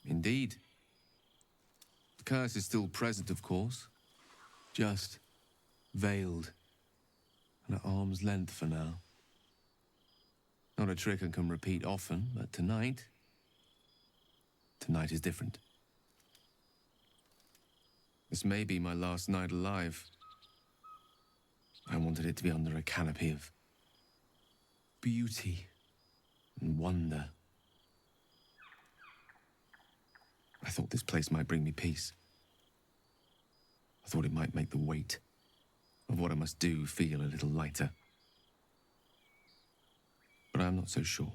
Indeed. The curse is still present, of course. Just veiled and at arm's length for now. Not a trick I can repeat often, but tonight is different. This may be my last night alive. I wanted it to be under a canopy of beauty and wonder. I thought this place might bring me peace. I thought it might make the weight of what I must do feel a little lighter. But I'm not so sure.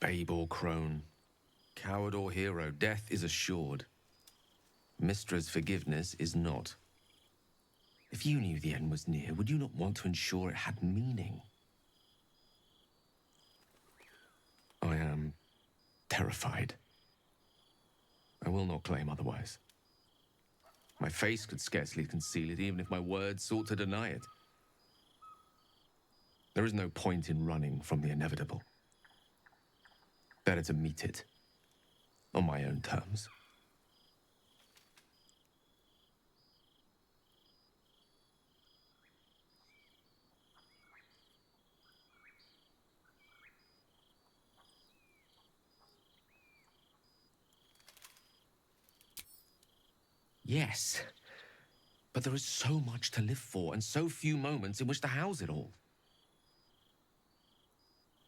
Babe or crone, coward or hero, death is assured. Mystra's forgiveness is not. If you knew the end was near, would you not want to ensure it had meaning? I am terrified. I will not claim otherwise. My face could scarcely conceal it, even if my words sought to deny it. There is no point in running from the inevitable. Better to meet it on my own terms. Yes, but there is so much to live for and so few moments in which to house it all.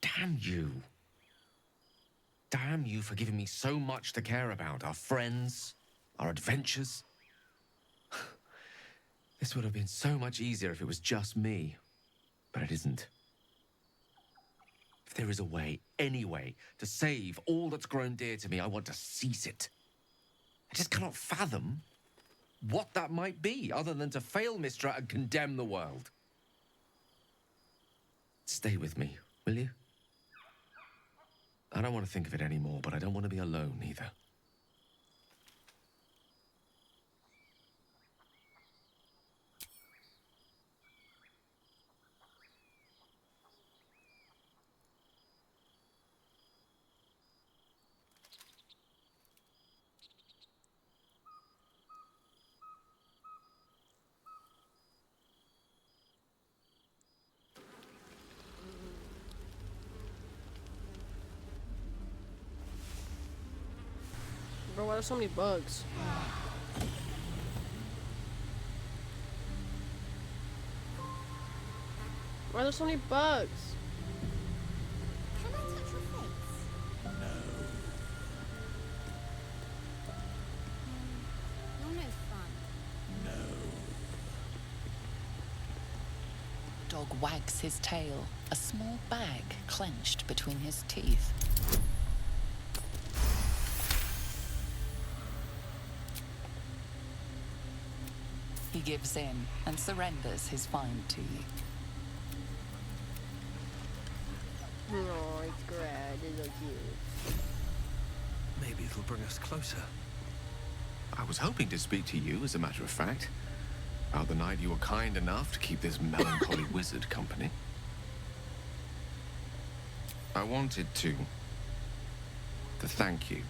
Damn you. Damn you for giving me so much to care about. Our friends, our adventures. This would have been so much easier if it was just me, but it isn't. If there is a way, any way, to save all that's grown dear to me, I want to seize it. I just cannot fathom what that might be, other than to fail Mystra and condemn the world. Stay with me, will you? I don't want to think of it anymore, but I don't want to be alone either.
Bro, why are there so many bugs? Why are there so many bugs?
Can I touch your face? You're no fun.
Dog wags his tail, a small bag clenched between his teeth. He gives in and surrenders his find to you.
Oh, it's great. It's so cute.
Maybe it'll bring us closer.
I was hoping to speak to you, as a matter of fact, about the night you were kind enough to keep this melancholy wizard company.
I wanted to thank you.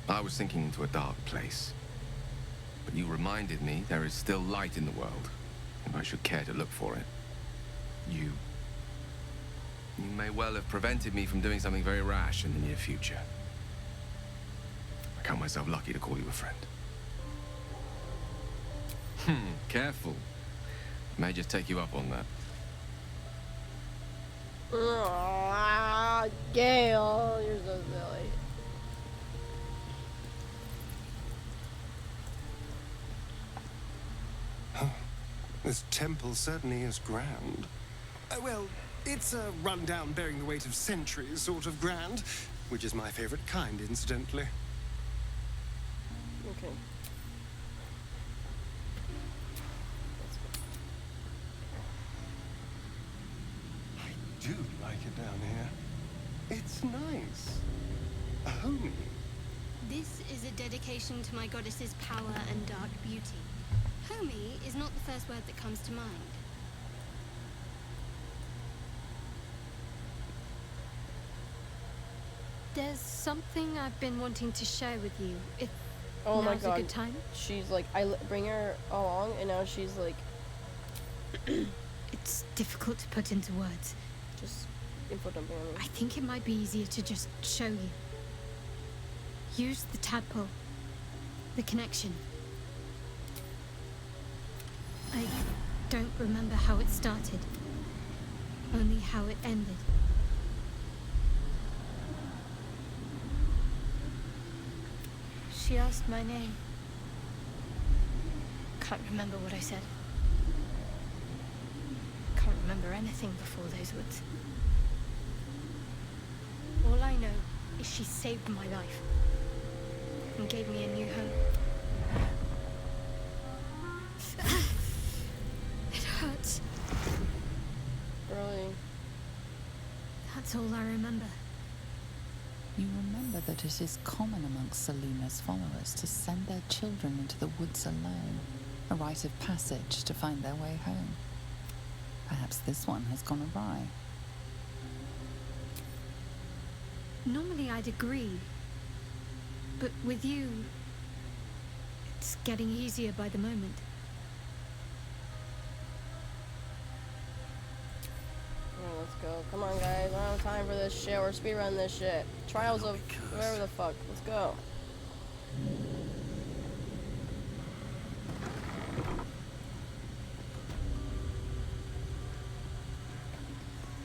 I was sinking into a dark place. But you reminded me there is still light in the world, and I should care to look for it. You may well have prevented me from doing something very rash in the near future. I count myself lucky to call you a friend. Careful. I may just take you up on that.
Aww, Gale, you're so silly.
This temple certainly is grand. Well, it's a rundown bearing the weight of centuries sort of grand, which is my favorite kind, incidentally.
Okay.
I do like it down here. It's nice. Homey.
This is a dedication to my goddess's power and dark beauty. Homey is not the first word that comes to mind. There's something I've been wanting to share with you. If
Oh my
now's
god.
a good time.
She's like, bring her along, and now she's like...
It's difficult to put into words.
Just info dumping on me.
I think it might be easier to just show you. Use the tadpole. The connection. I don't remember how it started. Only how it ended. She asked my name. Can't remember what I said. Can't remember anything before those words. All I know is she saved my life and gave me a new home. It hurts.
Really?
That's all I remember.
You remember that it is common amongst Selena's followers to send their children into the woods alone, a rite of passage to find their way home. Perhaps this one has gone awry.
Normally I'd agree, but with you, it's getting easier by the moment.
Alright, let's go. Come on, guys. I don't have time for this shit. We're speedrunning this shit. Trials of whatever the fuck. Let's go.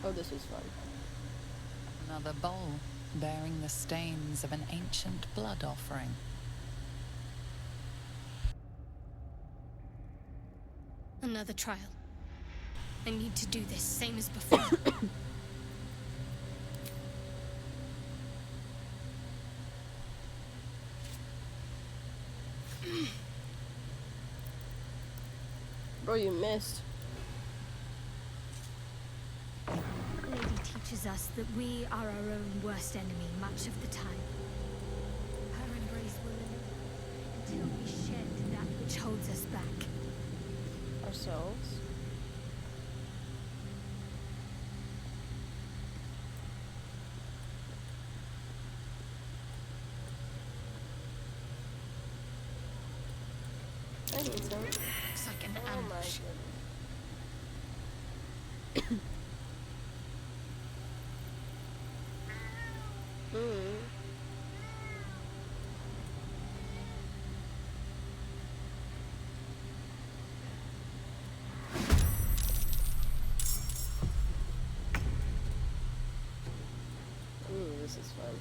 Oh, this is fun.
Another bowl bearing the stains of an ancient blood offering.
Another trial. I need to do this, same as before.
Bro, you missed.
Lady teaches us that we are our own worst enemy much of the time. Her embrace will until we shed that which holds us back.
Ourselves? I need some.
Looks like an ambush.
Ooh, this is fun.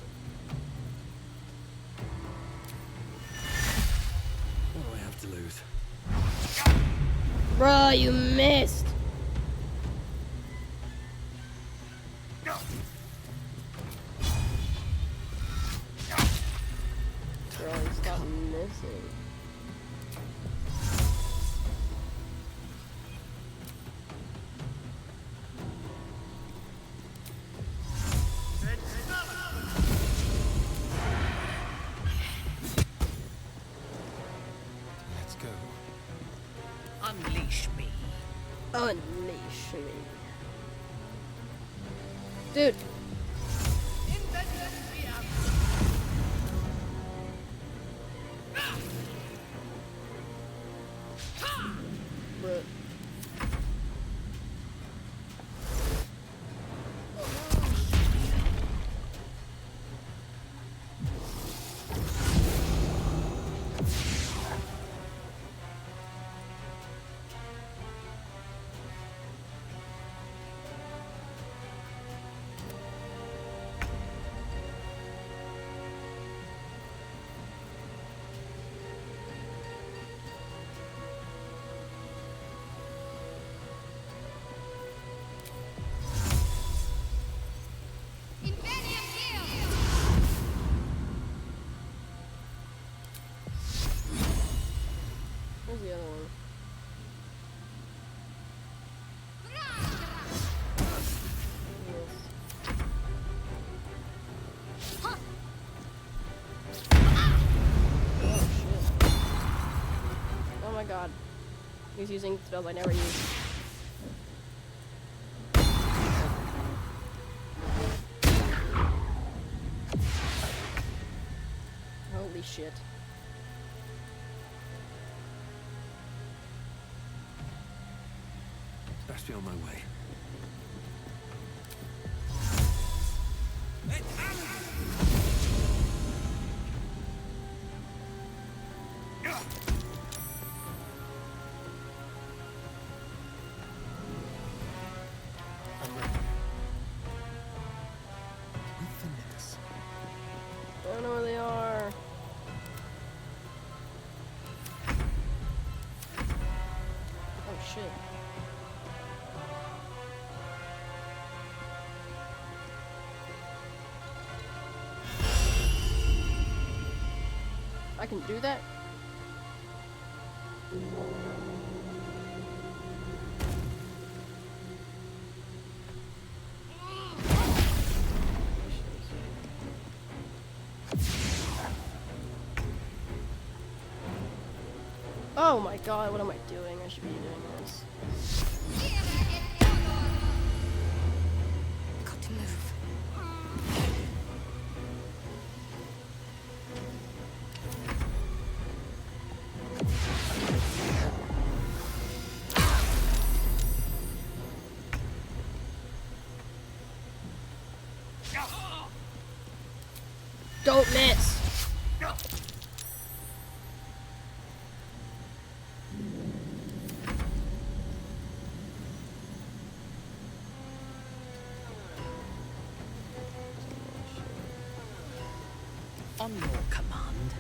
What do I have to lose?
Bruh, you missed! Bro, stop missing.
Let's go.
Unleash me.
Unleash me. Dude. Bruh. Where's the other one? Oh shit. Oh my god. He's using spells I never use. Holy shit.
Best be on my way.
I don't know where they are. Oh shit. I can do that? Oh my god, what am I doing? I should be doing this.
Got to move.
Don't miss!
On your command.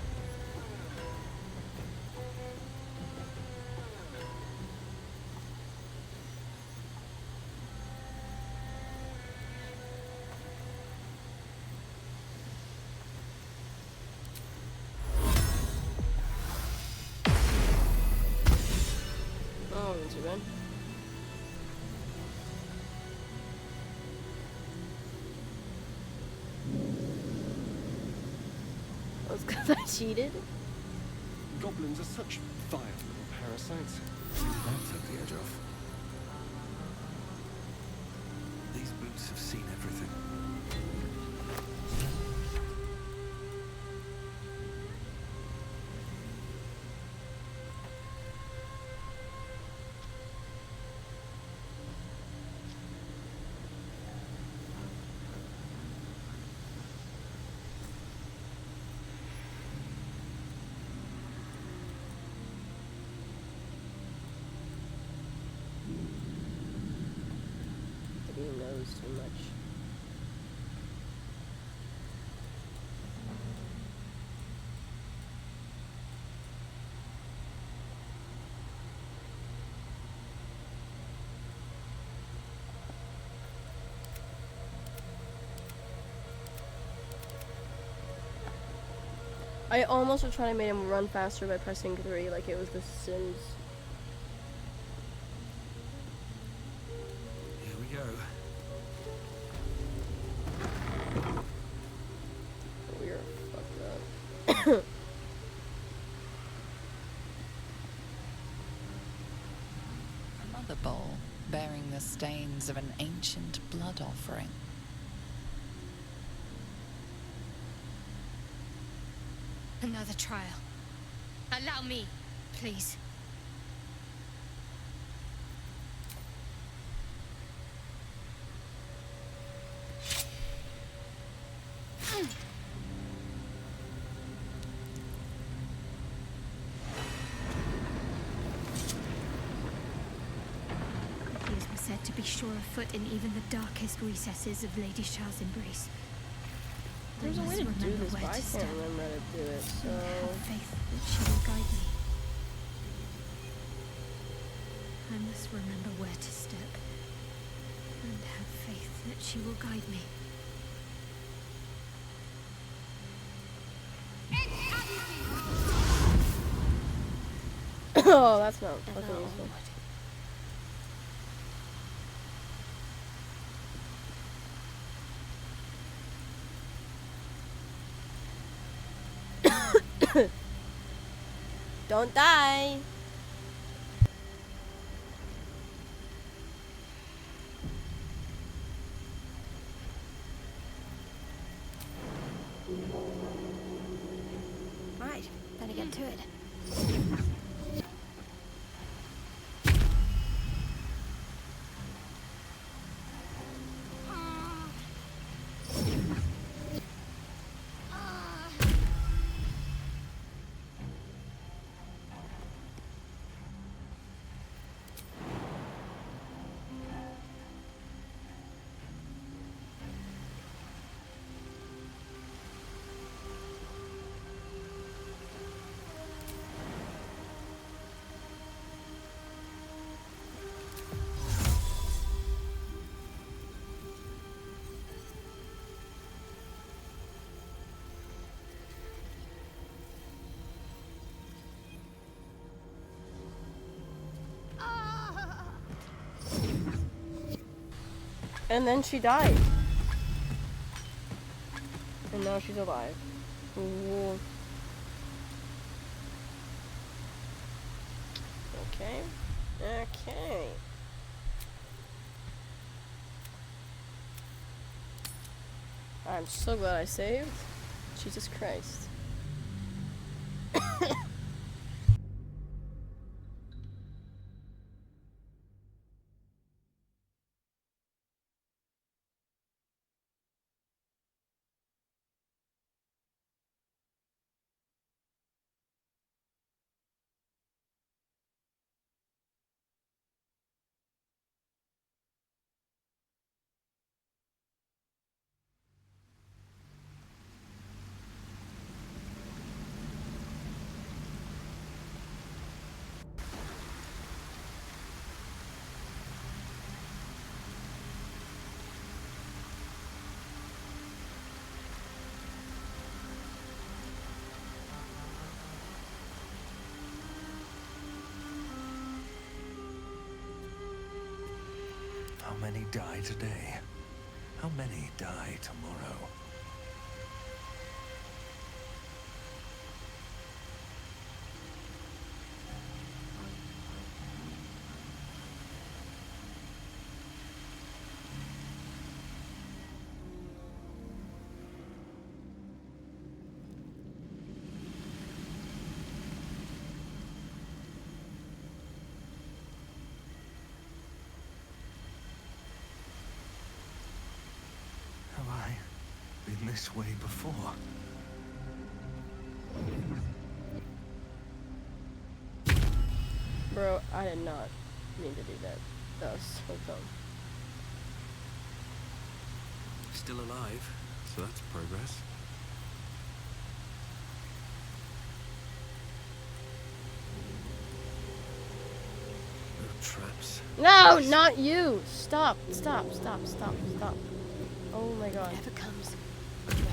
Oh, that's too bad. That's because I cheated?
Goblins are such vile little parasites. That took the edge off. These boots have seen everything.
He knows too much. I almost was trying to make him run faster by pressing 3 like it was the Sims.
Here we go.
We're fucked up.
Another bowl bearing the stains of an ancient blood offering.
Another trial. Allow me, please. These were said to be sure of foot in even the darkest recesses of Lady Shah's embrace.
There's a way to do this, but I can't
step.
remember how to do it, so...
Have faith that she will guide me. I must remember where to step. And have faith that she will guide me.
Oh, that's not fucking useful. Don't die.
Right, better get to it.
And then she died. And now she's alive. Ooh. Okay. Okay. I'm so glad I saved. Jesus Christ.
How many die today? How many die tomorrow? Have I been this way before?
Bro, I did not mean to do that. That was so dumb.
Still alive, so that's progress. No traps.
No, not you! Stop, stop, stop, stop, stop. Oh my god.
Whatever comes, I'm ready.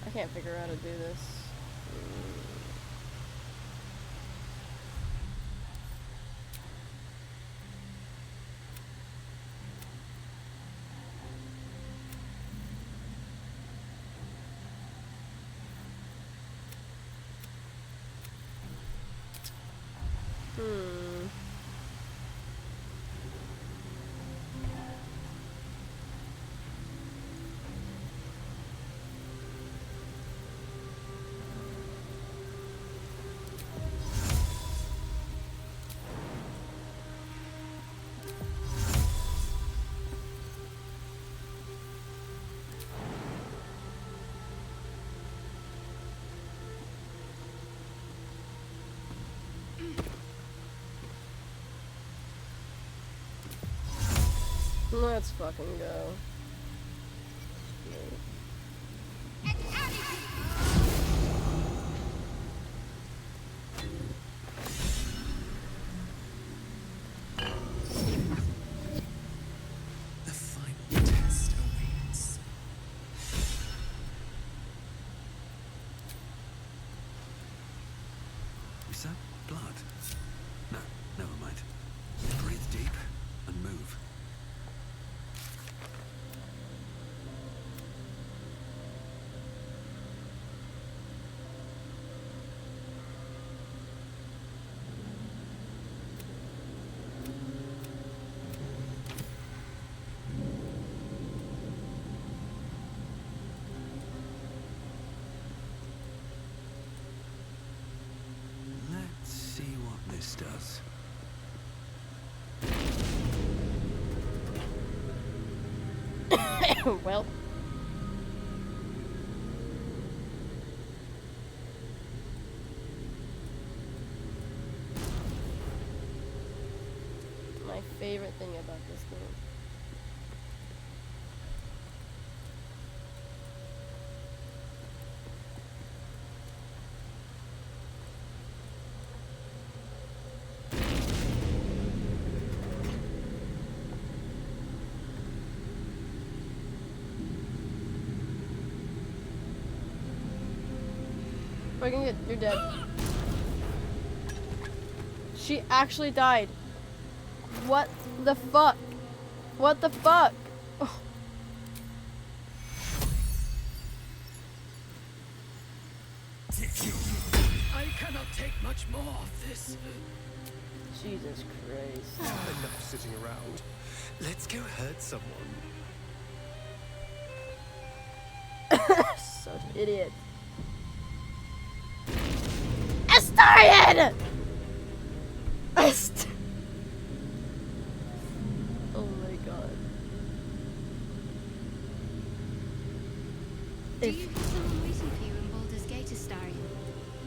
I can't figure out how to do this. Let's fucking go.
The final test awaits.
Is that blood? No, never mind. Breathe deep and move. Let's see what this does.
Well. My favorite thing about this game. You're dead. She actually died. What the fuck? What the fuck? Oh.
I cannot take much more of this.
Jesus Christ.
Enough sitting around. Let's go hurt someone.
Such an idiot. Astarion! Oh my god.
Do you have someone waiting for you in Baldur's Gate, Astarion?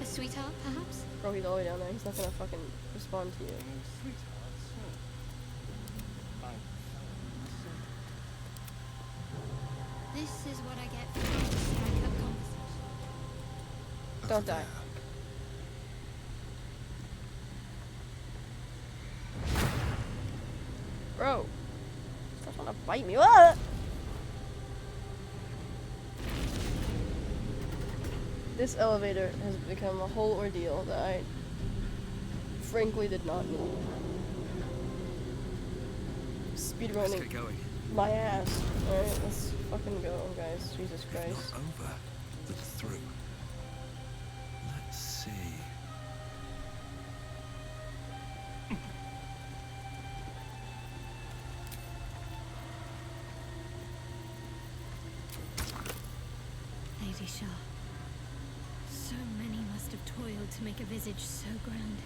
A sweetheart, perhaps?
Bro, he's all the way down there. He's not gonna fucking respond to you.
This is what I get for trying to strike up conversation.
Don't die. Bro, stop trying to bite me. What? This elevator has become a whole ordeal that I frankly did not need. Speedrunning.
Let's get going.
My ass. Alright, let's fucking go, guys. Jesus Christ.
Not over. That's through. Let's see.
Lady Shah. So many must have toiled to make a visage so grand.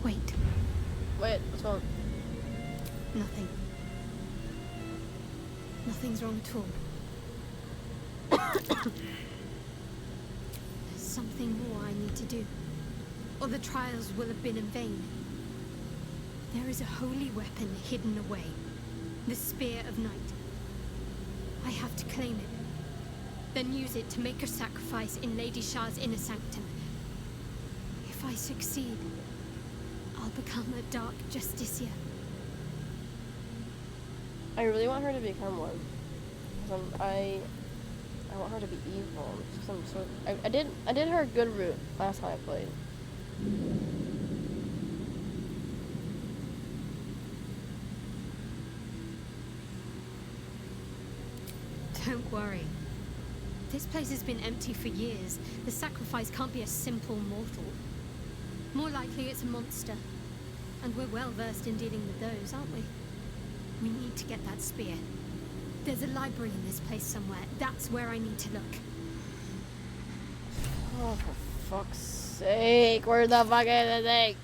Wait.
Wait, what's wrong?
Nothing. Nothing's wrong at all. There's something more I need to do, or the trials will have been in vain. There is a holy weapon hidden away, the Spear of Night. I have to claim it, then use it to make a sacrifice in Lady Shah's inner sanctum. If I succeed, I'll become a Dark Justicia.
I really want her to become one. I want her to be evil. Some sort. I did her a good route last time I played.
Don't worry. This place has been empty for years. The sacrifice can't be a simple mortal. More likely it's a monster. And we're well versed in dealing with those, aren't we? We need to get that spear. There's a library in this place somewhere. That's where I need to look.
Oh, for fuck's sake. Where the fuck is the thing?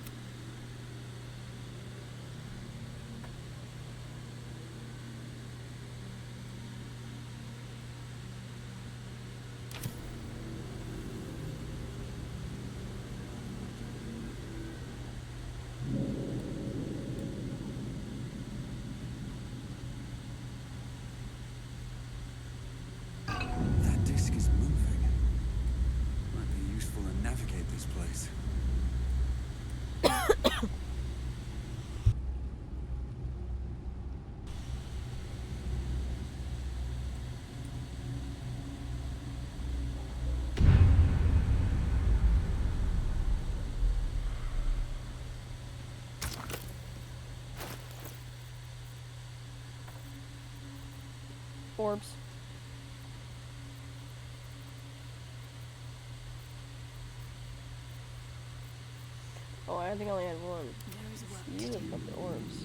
navigate this place.
Orbs. Oh, I think I only had one. You look up the orbs.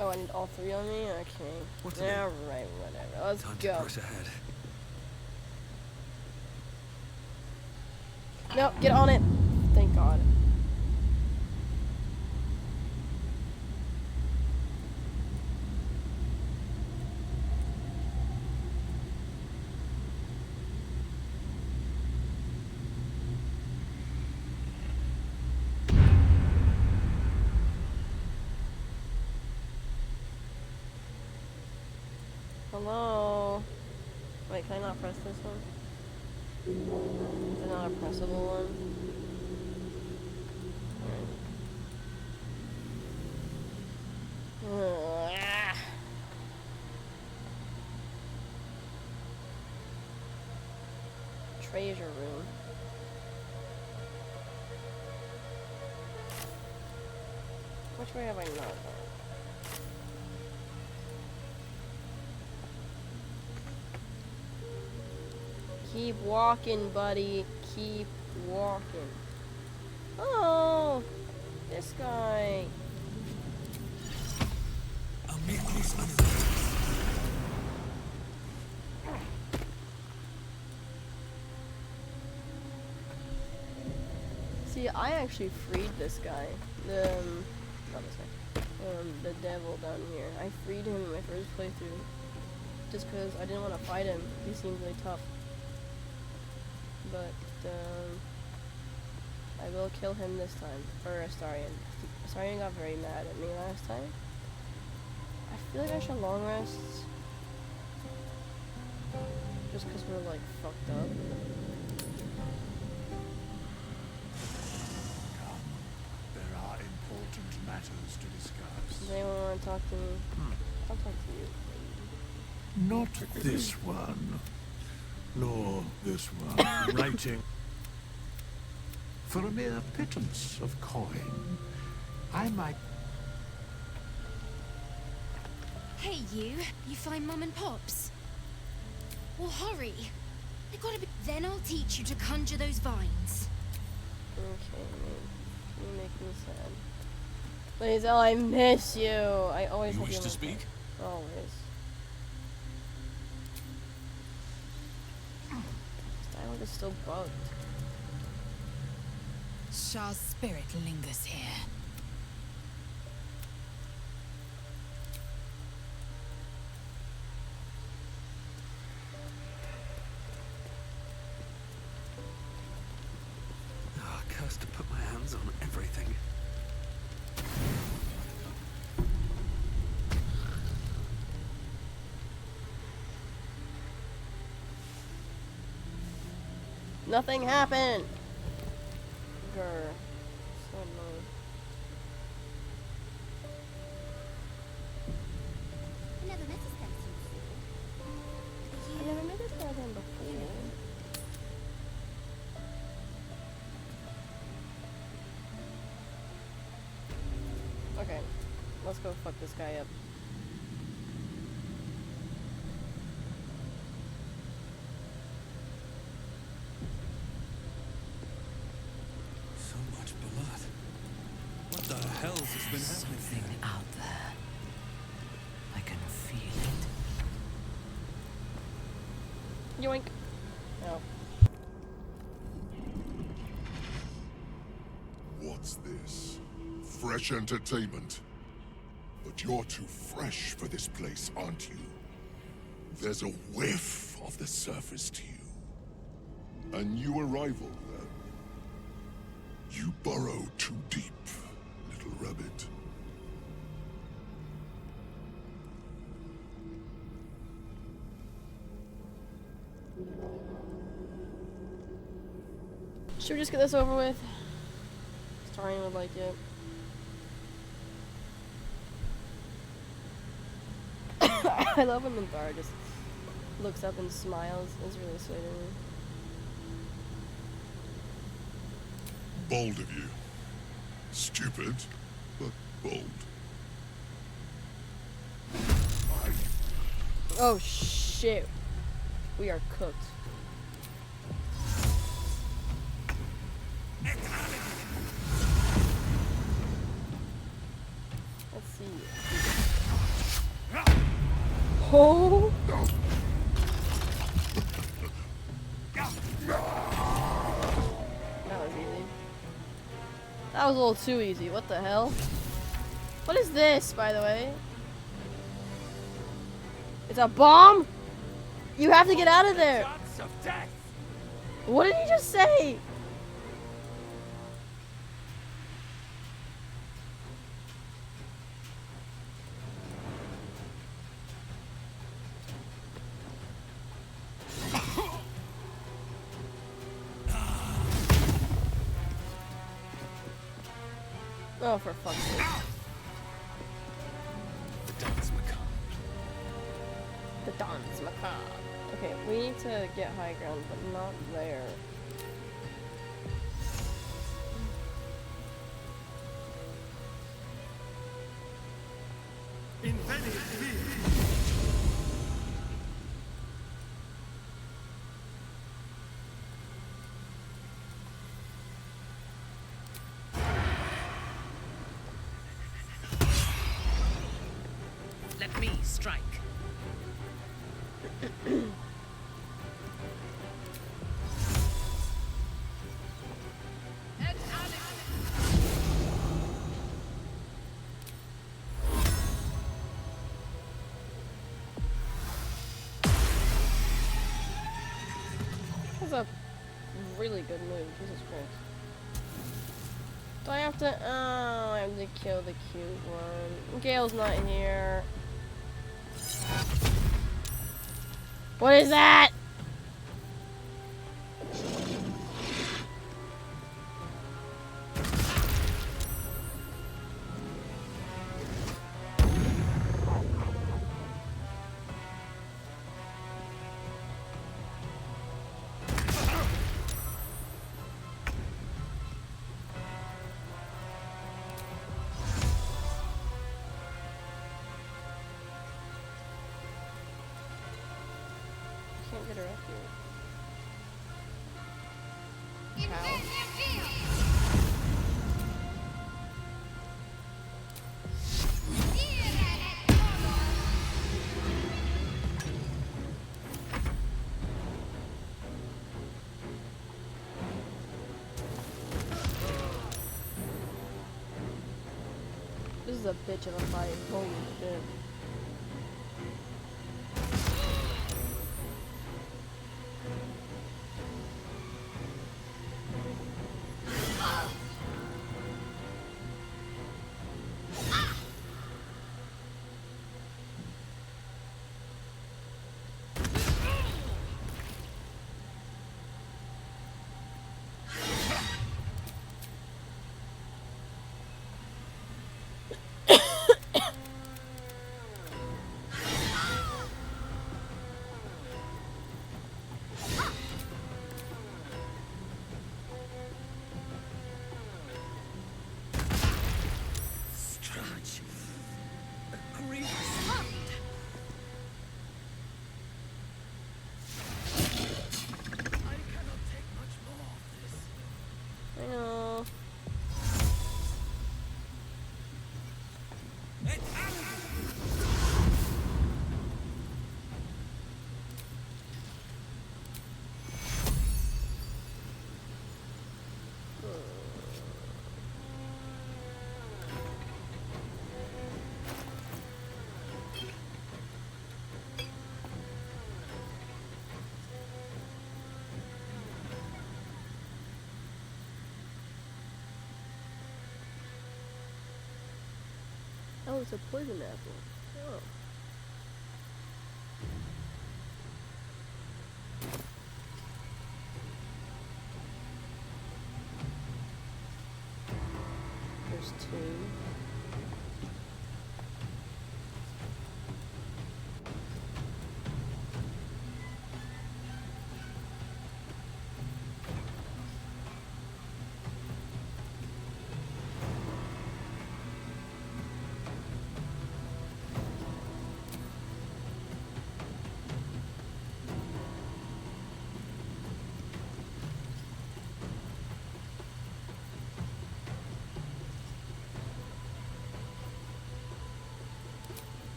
Oh, I need all three on me? Okay. Yeah, right, whatever. Let's
Time
go.
to press ahead.
No, get on it. Thank God. Hello? Wait, can I not press this one? Is it not a pressable one? Alright. Treasure room. Which way have I not gone? Keep walking, buddy. Keep walking. Oh, this guy.
I'll make this
See, I actually freed this guy. Not this guy. The devil down here. I freed him in my first playthrough. Just because I didn't want to fight him. He seemed really tough. But, I will kill him this time. Or Astarion. Astarion got very mad at me last time. I feel like I should long rest. Just because we're, like, fucked up.
There are important matters to discuss.
Does anyone want to talk to me? I'll talk to you.
Not this one. Nor this one. Writing. For a mere pittance of coin, I might...
Hey, you. You find Mum and Pops? Well, hurry. They gotta be... Then I'll teach you to conjure those vines.
Okay, you make me sad. Please, oh, I miss you. I always
You
have
wish
you
to speak?
Always. This dialogue is still bugged.
Shah's spirit lingers here.
Oh, cursed to put my hands on everything.
Nothing happened. Grr. So annoying.
I never met a skeleton before.
I never met this skeleton before. Okay, let's go fuck this guy up.
So much blood. What the hell has been happening
Something
here?
out there. I can feel it.
Yoink. Oh.
What's this? Fresh entertainment? But you're too fresh for this place, aren't you? There's a whiff of the surface to you. A new arrival, then. You burrow too deep, little rabbit.
Should we just get this over with? Starring would like it. I love when Minthara just looks up and smiles. It's really sweet of me.
Bold of you. Stupid, but bold.
Oh shit. We are cooked. Let's see. Oh! That was easy. That was a little too easy. What the hell? What is this, by the way? It's a bomb? You have to get out of there! What did he just say? Oh, for fuck's sake.
The dance macabre.
The dance macabre. Okay, we need to get high ground, but not there.
Let me strike.
That's a really good move, Jesus Christ. Do I have to? Oh, I have to kill the cute one. Gale's not here. What is that? Can't get her up here. Cow. This is a bitch of a fight. Holy shit. I know. Oh, it's a poison apple. Oh.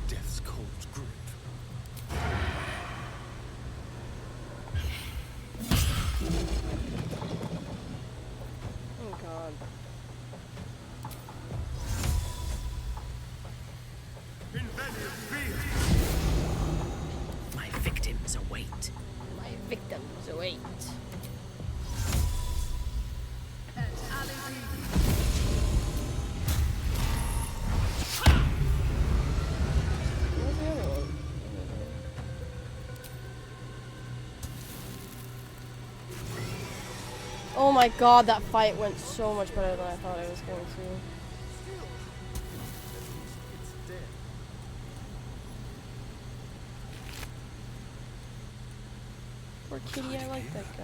Death's cold grip.
Oh god.
My victims await.
My victims await. Where's the other one? Oh my god, that fight went so much better than I thought it was going to. Poor kitty, I like that guy.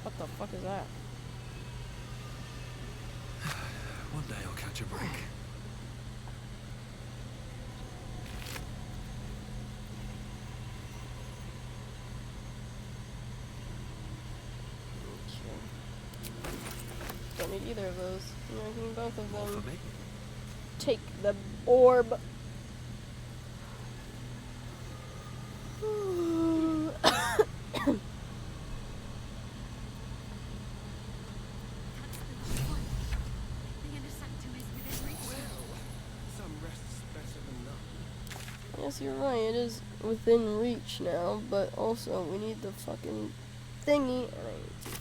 What the fuck is that?
One day I'll catch a break.
Don't need either of those. I'm making both of them. Take the orb. Yes, you're right. It is within reach now, but also we need the fucking thingy. And I need to